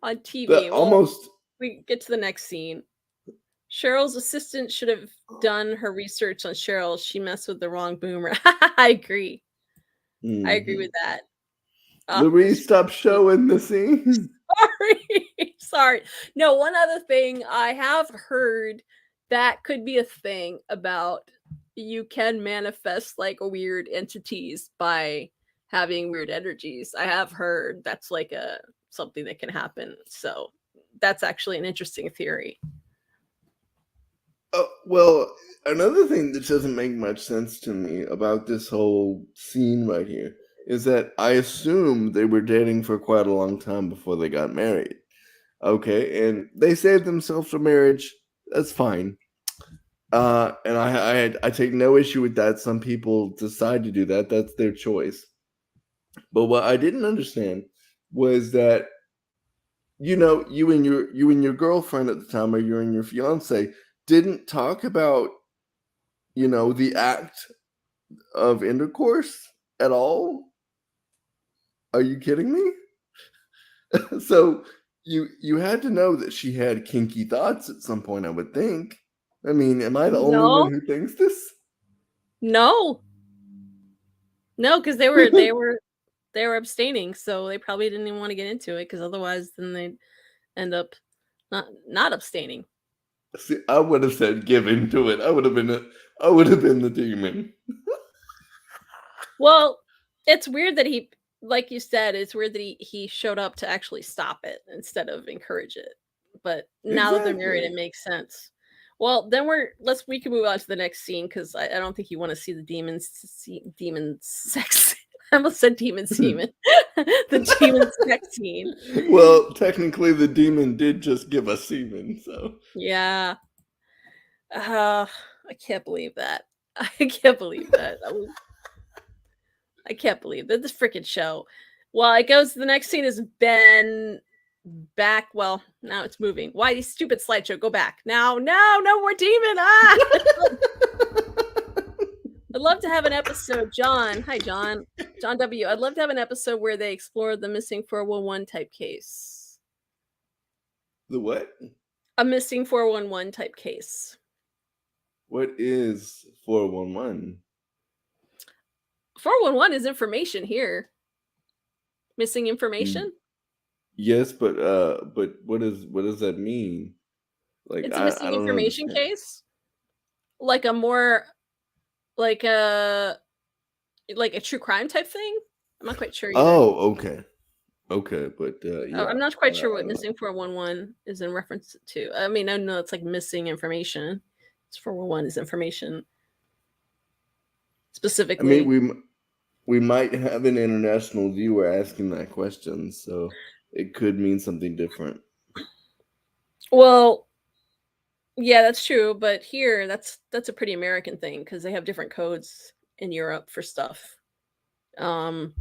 [SPEAKER 1] on
[SPEAKER 2] But
[SPEAKER 1] TV? Well,
[SPEAKER 2] almost,
[SPEAKER 1] we get to the next scene. Cheryl's assistant should have done her research on Cheryl. She messed with the wrong boomer. I agree. I agree with
[SPEAKER 2] mhm.
[SPEAKER 1] that.
[SPEAKER 2] Louise,
[SPEAKER 1] This
[SPEAKER 2] stop showing the scene.
[SPEAKER 1] sorry. Sorry. No, one other thing I have heard that could be a thing about you can manifest like weird entities by having weird energies. I have heard that's like a something that can happen. So that's actually an interesting theory.
[SPEAKER 2] Well, another thing that doesn't make much sense to me about this whole scene right here is that I assume they were dating for quite a long time before they got married. Okay, and they saved themselves for marriage. That's fine. And I take no issue with that. Some people decide to do that. That's their choice. But what I didn't understand was that you and your girlfriend at the time, or you and your fiance, didn't talk about the act of intercourse at all. Are you kidding me? So you had to know that she had kinky thoughts at some point, I would think. I mean, am I the only one
[SPEAKER 1] No,
[SPEAKER 2] who thinks this?
[SPEAKER 1] no, no, because they were abstaining, so they probably didn't even want to get into it because otherwise then they'd end up not abstaining.
[SPEAKER 2] See, I would have said give into it. I would have been the demon.
[SPEAKER 1] Well, it's weird that like you said, it's weird that he showed up to actually stop it instead of encourage it. But now that they're married, it
[SPEAKER 2] Exactly.
[SPEAKER 1] makes sense. Well, then we can move on to the next scene because I don't think you want to see the demon sex. I almost said demon semen. The demon sex scene.
[SPEAKER 2] Well, technically the demon did just give us semen, so
[SPEAKER 1] Yeah. I can't believe that. I can't believe that. I can't believe that this freaking show. Well, it goes. The next scene is Ben back. Well, now it's moving. Why these stupid slideshow? Go back now. No more demon. Ah, I'd love to have an episode. John, hi John, John W. I'd love to have an episode where they explore the missing 411 type case.
[SPEAKER 2] the what?
[SPEAKER 1] A missing 411 type case.
[SPEAKER 2] What is 411?
[SPEAKER 1] 411 is information here. Missing
[SPEAKER 2] Mm,
[SPEAKER 1] information.
[SPEAKER 2] yes, but what does that mean? Like
[SPEAKER 1] It's a
[SPEAKER 2] I
[SPEAKER 1] missing
[SPEAKER 2] don't
[SPEAKER 1] information
[SPEAKER 2] understand.
[SPEAKER 1] case. Like a more like a true crime type thing? I'm not quite sure either.
[SPEAKER 2] Oh, okay. Okay, but
[SPEAKER 1] I'm
[SPEAKER 2] yeah,
[SPEAKER 1] not quite sure
[SPEAKER 2] I
[SPEAKER 1] what
[SPEAKER 2] don't know.
[SPEAKER 1] missing 411 is in reference to. I mean, I know it's like missing information. It's 411 is information
[SPEAKER 2] I mean,
[SPEAKER 1] specifically.
[SPEAKER 2] we might have an international viewer asking that question, so it could mean something different.
[SPEAKER 1] Well, yeah, that's true, but here that's a pretty American thing because they have different codes in Europe for stuff. Um,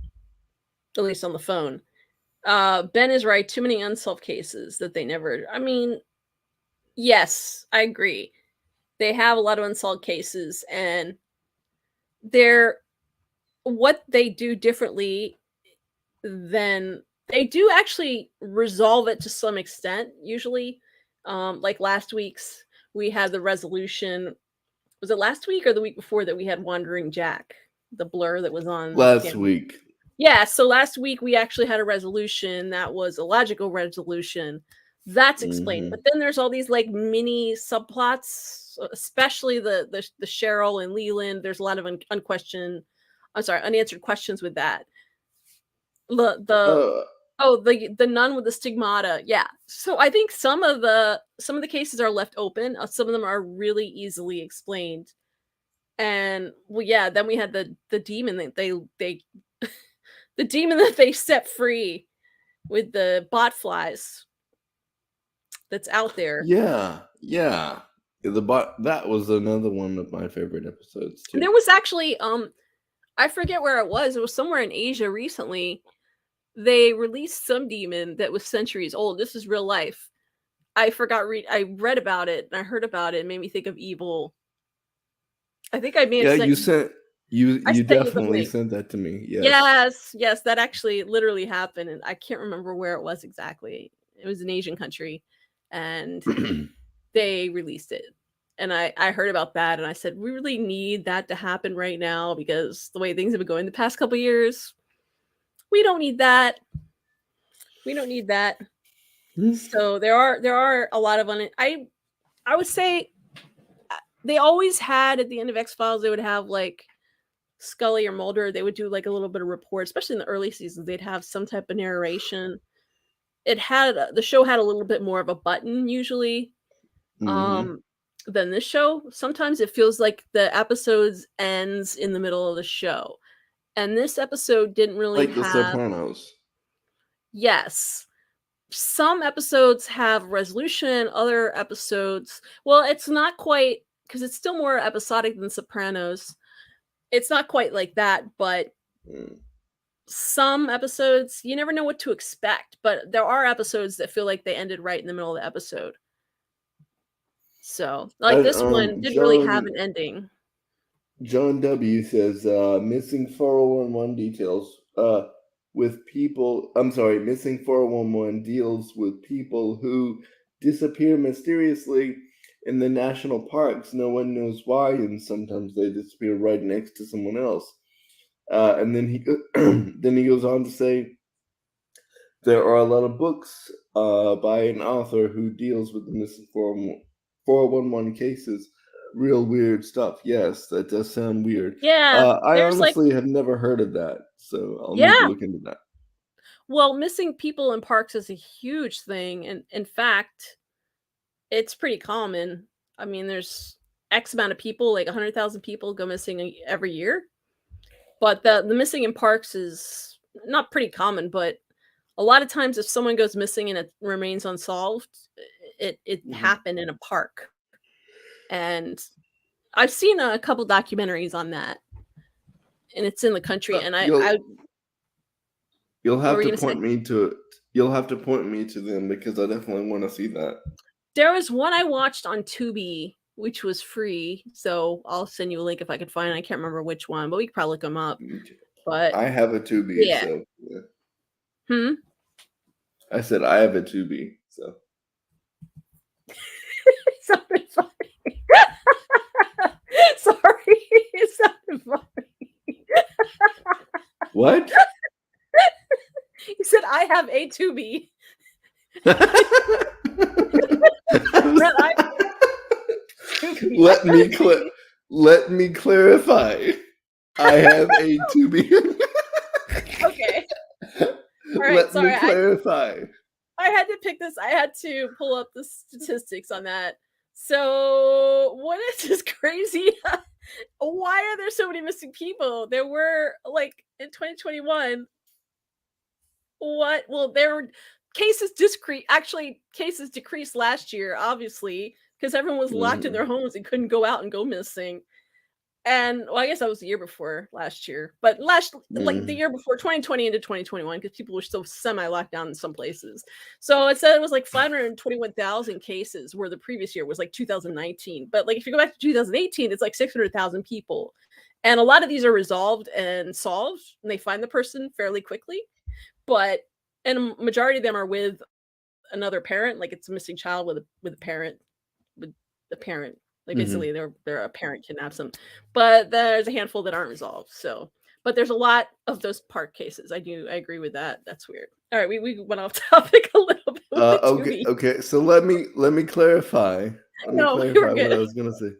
[SPEAKER 1] at least on the phone. Ben is right. Too many unsolved cases that they never. I mean, yes, I agree. They have a lot of unsolved cases, and they're what they do differently than they do actually resolve it to some extent. Usually, like last week's, we had the resolution Was it last week or the week before that we had Wandering Jack, the blur that was on
[SPEAKER 2] Last
[SPEAKER 1] Family?
[SPEAKER 2] week.
[SPEAKER 1] Yeah, so last week we actually had a resolution that was a logical resolution. That's explained.
[SPEAKER 2] Mm-hmm.
[SPEAKER 1] But then there's all these like mini subplots, especially the Cheryl and Leland. There's a lot of unanswered questions with that. The Oh, the nun with the stigmata. Yeah. So I think some of the cases are left open. Some of them are really easily explained. And well, yeah, then we had the demon that they the demon that they set free with the bot flies that's out there.
[SPEAKER 2] Yeah, yeah. That was another one of my favorite episodes too.
[SPEAKER 1] There was actually I forget where it was. It was somewhere in Asia recently. They released some demon that was centuries old. This is real life. I read about it and I heard about it. It made me think of Evil. I think I may have
[SPEAKER 2] Yeah,
[SPEAKER 1] sent
[SPEAKER 2] you
[SPEAKER 1] I sent you the
[SPEAKER 2] definitely
[SPEAKER 1] link.
[SPEAKER 2] sent that to me. Yes.
[SPEAKER 1] Yes, that actually literally happened, and I can't remember where it was exactly. It was an Asian country, and they released it. And I heard about that, and I said, we really need that to happen right now because the way things have been going the past couple years, we don't need that. We don't need that. So there are a lot of I would say they always had at the end of X-Files, they would have like Scully or Mulder, they would do like a little bit of report, especially in the early seasons. They'd have some type of narration. The show had a little bit more of a button usually
[SPEAKER 2] Mm-hmm.
[SPEAKER 1] than this show. Sometimes it feels like the episodes ends in the middle of the show. And this episode didn't really
[SPEAKER 2] Like The
[SPEAKER 1] have.
[SPEAKER 2] Sopranos.
[SPEAKER 1] Yes. Some episodes have resolution, other episodes, well, it's not quite, because it's still more episodic than Sopranos. It's not quite like that, but some episodes you never know what to expect, but there are episodes that feel like they ended right in the middle of the episode. So, like this one didn't really have an ending.
[SPEAKER 2] John W says missing 411 details with people. I'm sorry, missing 411 deals with people who disappear mysteriously in the national parks. No one knows why, and sometimes they disappear right next to someone else. And then he then he goes on to say there are a lot of books by an author who deals with the missing 411 cases. Real weird stuff. Yes, that does sound weird.
[SPEAKER 1] Yeah,
[SPEAKER 2] I
[SPEAKER 1] there's like,
[SPEAKER 2] honestly have never heard of that, so I'll need to
[SPEAKER 1] yeah.
[SPEAKER 2] look into that.
[SPEAKER 1] Well, missing people in parks is a huge thing, and in fact, it's pretty common. I mean, there's X amount of people, like 100,000 people go missing every year. But the missing in parks is not pretty common, but a lot of times if someone goes missing and it remains unsolved, it happened in a park. And I've seen a couple documentaries on that, and it's in the country. And
[SPEAKER 2] You'll
[SPEAKER 1] what
[SPEAKER 2] have
[SPEAKER 1] were you
[SPEAKER 2] to
[SPEAKER 1] gonna say?
[SPEAKER 2] point me to it. You'll have to point me to them because I definitely want to see that.
[SPEAKER 1] There was one I watched on Tubi, which was free. So I'll send you a link if I could find it. I can't remember which one, but we could probably look them up. But
[SPEAKER 2] I have a Tubi,
[SPEAKER 1] yeah.
[SPEAKER 2] so yeah.
[SPEAKER 1] Hmm.
[SPEAKER 2] I said I have a Tubi, so
[SPEAKER 1] Something funny. Sorry, it sounded funny.
[SPEAKER 2] what?
[SPEAKER 1] You said I have a Tubi.
[SPEAKER 2] Let me clarify. I have a Tubi.
[SPEAKER 1] Okay. All right,
[SPEAKER 2] Let
[SPEAKER 1] sorry.
[SPEAKER 2] me clarify.
[SPEAKER 1] I had to pick this. I had to pull up the statistics on that. So, what is this crazy? Why are there so many missing people? There were like in 2021. What? Well, there were cases decreased last year, obviously, because everyone was locked in their homes and couldn't go out and go missing. And well, I guess that was the year before last year, but like the year before 2020 into 2021, because people were still semi locked down in some places. So it said it was like 521,000 cases, where the previous year was like 2019. But like if you go back to 2018, it's like 600,000 people, and a lot of these are resolved and solved, and they find the person fairly quickly. But and a majority of them are with another parent, like it's a missing child with a parent, with the parent Like
[SPEAKER 2] Mhm.
[SPEAKER 1] basically their parent kidnaps them. But there's a handful that aren't resolved. So but there's a lot of those park cases. I agree with that. That's weird. All right, we went off topic a little bit with the
[SPEAKER 2] Okay,
[SPEAKER 1] Tubi.
[SPEAKER 2] okay. So let me clarify. Let me
[SPEAKER 1] No, we were
[SPEAKER 2] clarify what
[SPEAKER 1] good.
[SPEAKER 2] I was gonna say.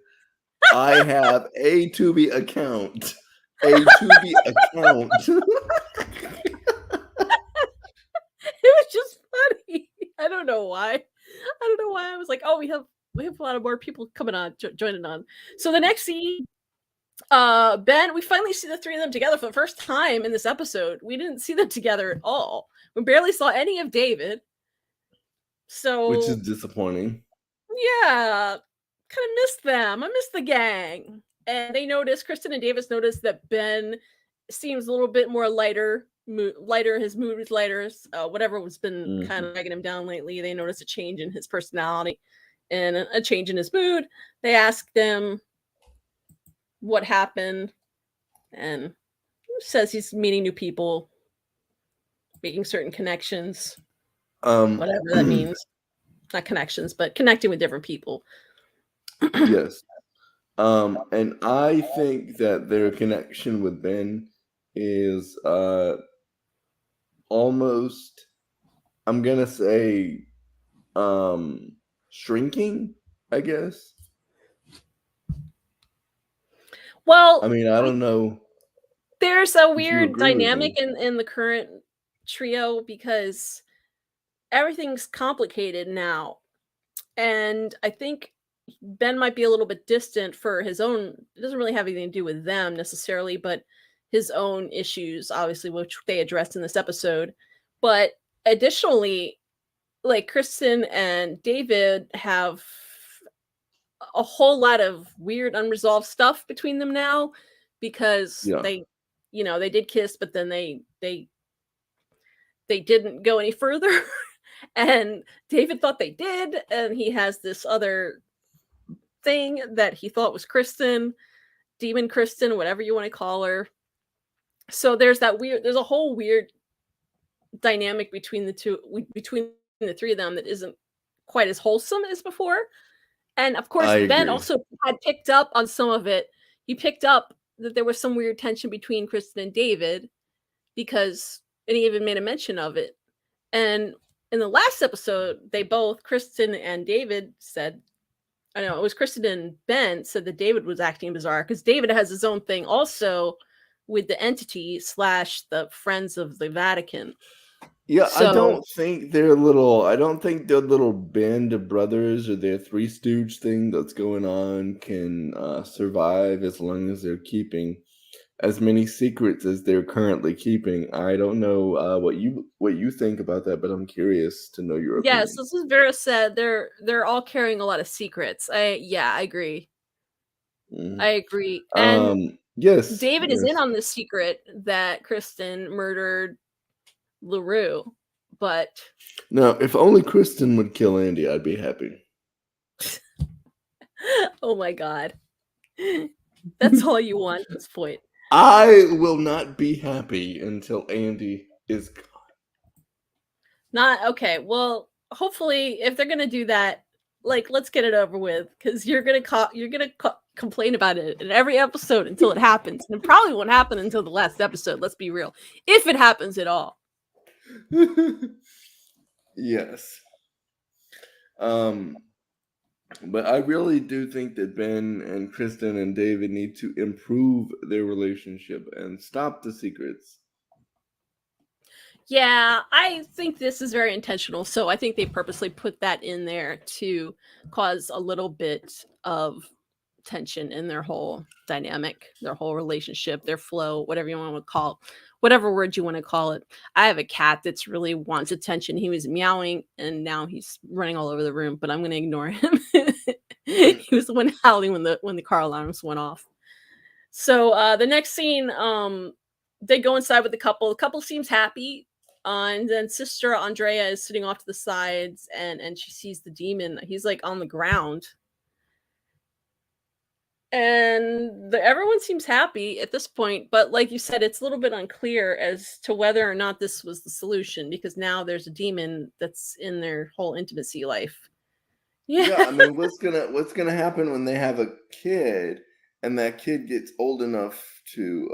[SPEAKER 2] I have a Tubi account. A Tubi account.
[SPEAKER 1] It was just funny. I don't know why. I don't know why I was like, oh, we have a lot of more people coming on, joining on. So the next scene, Ben, we finally see the three of them together for the first time in this episode. We didn't see them together at all. We barely saw any of David.
[SPEAKER 2] Which is
[SPEAKER 1] So
[SPEAKER 2] disappointing.
[SPEAKER 1] yeah, kind of missed them. I missed the gang. And they noticed, Kristen and Davis noticed that Ben seems a little bit more lighter, lighter. His mood was lighter. Whatever was been kind
[SPEAKER 2] Mhm.
[SPEAKER 1] of dragging him down lately. They noticed a change in his personality and a change in his mood. They asked him what happened, and says he's meeting new people, making certain connections,
[SPEAKER 2] Um,
[SPEAKER 1] whatever that means. Not connections, but connecting with different people.
[SPEAKER 2] yes. And I think that their connection with Ben is almost, I'm gonna say, um shrinking, I guess. I
[SPEAKER 1] Well,
[SPEAKER 2] mean, I don't know
[SPEAKER 1] there's a
[SPEAKER 2] if you
[SPEAKER 1] weird
[SPEAKER 2] agree with
[SPEAKER 1] dynamic
[SPEAKER 2] me.
[SPEAKER 1] in the current trio because everything's complicated now. And I think Ben might be a little bit distant for his own, it doesn't really have anything to do with them necessarily, but his own issues, obviously, which they addressed in this episode. But additionally, like Kristen and David have a whole lot of weird unresolved stuff between them now because
[SPEAKER 2] Yeah,
[SPEAKER 1] they did kiss, but then they didn't go any further. And David thought they did, and he has this other thing that he thought was Kristen, demon Kristen, whatever you want to call her. So there's a whole weird dynamic between between the three of them that isn't quite as wholesome as before. And of course,
[SPEAKER 2] I
[SPEAKER 1] Ben
[SPEAKER 2] agree.
[SPEAKER 1] also had picked up on some of it. He picked up that there was some weird tension between Kristen and David because, and he even made a mention of it. And in the last episode, they both, Kristen and David, said, I know it was Kristen and Ben said that David was acting bizarre because David has his own thing also with the entity slash the Friends of the Vatican.
[SPEAKER 2] Yeah,
[SPEAKER 1] So
[SPEAKER 2] I don't think their little band of brothers or their Three Stooge thing that's going on can survive as long as they're keeping as many secrets as they're currently keeping. I don't know what you think about that, but I'm curious to know your
[SPEAKER 1] yes,
[SPEAKER 2] opinion.
[SPEAKER 1] this is Vera said they're all carrying a lot of secrets. I agree. I
[SPEAKER 2] Mhm.
[SPEAKER 1] agree. And
[SPEAKER 2] Yes,
[SPEAKER 1] David is in
[SPEAKER 2] yes.
[SPEAKER 1] on the secret that Kristen murdered LaRue, but
[SPEAKER 2] Now, if only Kristen would kill Andy, I'd be happy.
[SPEAKER 1] oh my god. That's all you want at this point.
[SPEAKER 2] I will not be happy until Andy is gone.
[SPEAKER 1] Not okay. Well, hopefully, if they're gonna do that, like let's get it over with because you're gonna complain about it in every episode until it happens, and it probably won't happen until the last episode. Let's be real, if it happens at all.
[SPEAKER 2] Yes. Um, but I really do think that Ben and Kristen and David need to improve their relationship and stop the secrets.
[SPEAKER 1] Yeah, I think this is very intentional. So I think they purposely put that in there to cause a little bit of tension in their whole dynamic, their whole relationship, their flow, whatever you want to call it, whatever word you want to call it. I have a cat that's really wants attention. He was meowing and now he's running all over the room, but I'm going to ignore him. He was the one howling when the car alarms went off. So the next scene, they go inside with the couple. The couple seems happy. And then Sister Andrea is sitting off to the sides and she sees the demon. He's like on the ground and everyone seems happy at this point, but like you said, it's a little bit unclear as to whether or not this was the solution because now there's a demon that's in their whole intimacy life.
[SPEAKER 2] Yeah, I mean, what's gonna happen when they have a kid and that kid gets old enough to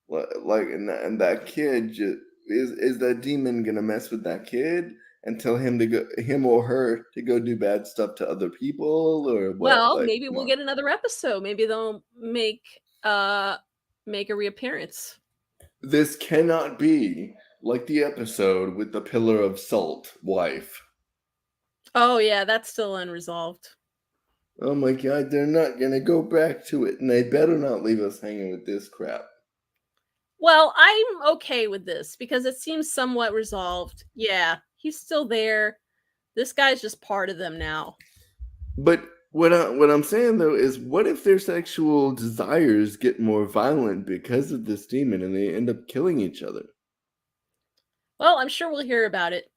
[SPEAKER 2] like and that kid just is that demon gonna mess with that kid and tell him or her to go do bad stuff to other people or what?
[SPEAKER 1] Well,
[SPEAKER 2] Like,
[SPEAKER 1] maybe
[SPEAKER 2] come
[SPEAKER 1] we'll
[SPEAKER 2] on.
[SPEAKER 1] get another episode. Maybe they'll make a reappearance.
[SPEAKER 2] This cannot be like the episode with the pillar of salt wife.
[SPEAKER 1] Oh yeah, that's still unresolved.
[SPEAKER 2] Oh my god, they're not gonna go back to it, and they better not leave us hanging with this crap.
[SPEAKER 1] Well, I'm okay with this because it seems somewhat resolved. Yeah, he's still there. This guy's just part of them now.
[SPEAKER 2] But what I'm saying though is, what if their sexual desires get more violent because of this demon, and they end up killing each other?
[SPEAKER 1] Well, I'm sure we'll hear about it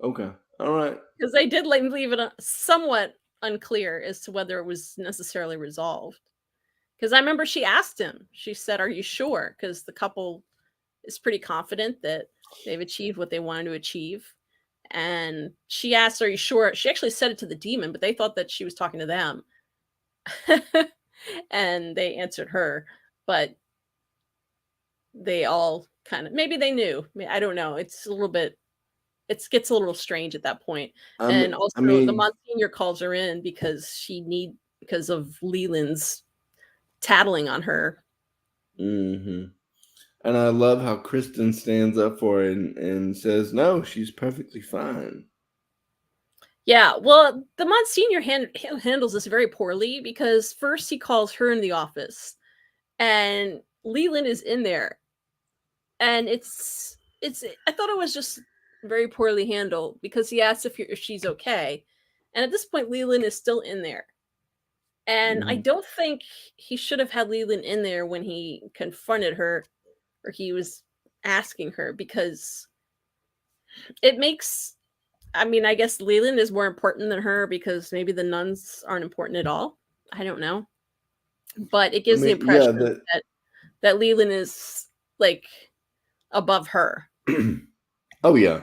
[SPEAKER 2] Okay, all right.
[SPEAKER 1] because they did leave it somewhat unclear as to whether it was necessarily resolved. Because I remember she asked him, she said, "Are you sure?" Because the couple is pretty confident that they've achieved what they wanted to achieve. And she asked, "Are you sure?" She actually said it to the demon, but they thought that she was talking to them. And they answered her, but they all kind of maybe they knew. I don't know. It's a little bit it gets a little strange at that point. And
[SPEAKER 2] I
[SPEAKER 1] also the
[SPEAKER 2] mean,
[SPEAKER 1] Monsignor calls her in because of Leland's tattling on her.
[SPEAKER 2] hmm and I love how Kristen stands up for it and says, "No, she's perfectly fine."
[SPEAKER 1] Yeah, well, the Monsignor handles this very poorly because first he calls her in the office, and Leland is in there, and it's I thought it was just very poorly handled because he asks if she's okay, and at this point Leland is still in there, and I
[SPEAKER 2] hmm
[SPEAKER 1] don't think he should have had Leland in there when he confronted her or he was asking her because it makes I mean, I guess Leland is more important than her because maybe the nuns aren't important at all. I don't know. But it
[SPEAKER 2] I
[SPEAKER 1] gives the
[SPEAKER 2] mean, yeah,
[SPEAKER 1] impression that Leland is like above her.
[SPEAKER 2] oh yeah,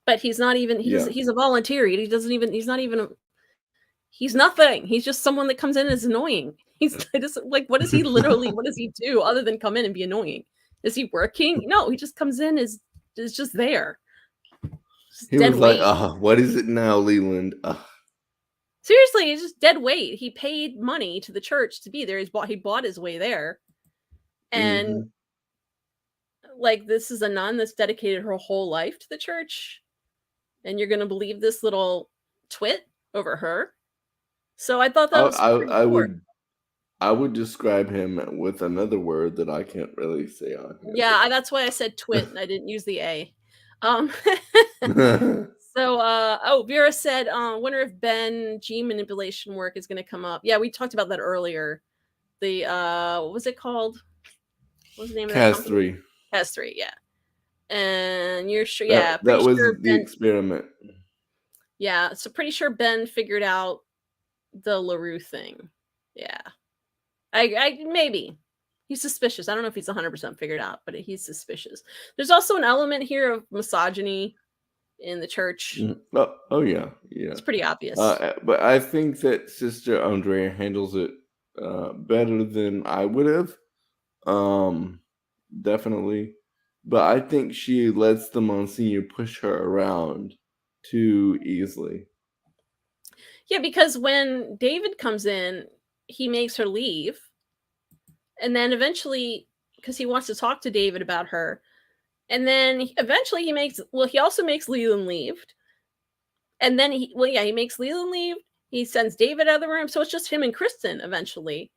[SPEAKER 1] But he's not even
[SPEAKER 2] yeah.
[SPEAKER 1] he's a volunteer. He doesn't even he's not even he's nothing. He's just someone that comes in and is annoying. He's just like what does he do other than come in and be annoying? Is he working? No, he just comes in is just there. Just
[SPEAKER 2] He
[SPEAKER 1] dead
[SPEAKER 2] was like,
[SPEAKER 1] weight.
[SPEAKER 2] what is it now, Leland?
[SPEAKER 1] Seriously, it's just dead weight. He paid money to the church to be there. He bought his way there. And
[SPEAKER 2] hmm
[SPEAKER 1] like this is a nun that's dedicated her whole life to the church. And you're gonna believe this little twit over her. So I thought
[SPEAKER 2] I,
[SPEAKER 1] that was
[SPEAKER 2] I
[SPEAKER 1] pretty
[SPEAKER 2] I
[SPEAKER 1] poor.
[SPEAKER 2] would I would describe him with another word that I can't really say on
[SPEAKER 1] Yeah, that's why I said twit and I didn't use the A. Um
[SPEAKER 2] here.
[SPEAKER 1] so Vera said, wonder if Ben gene manipulation work is gonna come up. Yeah, we talked about that earlier. The what was it called? What was the name of that
[SPEAKER 2] Cast
[SPEAKER 1] company?
[SPEAKER 2] 3.
[SPEAKER 1] Has three, yeah. And you're sure, yeah,
[SPEAKER 2] That
[SPEAKER 1] pretty
[SPEAKER 2] was
[SPEAKER 1] sure
[SPEAKER 2] the
[SPEAKER 1] Ben,
[SPEAKER 2] experiment.
[SPEAKER 1] yeah, so pretty sure Ben figured out the LaRue thing. Yeah. I maybe. He's suspicious. I don't know if he's 100% figured out, but he's suspicious. There's also an element here of misogyny in the church.
[SPEAKER 2] Oh yeah, yeah.
[SPEAKER 1] It's pretty obvious.
[SPEAKER 2] But I think that Sister Andrea handles it better than I would have. Um, definitely. But I think she lets the Monsignor push her around too easily.
[SPEAKER 1] Yeah, because when David comes in, he makes her leave. And then eventually, because he wants to talk to David about her, and then eventually he also makes Leland leave. And then he makes Leland leave. He sends David out of the room. So it's just him and Kristen eventually.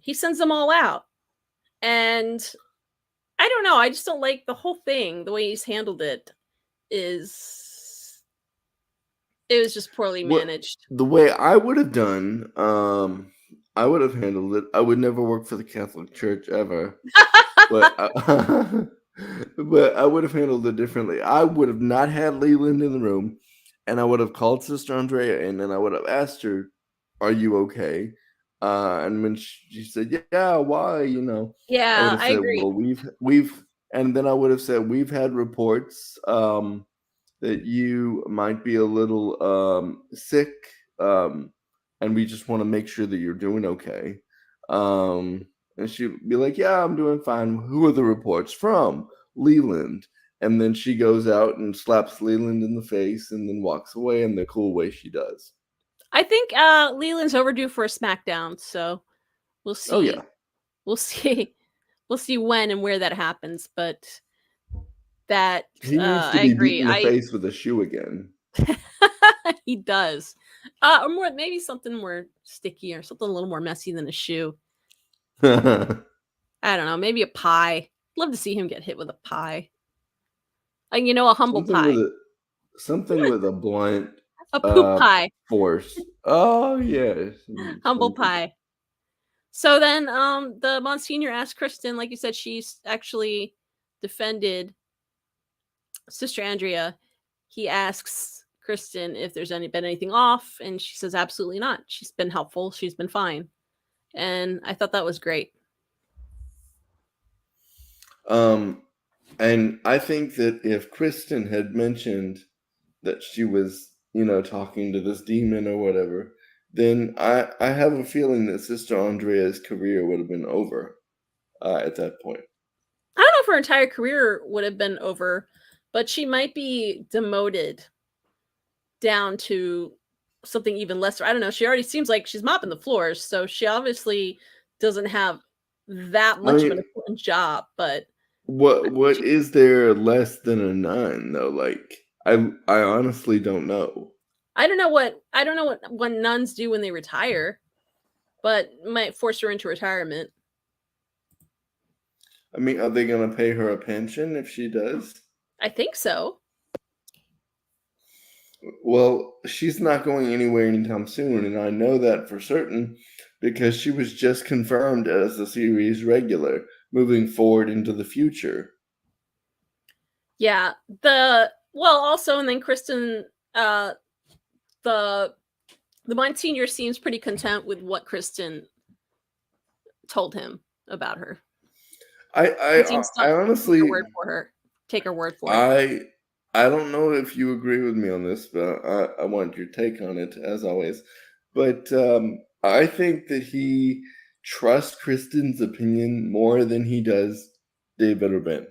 [SPEAKER 1] He sends them all out. And I don't know. I just don't like the whole thing. The way he's handled is it was just poorly
[SPEAKER 2] What
[SPEAKER 1] managed.
[SPEAKER 2] the way I would have done, I would have handled it. I would never work for the Catholic Church ever. But but I would have handled it differently. I would have not had Leland in the room, and I would have called Sister Andrea in, and I would have asked her, "Are you okay?" And when she said, "Yeah, why?" I would
[SPEAKER 1] Yeah,
[SPEAKER 2] have
[SPEAKER 1] I
[SPEAKER 2] said,
[SPEAKER 1] agree.
[SPEAKER 2] "Well, we've," and then I would have said, "We've had reports that you might be a little sick, um, and we just want to make sure that you're doing okay. Um, and she'd be like, "Yeah, I'm doing fine. Who are the reports from? Leland." And then she goes out and slaps Leland in the face and then walks away in the cool way she does.
[SPEAKER 1] I think Leland's overdue for a SmackDown, so we'll
[SPEAKER 2] Oh yeah,
[SPEAKER 1] see. We'll see. We'll see when and where that happens. But that
[SPEAKER 2] he needs to
[SPEAKER 1] I
[SPEAKER 2] be beaten
[SPEAKER 1] agree.
[SPEAKER 2] in the face with a shoe again.
[SPEAKER 1] He does. Or more, maybe something more sticky or something a little more messy than a shoe. I don't know. Maybe a pie. Love to see him get hit with a pie. And a humble
[SPEAKER 2] something with
[SPEAKER 1] pie,
[SPEAKER 2] a something with a blunt
[SPEAKER 1] a poop
[SPEAKER 2] uh
[SPEAKER 1] pie,
[SPEAKER 2] force. Oh yes,
[SPEAKER 1] humble
[SPEAKER 2] something.
[SPEAKER 1] pie. So then, the Monsignor asked Kristen, like you said, she's actually defended Sister Andrea. He asks Kristen if there's been anything off, and she says absolutely not. She's been helpful. She's been fine, and I thought that was great.
[SPEAKER 2] Um, and I think that if Kristen had mentioned that she was, talking to this demon or whatever, then I have a feeling that Sister Andrea's career would have been over at that point.
[SPEAKER 1] I don't know if her entire career would have been over, but she might be demoted down to something even lesser. I don't know. She already seems like she's mopping the floors, so she obviously doesn't have that
[SPEAKER 2] I
[SPEAKER 1] much of an
[SPEAKER 2] mean,
[SPEAKER 1] important job. But
[SPEAKER 2] what is there less than a nun though? Like I honestly don't know.
[SPEAKER 1] I don't know what nuns do when they retire, but might force her into retirement.
[SPEAKER 2] I mean, are they gonna pay her a pension if she does?
[SPEAKER 1] I think so.
[SPEAKER 2] Well, she's not going anywhere anytime soon, and I know that for certain because she was just confirmed as a series regular moving forward into the future.
[SPEAKER 1] Yeah. Also, and then Kristen, uh, the the Monsignor seems pretty content with what Kristen told him about her.
[SPEAKER 2] I
[SPEAKER 1] He
[SPEAKER 2] I
[SPEAKER 1] seems to
[SPEAKER 2] I
[SPEAKER 1] take her
[SPEAKER 2] honestly
[SPEAKER 1] word for her. Take her word for it.
[SPEAKER 2] I I don't know if you agree with me on this, but I want your take on it as always. But I think that he trusts Kristen's opinion more than he does David or Ben.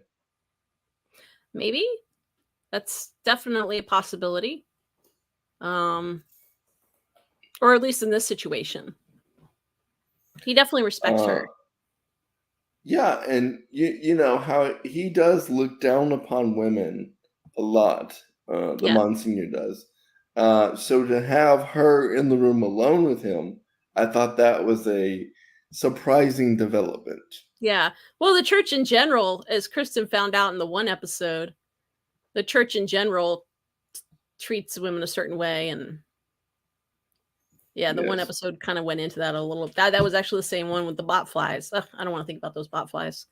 [SPEAKER 1] Maybe that's definitely a possibility. Um, or at least in this situation, he definitely respects
[SPEAKER 2] Uh,
[SPEAKER 1] her.
[SPEAKER 2] Yeah, and you know how he does look down upon women a lot. The
[SPEAKER 1] Yeah,
[SPEAKER 2] Monsignor does. So to have her in the room alone with him, I thought that was a surprising development.
[SPEAKER 1] yeah. Well, the church in general, as Kristen found out in the one episode, the church in general treats women a certain way, and yeah, the one
[SPEAKER 2] Yes.
[SPEAKER 1] episode kind of went into that a little. That was actually the same one with the bot flies. Ugh, I don't want to think about those bot flies.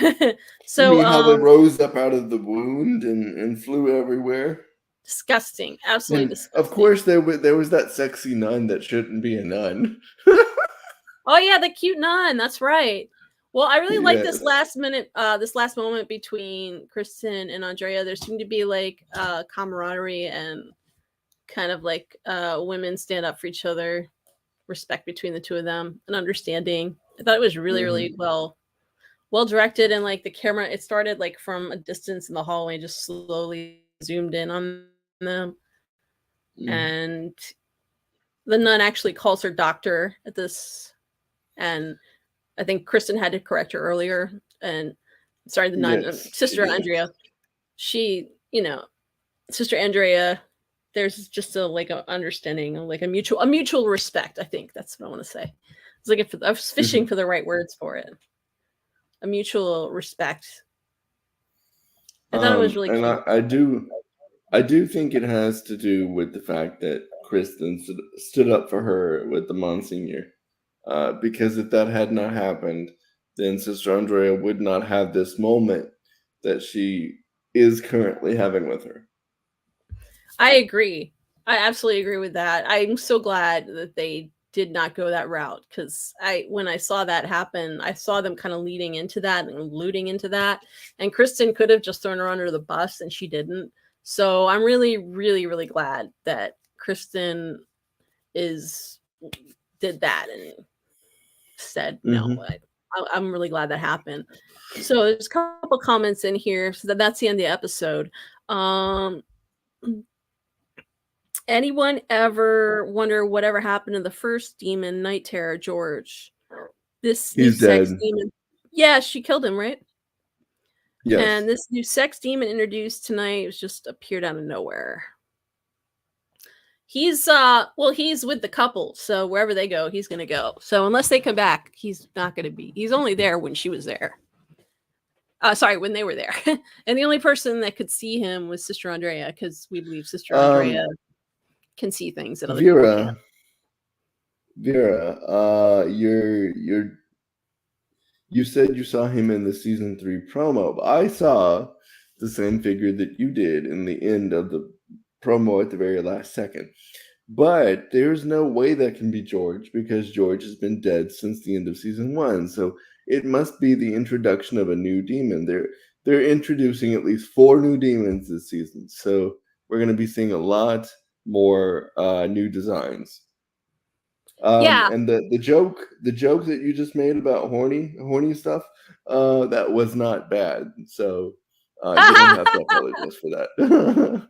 [SPEAKER 2] You
[SPEAKER 1] So,
[SPEAKER 2] mean how they rose up out of the wound and flew everywhere?
[SPEAKER 1] disgusting, absolutely
[SPEAKER 2] And of
[SPEAKER 1] disgusting.
[SPEAKER 2] course there was that sexy nun that shouldn't be a nun.
[SPEAKER 1] Oh yeah, the cute nun. That's right. Well, I really like this
[SPEAKER 2] Yes.
[SPEAKER 1] this last moment between Kristen and Andrea. There seemed to be like camaraderie and kind of like women stand up for each other, respect between the two of them, and understanding. I thought it was really, really
[SPEAKER 2] Hmm.
[SPEAKER 1] well directed, and like the camera, it started like from a distance in the hallway, just slowly zoomed in on them,
[SPEAKER 2] Hmm.
[SPEAKER 1] and the nun actually calls her doctor at this, and I think Kristen had to correct her earlier. And sorry, the nun,
[SPEAKER 2] Yes, she
[SPEAKER 1] Sister
[SPEAKER 2] did.
[SPEAKER 1] Andrea. She, Sister Andrea. There's just a like a understanding, like a mutual respect. I think that's what I want to say. It's like if I was fishing for the right words for it. A mutual respect. I thought it was really
[SPEAKER 2] And
[SPEAKER 1] cute.
[SPEAKER 2] I do think it has to do with the fact that Kristen stood up for her with the Monsignor. Because if that had not happened, then Sister Andrea would not have this moment that she is currently having with her.
[SPEAKER 1] I agree. I absolutely agree with that. I'm so glad that they did not go that route, because when I saw that happen, I saw them kind of leading into that and alluding into that. And Kristen could have just thrown her under the bus, and she didn't. So I'm really, really, really glad that Kristen did that and said no.
[SPEAKER 2] Mhm.
[SPEAKER 1] I'm really glad that happened. So there's a couple comments in here. So that's the end of the episode. Um, anyone ever wonder whatever happened to the first demon, Night Terror, George? This new
[SPEAKER 2] He's
[SPEAKER 1] sex
[SPEAKER 2] dead.
[SPEAKER 1] demon. Yeah, she killed him, right?
[SPEAKER 2] Yes.
[SPEAKER 1] And this new sex demon introduced tonight was just appeared out of nowhere. He's he's with the couple, so wherever they go, he's gonna go. So unless they come back, he's not gonna be. He's only there when she was there. Sorry, when they were there. And the only person that could see him was Sister Andrea, because we believe Sister Andrea
[SPEAKER 2] Um,
[SPEAKER 1] can see things that other people can't.
[SPEAKER 2] Vera, Vera, you said you saw him in the season 3 promo, but I saw the same figure that you did in the end of the promo at the very last second. But there's no way that can be George because George has been dead since the end of season 1. So it must be the introduction of a new demon. They're introducing at least 4 new demons this season. So we're going to be seeing a lot more new designs.
[SPEAKER 1] Yeah.
[SPEAKER 2] And the joke that you just made about horny stuff, that was not bad. So you don't have to apologize for that.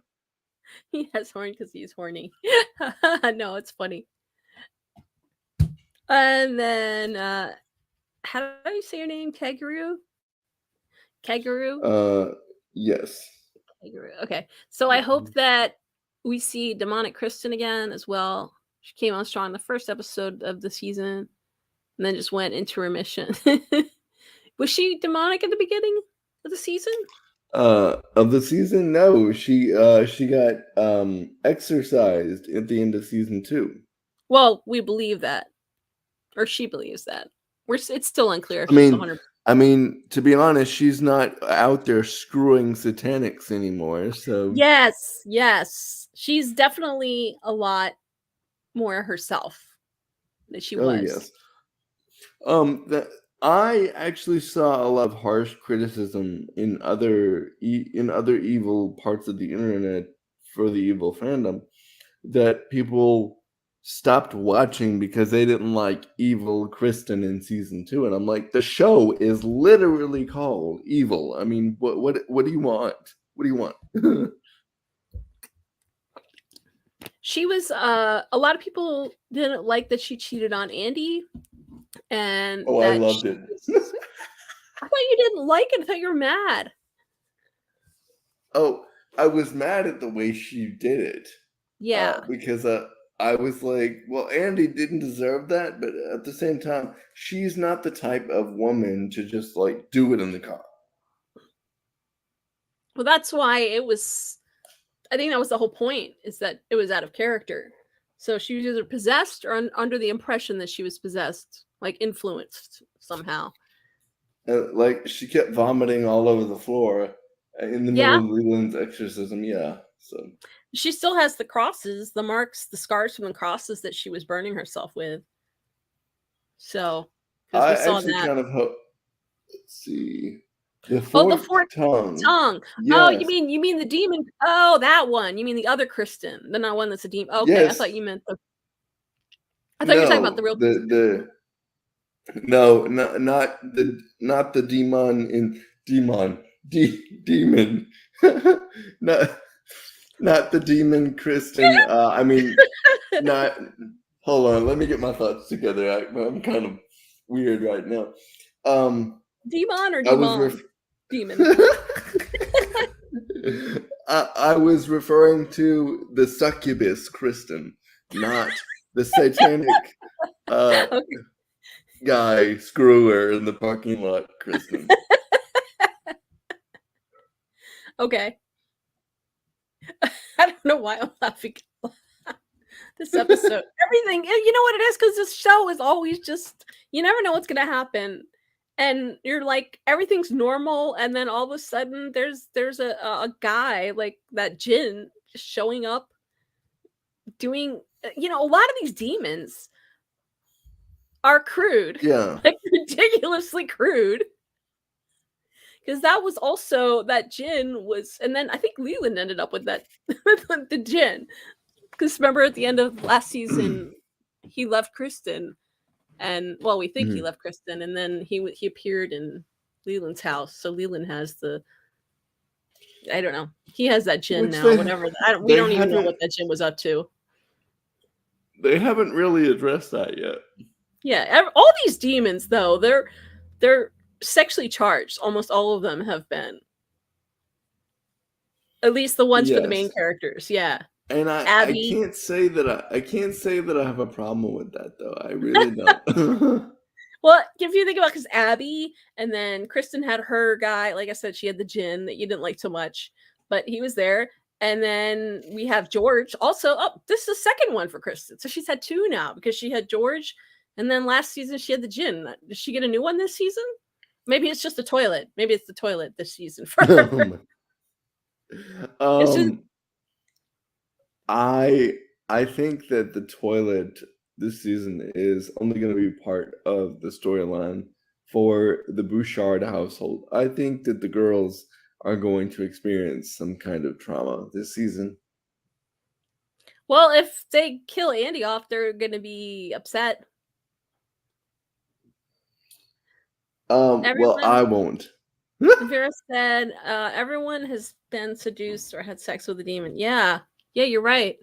[SPEAKER 1] He has horn because he's horny. No, it's funny. And then how do you say your name? Keguru? Keguru?
[SPEAKER 2] Yes.
[SPEAKER 1] Keguru. Okay. So I hope that we see demonic Kristen again as well. She came on strong the first episode of the season and then just went into remission. Was she demonic at the beginning of the season?
[SPEAKER 2] Of the season, no, she got exercised at the end of season 2.
[SPEAKER 1] Well, we believe that, or she believes that. It's still unclear if
[SPEAKER 2] I
[SPEAKER 1] she's
[SPEAKER 2] mean,
[SPEAKER 1] 100.
[SPEAKER 2] to be honest, she's not out there screwing satanics anymore. So
[SPEAKER 1] Yes. She's definitely a lot more herself than she
[SPEAKER 2] oh
[SPEAKER 1] was.
[SPEAKER 2] yes. That I actually saw a lot of harsh criticism in other evil parts of the internet for the evil fandom that people stopped watching because they didn't like evil Kristen in season 2, and I'm like, the show is literally called Evil. I mean, what do you want? What do you want?
[SPEAKER 1] She was a lot of people didn't like that she cheated on Andy and
[SPEAKER 2] Oh, I
[SPEAKER 1] that
[SPEAKER 2] loved it.
[SPEAKER 1] I thought you didn't like it. I thought you were mad.
[SPEAKER 2] Oh, I was mad at the way she did it.
[SPEAKER 1] Yeah.
[SPEAKER 2] Because I was like, well, Andy didn't deserve that, but at the same time, she's not the type of woman to just like do it in the car.
[SPEAKER 1] Well, that's why I think that was the whole point, is that it was out of character. So she was either possessed or under the impression that she was possessed, like influenced somehow.
[SPEAKER 2] Like she kept vomiting all over the floor in the middle
[SPEAKER 1] Yeah.
[SPEAKER 2] of Leland's exorcism. Yeah, so
[SPEAKER 1] She still has the crosses, the marks, the scars from the crosses that she was burning herself with. So, because
[SPEAKER 2] I
[SPEAKER 1] we saw
[SPEAKER 2] actually
[SPEAKER 1] that.
[SPEAKER 2] kind of hope. Let's see, the
[SPEAKER 1] Oh, the
[SPEAKER 2] forked
[SPEAKER 1] forked
[SPEAKER 2] tongue.
[SPEAKER 1] tongue. Oh,
[SPEAKER 2] Yes,
[SPEAKER 1] you mean the demon? Oh, that one. You mean the other Kristen, the not one that's a demon? Okay, I
[SPEAKER 2] yes,
[SPEAKER 1] thought you meant the. I thought you were talking about the
[SPEAKER 2] no,
[SPEAKER 1] real Kristen.
[SPEAKER 2] the no, not the demon in demon, not not the demon Kristen. I mean, not. Hold on, let me get my thoughts together. I'm kind of weird right now.
[SPEAKER 1] Demon or
[SPEAKER 2] I was
[SPEAKER 1] demon? Demon.
[SPEAKER 2] I was referring to the succubus Kristen, not the satanic
[SPEAKER 1] Okay.
[SPEAKER 2] guy screwer in the parking lot Kristen.
[SPEAKER 1] Okay. I don't know why I'm laughing. This episode, everything, you know what it is, because this show is always just, you never know what's gonna happen, and you're like, everything's normal, and then all of a sudden there's a guy like that Jin just showing up doing, a lot of these demons are crude.
[SPEAKER 2] Yeah.
[SPEAKER 1] Like ridiculously crude, because that was also that Jin was, and then I think Leland ended up with that the Jin. Because remember at the end of last season, he left Kristen, and well, we think he left Kristen, and then he appeared in Leland's house. So Leland has the, I don't know, he has that Jin
[SPEAKER 2] Which
[SPEAKER 1] now. Whatever, we don't even know what that Jin was up to.
[SPEAKER 2] They haven't really addressed that yet.
[SPEAKER 1] Yeah, all these demons though, they're sexually charged. Almost all of them have been. At least the ones for the main characters, yeah.
[SPEAKER 2] And I
[SPEAKER 1] Abby.
[SPEAKER 2] can't say that I can't say that I have a problem with that though. I really don't.
[SPEAKER 1] Well, if you think about, because Abby and then Kristen had her guy. Like I said, she had the Jin that you didn't like so much, but he was there. And then we have George. Also, oh, this is the second one for Kristen. So she's had two now because she had George, and then last season she had the Jin. Did she get a new one this season? Maybe it's just the toilet. Maybe it's the toilet this season for her.
[SPEAKER 2] I think that the toilet this season is only going to be part of the storyline for the Bouchard household. I think that the girls are going to experience some kind of trauma this season.
[SPEAKER 1] Well, if they kill Andy off, they're going to be upset.
[SPEAKER 2] Well, I won't.
[SPEAKER 1] Vera said, everyone has been seduced or had sex with a demon. Yeah, you're right.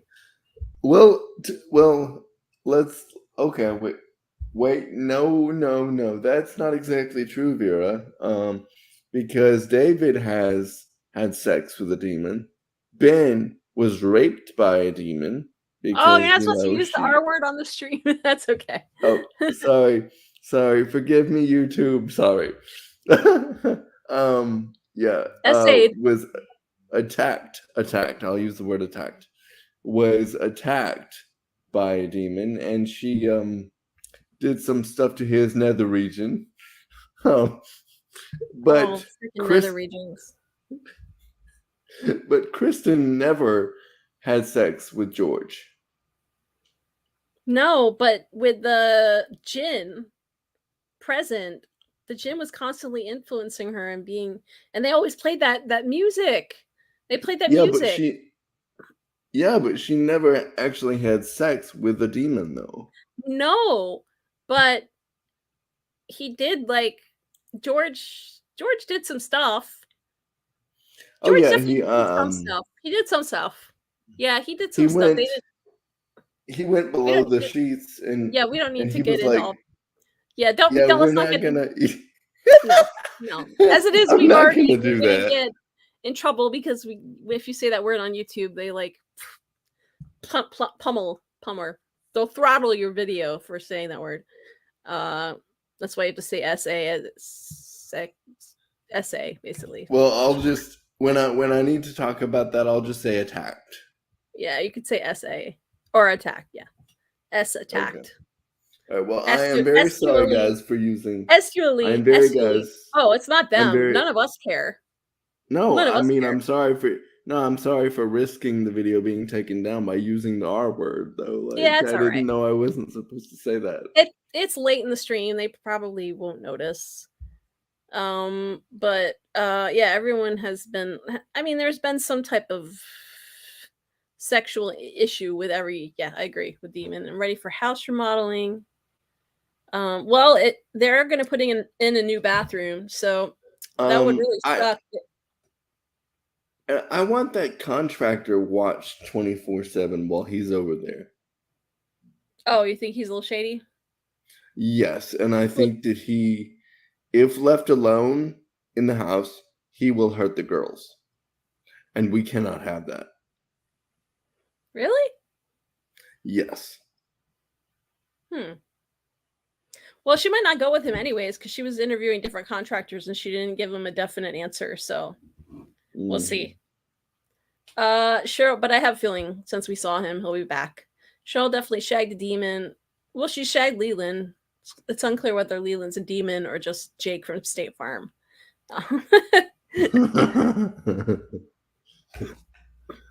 [SPEAKER 2] Well, let's. Okay, wait. No. That's not exactly true, Vera. Because David has had sex with a demon. Ben was raped by a demon. Because,
[SPEAKER 1] you're not supposed to use the R word on the stream. That's okay.
[SPEAKER 2] Oh, sorry. Forgive me, YouTube. Sorry. Yeah. Was attacked. I'll use the word attacked. Was attacked by a demon, and she did some stuff to his nether region. But
[SPEAKER 1] nether regions.
[SPEAKER 2] But Kristen never had sex with George.
[SPEAKER 1] No, but with the Jin present, the Jin was constantly influencing her and they always played that music. They played that music.
[SPEAKER 2] But she never actually had sex with the demon, though.
[SPEAKER 1] No, but he did. Like George did some stuff. George definitely did some stuff. He did some stuff. Yeah, he did some stuff.
[SPEAKER 2] He went below the sheets, and
[SPEAKER 1] yeah, we don't need to get into all. Yeah,
[SPEAKER 2] we're not gonna.
[SPEAKER 1] No. As it is, we've already get in trouble because if you say that word on YouTube, they like pummel. They'll throttle your video for saying that word. That's why you have to say essay basically.
[SPEAKER 2] Well, I'll just when I need to talk about that, I'll just say attacked.
[SPEAKER 1] Yeah, you could say essay or attacked. Yeah, attacked.
[SPEAKER 2] Okay. All right, well, I am very sorry, guys, for using.
[SPEAKER 1] I'm very guys. Oh, it's not them. None of us care.
[SPEAKER 2] No, I mean, care. I'm sorry for risking the video being taken down by using the R word, though. Like,
[SPEAKER 1] yeah,
[SPEAKER 2] I didn't know I wasn't supposed to say that.
[SPEAKER 1] It's late in the stream. They probably won't notice. But yeah, everyone has been. I mean, there's been some type of sexual issue with every. Yeah, I agree with Demon. I'm ready for house remodeling. Well, they're going to put in a new bathroom, so that would really suck.
[SPEAKER 2] I want that contractor watched 24/7 while he's over there.
[SPEAKER 1] Oh, you think he's a little shady?
[SPEAKER 2] Yes, and I think that if left alone in the house, he will hurt the girls, and we cannot have that.
[SPEAKER 1] Really?
[SPEAKER 2] Yes.
[SPEAKER 1] Well, she might not go with him anyways because she was interviewing different contractors and she didn't give him a definite answer. So we'll see. Sure, but I have a feeling since we saw him, he'll be back. Cheryl definitely shagged the demon. Well, she shagged Leland. It's unclear whether Leland's a demon or just Jake from State Farm.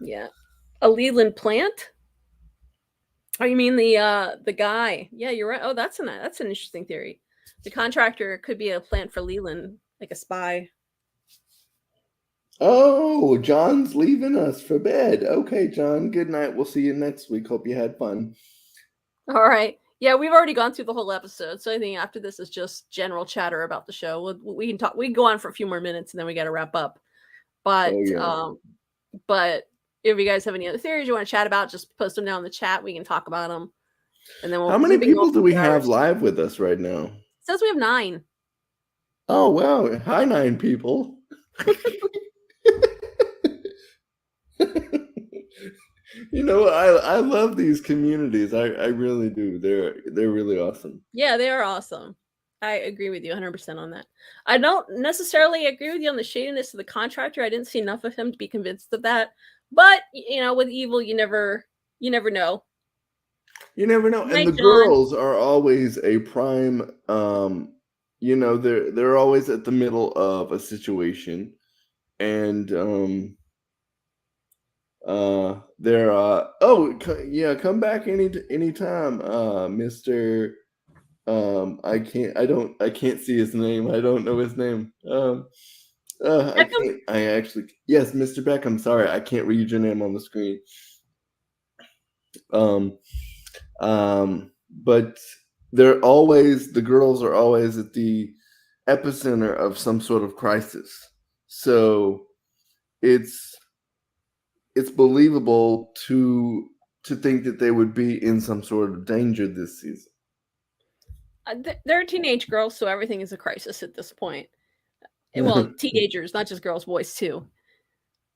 [SPEAKER 1] Yeah, a Leland plant. Oh, you mean the guy? Yeah, you're right. Oh, that's an interesting theory. The contractor could be a plant for Leland, like a spy.
[SPEAKER 2] Oh, John's leaving us for bed. Okay, John. Good night. We'll see you next week. Hope you had fun.
[SPEAKER 1] All right. Yeah, we've already gone through the whole episode, so I think after this is just general chatter about the show. We can talk. We can go on for a few more minutes, and then we got to wrap up. But
[SPEAKER 2] Oh yeah.
[SPEAKER 1] but if you guys have any other theories you want to chat about, just post them down in the chat. We can talk about them, and then
[SPEAKER 2] How
[SPEAKER 1] we'll.
[SPEAKER 2] many
[SPEAKER 1] We've been going
[SPEAKER 2] people do
[SPEAKER 1] for
[SPEAKER 2] we
[SPEAKER 1] 2
[SPEAKER 2] have
[SPEAKER 1] hours.
[SPEAKER 2] live with us right now?
[SPEAKER 1] It says we have 9.
[SPEAKER 2] Oh wow. Hi, 9 people. You know, I love these communities. I really do. They're really awesome.
[SPEAKER 1] Yeah, they are awesome. I agree with you 100% on that. I don't necessarily agree with you on the shadiness of the contractor. I didn't see enough of him to be convinced of that. But you know, with evil, you never know.
[SPEAKER 2] You never know.
[SPEAKER 1] Good
[SPEAKER 2] And
[SPEAKER 1] night,
[SPEAKER 2] the
[SPEAKER 1] John.
[SPEAKER 2] girls are always a prime you know, they're always at the middle of a situation. And they're yeah, come back anytime, Mr. I can't see his name. I don't know his name.
[SPEAKER 1] Beckham?
[SPEAKER 2] Yes, Mr. Beckham. Sorry, I can't read your name on the screen. But the girls are always at the epicenter of some sort of crisis. So it's believable to think that they would be in some sort of danger this season.
[SPEAKER 1] They're teenage girls, so everything is a crisis at this point. Well, teenagers, not just girls, boys too.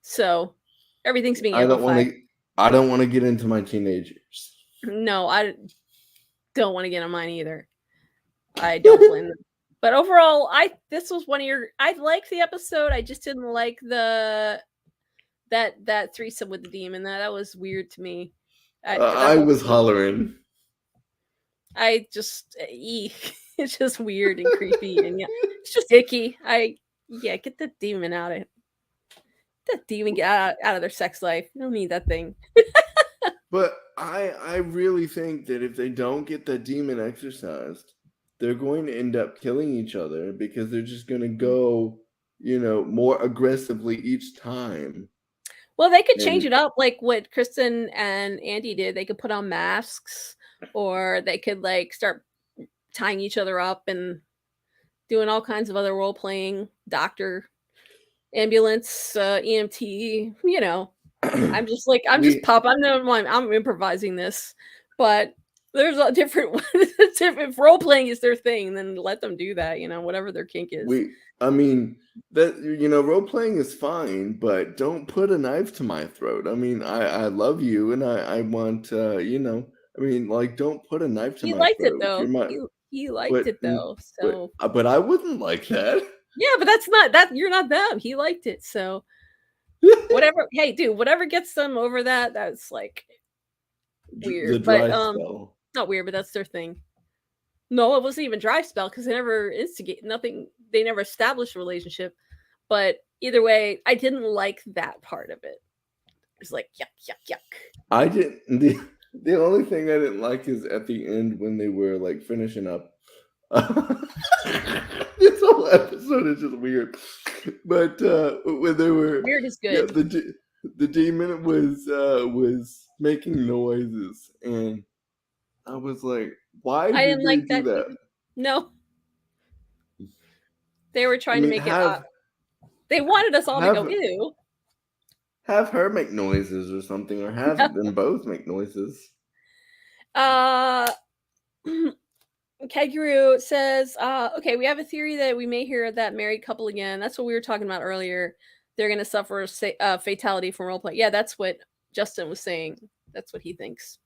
[SPEAKER 1] So everything's being amplified.
[SPEAKER 2] I don't want to get into my teenagers.
[SPEAKER 1] No, I don't want to get on mine either. I don't blame them. But overall, this was one of your. I liked the episode. I just didn't like that threesome with the demon. That was weird to me. That
[SPEAKER 2] I
[SPEAKER 1] whole
[SPEAKER 2] was
[SPEAKER 1] scene.
[SPEAKER 2] hollering.
[SPEAKER 1] I just it's just weird and creepy, and yeah, it's just icky. Get the demon out of that demon, get out of their sex life. You don't need that thing.
[SPEAKER 2] But I really think that if they don't get that demon exorcised, they're going to end up killing each other because they're just going to go, you know, more aggressively each time.
[SPEAKER 1] Well, they could change
[SPEAKER 2] And
[SPEAKER 1] it up like what Kristen and Andy did. They could put on masks, or they could like start tying each other up and doing all kinds of other role playing, doctor, ambulance, EMT. You know, I'm just I'm improvising this, but there's a different if role playing is their thing, then let them do that. You know, whatever their kink is.
[SPEAKER 2] I mean, that, you know, role playing is fine, but don't put a knife to my throat. I mean, I love you, and I want, you know, I mean, like, don't put a knife to
[SPEAKER 1] He
[SPEAKER 2] my
[SPEAKER 1] liked it
[SPEAKER 2] throat. If you're
[SPEAKER 1] though.
[SPEAKER 2] my,
[SPEAKER 1] He liked
[SPEAKER 2] but
[SPEAKER 1] it though. So
[SPEAKER 2] but I wouldn't like that.
[SPEAKER 1] yeah, but that's not that you're not them. He liked it. So whatever. Hey, dude, whatever gets them over that, that's like
[SPEAKER 2] The
[SPEAKER 1] weird. But
[SPEAKER 2] dry spell.
[SPEAKER 1] not weird, but that's their thing. No, it wasn't even dry spell because they never instigate nothing. They never established a relationship. But either way, I didn't like that part of it. It's like yuck, yuck, yuck.
[SPEAKER 2] I didn't. The only thing I didn't like is at the end when they were like finishing up. This whole episode is just weird. But when they were,
[SPEAKER 1] Weird is
[SPEAKER 2] yeah,
[SPEAKER 1] good.
[SPEAKER 2] the demon was making noises, and I was like, why
[SPEAKER 1] I
[SPEAKER 2] did
[SPEAKER 1] didn't
[SPEAKER 2] they
[SPEAKER 1] like
[SPEAKER 2] do
[SPEAKER 1] that.
[SPEAKER 2] that?
[SPEAKER 1] No, they were
[SPEAKER 2] I
[SPEAKER 1] trying to
[SPEAKER 2] mean,
[SPEAKER 1] make it up. They wanted us all to go
[SPEAKER 2] have
[SPEAKER 1] ew.
[SPEAKER 2] have her make noises or something, or have them both make noises.
[SPEAKER 1] Keguru says, okay, we have a theory that we may hear that married couple again. That's what we were talking about earlier. They're going to suffer a fatality from roleplay. Yeah, that's what Justin was saying. That's what he thinks.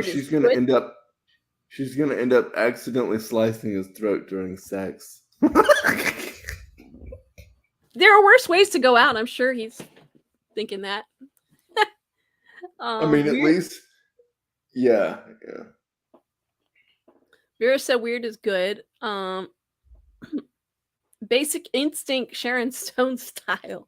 [SPEAKER 2] She's gonna end up accidentally slicing his throat during sex.
[SPEAKER 1] There are worse ways to go out. I'm sure he's thinking that.
[SPEAKER 2] I mean, at least, yeah.
[SPEAKER 1] Vera said weird is good. Basic Instinct, Sharon Stone style.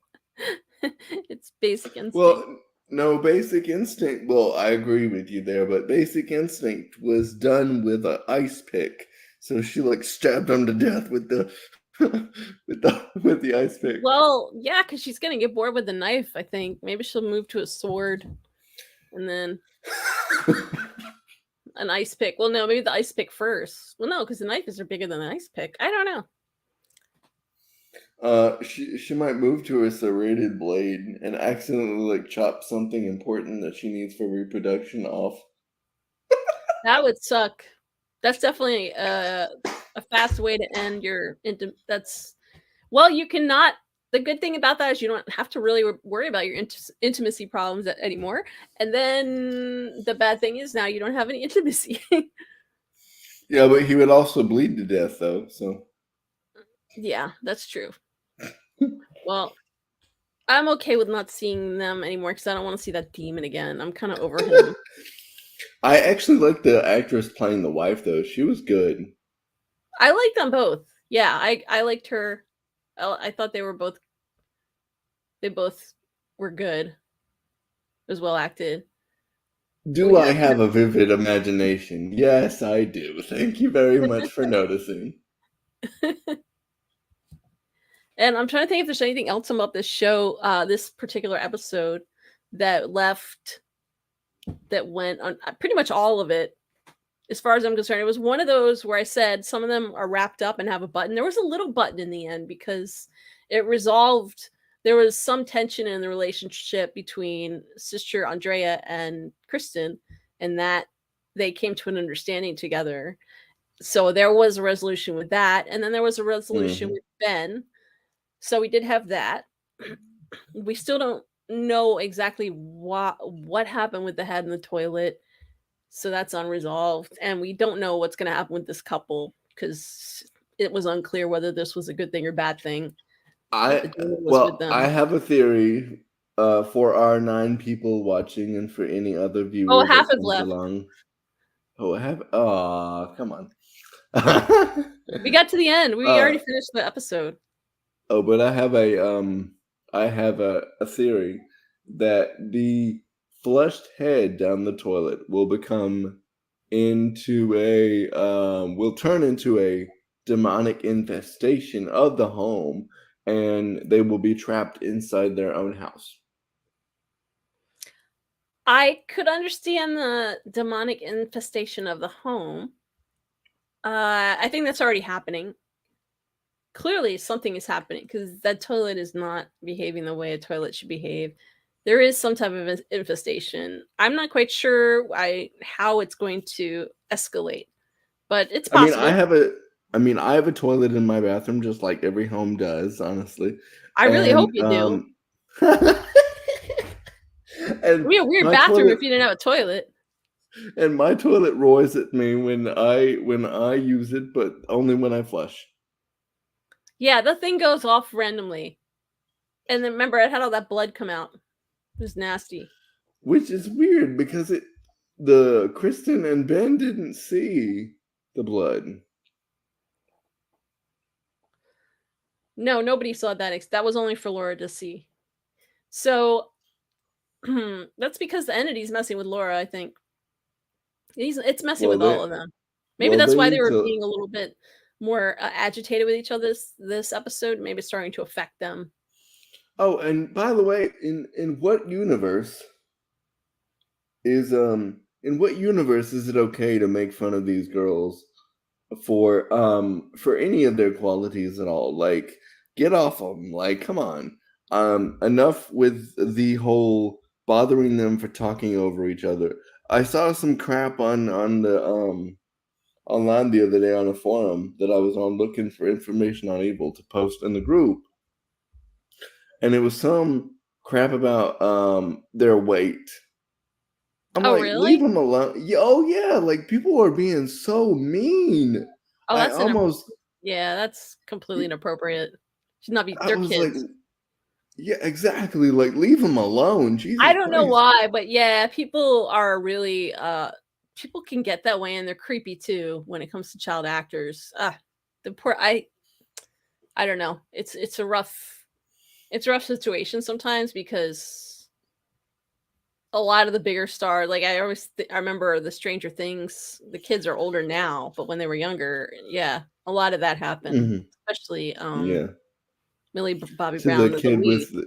[SPEAKER 1] It's Basic Instinct.
[SPEAKER 2] Well, no, Basic Instinct. Well, I agree with you there, but Basic Instinct was done with an ice pick. So she like stabbed him to death with the with the ice pick.
[SPEAKER 1] Well, yeah, because she's gonna get bored with the knife, I think. Maybe she'll move to a sword and then an ice pick. Well, no, maybe the ice pick first. Well, no, because the knives are bigger than the ice pick. I don't know.
[SPEAKER 2] She might move to a serrated blade and accidentally like chop something important that she needs for reproduction off.
[SPEAKER 1] That would suck. That's definitely a fast way to end your that's well, you cannot. The good thing about that is you don't have to really worry about your intimacy problems anymore. And then the bad thing is now you don't have any intimacy.
[SPEAKER 2] Yeah, but he would also bleed to death though. So
[SPEAKER 1] Yeah, that's true. Well, I'm okay with not seeing them anymore because I don't want to see that demon again. I'm kind of over him.
[SPEAKER 2] I actually like the actress playing the wife though. She was good.
[SPEAKER 1] I like them both. Yeah, I liked her. I thought they both were good. It was well acted.
[SPEAKER 2] Do I have a vivid imagination? Yes, I do. Thank you very much for noticing.
[SPEAKER 1] And I'm trying to think if there's anything else about this show, this particular episode that went on pretty much all of it. As far as I'm concerned, it was one of those where I said some of them are wrapped up and have a button. There was a little button in the end because it resolved. There was some tension in the relationship between Sister Andrea and Kristen, and that they came to an understanding together. So there was a resolution with that, and then there was a resolution with Ben. So we did have that. We still don't know exactly what happened with the head in the toilet. So that's unresolved. And we don't know what's going to happen with this couple because it was unclear whether this was a good thing or bad thing.
[SPEAKER 2] I have a theory for our 9 people watching and for any other viewers
[SPEAKER 1] half
[SPEAKER 2] that
[SPEAKER 1] is
[SPEAKER 2] comes
[SPEAKER 1] left.
[SPEAKER 2] along. Come on.
[SPEAKER 1] We got to the end. We already finished the episode.
[SPEAKER 2] Oh, but I have a theory that the flushed head down the toilet will turn into a demonic infestation of the home, and they will be trapped inside their own house.
[SPEAKER 1] I could understand the demonic infestation of the home. I think that's already happening. Clearly, something is happening because that toilet is not behaving the way a toilet should behave. There is some type of infestation. I'm not quite sure how it's going to escalate, but it's possible.
[SPEAKER 2] I have a toilet in my bathroom just like every home does, honestly.
[SPEAKER 1] I really hope you do. It'd be a weird bathroom if you didn't have a toilet.
[SPEAKER 2] And my toilet roars at me when I use it, but only when I flush.
[SPEAKER 1] Yeah, the thing goes off randomly. And then remember, it had all that blood come out. It was nasty.
[SPEAKER 2] Which is weird because the Kristen and Ben didn't see the blood.
[SPEAKER 1] No, nobody saw that. That was only for Laura to see. So that's because the entity's messing with Laura, I think. It's messing with all of them. Maybe that's why they were being a little bit more agitated with each other this episode. Maybe it's starting to affect them.
[SPEAKER 2] Oh, and by the way, in what universe is it okay to make fun of these girls for any of their qualities at all? Like, get off them. Like, come on. Enough with the whole bothering them for talking over each other. I saw some crap on the online the other day on a forum that I was on looking for information on evil to post in the group. And it was some crap about their weight. I'm like,
[SPEAKER 1] really?
[SPEAKER 2] leave them alone. Yeah, like people are being so mean.
[SPEAKER 1] Oh, that's completely inappropriate. Should not be. They're kids.
[SPEAKER 2] Like, yeah, exactly. Like, leave them alone. Jesus
[SPEAKER 1] I don't know
[SPEAKER 2] Christ.
[SPEAKER 1] why, but yeah, people are really people can get that way, and they're creepy too when it comes to child actors. The poor I don't know. It's a rough situation sometimes because a lot of the bigger stars, like I remember the Stranger Things. The kids are older now, but when they were younger, yeah, A lot of that happened,
[SPEAKER 2] Mhm.
[SPEAKER 1] especially
[SPEAKER 2] Yeah.
[SPEAKER 1] Millie Bobby
[SPEAKER 2] To the
[SPEAKER 1] Brown, the
[SPEAKER 2] kid
[SPEAKER 1] lead.
[SPEAKER 2] with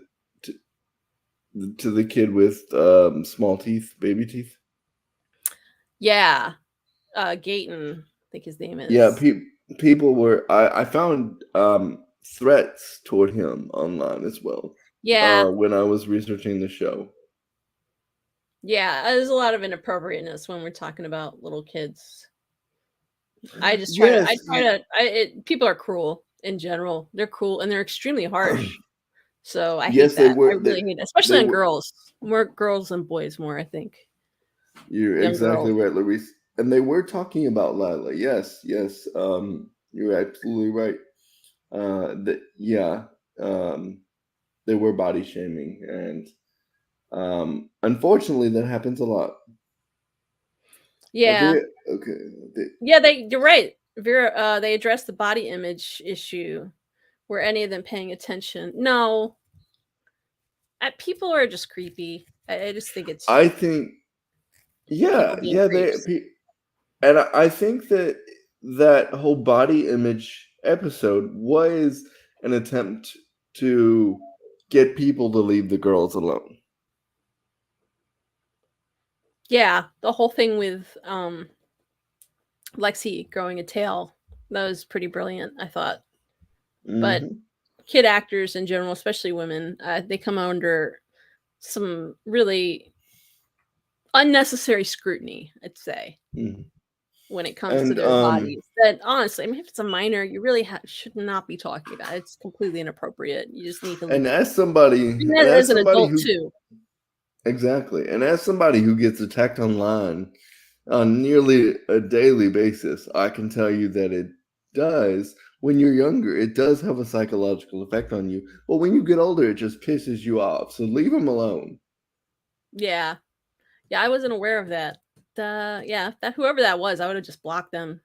[SPEAKER 2] to the kid with small teeth, baby teeth.
[SPEAKER 1] Yeah, Gayton, I think his name
[SPEAKER 2] Yeah,
[SPEAKER 1] is.
[SPEAKER 2] people were I found threats toward him online as well
[SPEAKER 1] Yeah,
[SPEAKER 2] when I was researching the show.
[SPEAKER 1] yeah. There's a lot of inappropriateness when we're talking about little kids. I just try to. I
[SPEAKER 2] Yes,
[SPEAKER 1] try to. People are cruel in general. They're cruel and they're extremely harsh. So I hate
[SPEAKER 2] yes, they
[SPEAKER 1] that. I
[SPEAKER 2] were
[SPEAKER 1] really hate it, especially
[SPEAKER 2] they
[SPEAKER 1] on
[SPEAKER 2] were
[SPEAKER 1] girls. More girls than boys. More, I think.
[SPEAKER 2] You're
[SPEAKER 1] Young
[SPEAKER 2] exactly
[SPEAKER 1] girls.
[SPEAKER 2] right, Larice. And they were talking about Lila. Yes, yes. You're absolutely right. Yeah. Um, they were body shaming, and unfortunately, that happens a lot.
[SPEAKER 1] Yeah,
[SPEAKER 2] Okay.
[SPEAKER 1] yeah. You're right. Vera. They addressed the body image issue. Were any of them paying attention? No. People are just creepy. I just think it's
[SPEAKER 2] I think,
[SPEAKER 1] people
[SPEAKER 2] yeah,
[SPEAKER 1] being
[SPEAKER 2] yeah.
[SPEAKER 1] creeps.
[SPEAKER 2] And I think that that whole body image episode was an attempt to get people to leave the girls alone.
[SPEAKER 1] Yeah, the whole thing with Lexi growing a tail, that was pretty brilliant, I thought. But
[SPEAKER 2] Hmm.
[SPEAKER 1] kid actors in general, especially women, they come under some really unnecessary scrutiny, I'd say,
[SPEAKER 2] Hmm.
[SPEAKER 1] when it comes to
[SPEAKER 2] And
[SPEAKER 1] their bodies. That honestly, I mean, if it's a minor, you really should not be talking about it. It's completely inappropriate. You just need to leave
[SPEAKER 2] and
[SPEAKER 1] it.
[SPEAKER 2] as somebody
[SPEAKER 1] And
[SPEAKER 2] and
[SPEAKER 1] as
[SPEAKER 2] as
[SPEAKER 1] an
[SPEAKER 2] somebody
[SPEAKER 1] adult
[SPEAKER 2] who
[SPEAKER 1] too.
[SPEAKER 2] exactly, and as somebody who gets attacked online on nearly a daily basis, I can tell you that it does when you're younger, it does have a psychological effect on you. But when you get older, it just pisses you off. So leave them alone.
[SPEAKER 1] Yeah, yeah, I wasn't aware of that. Yeah, that whoever that was, I would have just blocked them.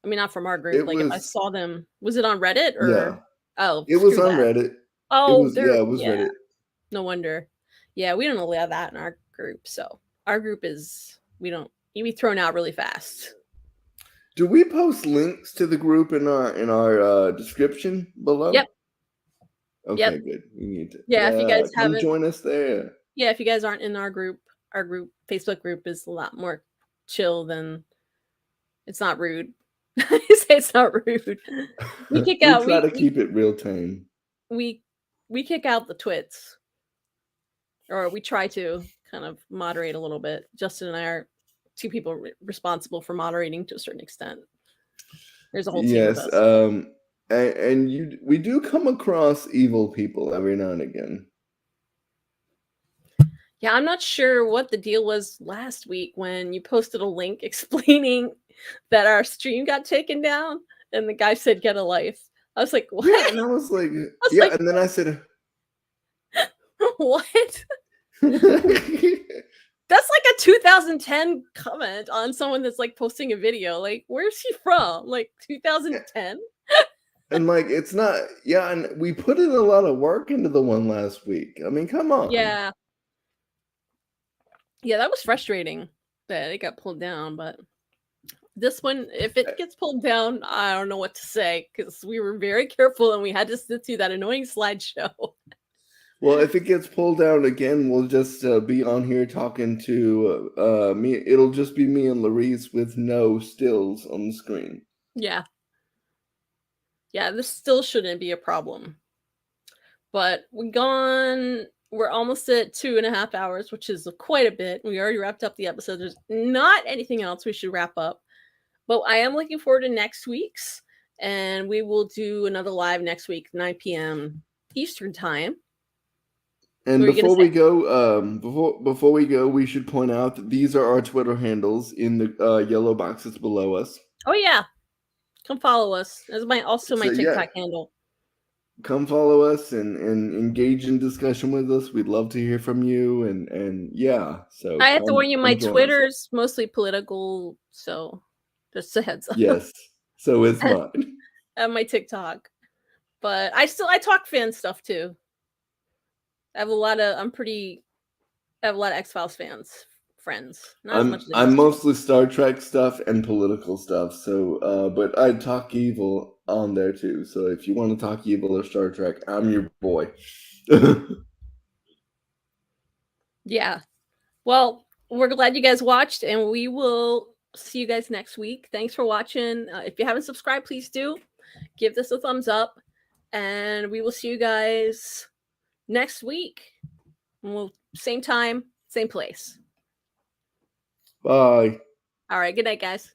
[SPEAKER 1] I mean, not from our group.
[SPEAKER 2] It
[SPEAKER 1] Like if I
[SPEAKER 2] was
[SPEAKER 1] saw them, was it on Reddit
[SPEAKER 2] yeah,
[SPEAKER 1] or? Oh,
[SPEAKER 2] it was
[SPEAKER 1] screw
[SPEAKER 2] on
[SPEAKER 1] that.
[SPEAKER 2] Reddit.
[SPEAKER 1] Oh,
[SPEAKER 2] It was
[SPEAKER 1] yeah.
[SPEAKER 2] Reddit.
[SPEAKER 1] No wonder. Yeah, we don't allow that in our group. So our group is we don't you be thrown out really fast.
[SPEAKER 2] Do we post links to the group in our description
[SPEAKER 1] Yep,
[SPEAKER 2] below?
[SPEAKER 1] yep.
[SPEAKER 2] Okay, good. You need to
[SPEAKER 1] Yeah, if you guys
[SPEAKER 2] come
[SPEAKER 1] haven't,
[SPEAKER 2] join us there.
[SPEAKER 1] yeah, if you guys aren't in our group Facebook group is a lot more chill than it's not rude. You say it's not rude. We kick
[SPEAKER 2] We
[SPEAKER 1] out
[SPEAKER 2] try to keep it real tame.
[SPEAKER 1] we we kick out the twits, or we try to kind of moderate a little bit. Justin and I are two people responsible for moderating to a certain extent. There's a whole team of
[SPEAKER 2] Yes,
[SPEAKER 1] us.
[SPEAKER 2] and we do come across evil people every now and again.
[SPEAKER 1] Yeah, I'm not sure what the deal was last week when you posted a link explaining that our stream got taken down and the guy said get a life. I was like, what?
[SPEAKER 2] Yeah,
[SPEAKER 1] I
[SPEAKER 2] and I was like,
[SPEAKER 1] was
[SPEAKER 2] yeah,
[SPEAKER 1] like,
[SPEAKER 2] and then I said,
[SPEAKER 1] what?
[SPEAKER 2] and
[SPEAKER 1] That's like a 2010 comment on someone that's like posting a video. Like, where's he from? Like 2010?
[SPEAKER 2] like it's not, yeah, and we put in a lot of work into the one last week. I mean, come on.
[SPEAKER 1] Yeah. Yeah, that was frustrating that it got pulled down, but this one, if it gets pulled down, I don't know what to say because we were very careful and we had to sit through that annoying slideshow.
[SPEAKER 2] Well, if it gets pulled down again, we'll just be on here talking to me. It'll just be me and Larice with no stills on the screen.
[SPEAKER 1] Yeah. Yeah, this still shouldn't be a problem. But we're almost at 2.5 hours, which is quite a bit. We already wrapped up the episode. There's not anything else we should wrap up. But I am looking forward to next week's, and we will do another live next week, 9 p.m. Eastern time.
[SPEAKER 2] And
[SPEAKER 1] What are you gonna
[SPEAKER 2] before
[SPEAKER 1] say?
[SPEAKER 2] we go, before we go, we should point out that these are our Twitter handles in the yellow boxes below us.
[SPEAKER 1] Oh yeah, come follow us. That's also my
[SPEAKER 2] So yeah,
[SPEAKER 1] TikTok handle.
[SPEAKER 2] come follow us and engage in discussion with us. We'd love to hear from you. And yeah, so
[SPEAKER 1] I have to warn you, my
[SPEAKER 2] come join us.
[SPEAKER 1] Twitter's mostly political, so just a heads up.
[SPEAKER 2] Yes, so is mine.
[SPEAKER 1] And my TikTok, but I talk fan stuff too. I have a lot of X-Files fans Friends. Not as much as I
[SPEAKER 2] I'm
[SPEAKER 1] used to.
[SPEAKER 2] mostly Star Trek stuff and political stuff. So, but I talk evil on there too. So if you want to talk evil or Star Trek, I'm your boy.
[SPEAKER 1] Yeah. Well, we're glad you guys watched, and we will see you guys next week. Thanks for watching. If you haven't subscribed, please do. Give this a thumbs up, and we will see you guys next week. Same time, same place.
[SPEAKER 2] Bye.
[SPEAKER 1] All right. Good night, guys.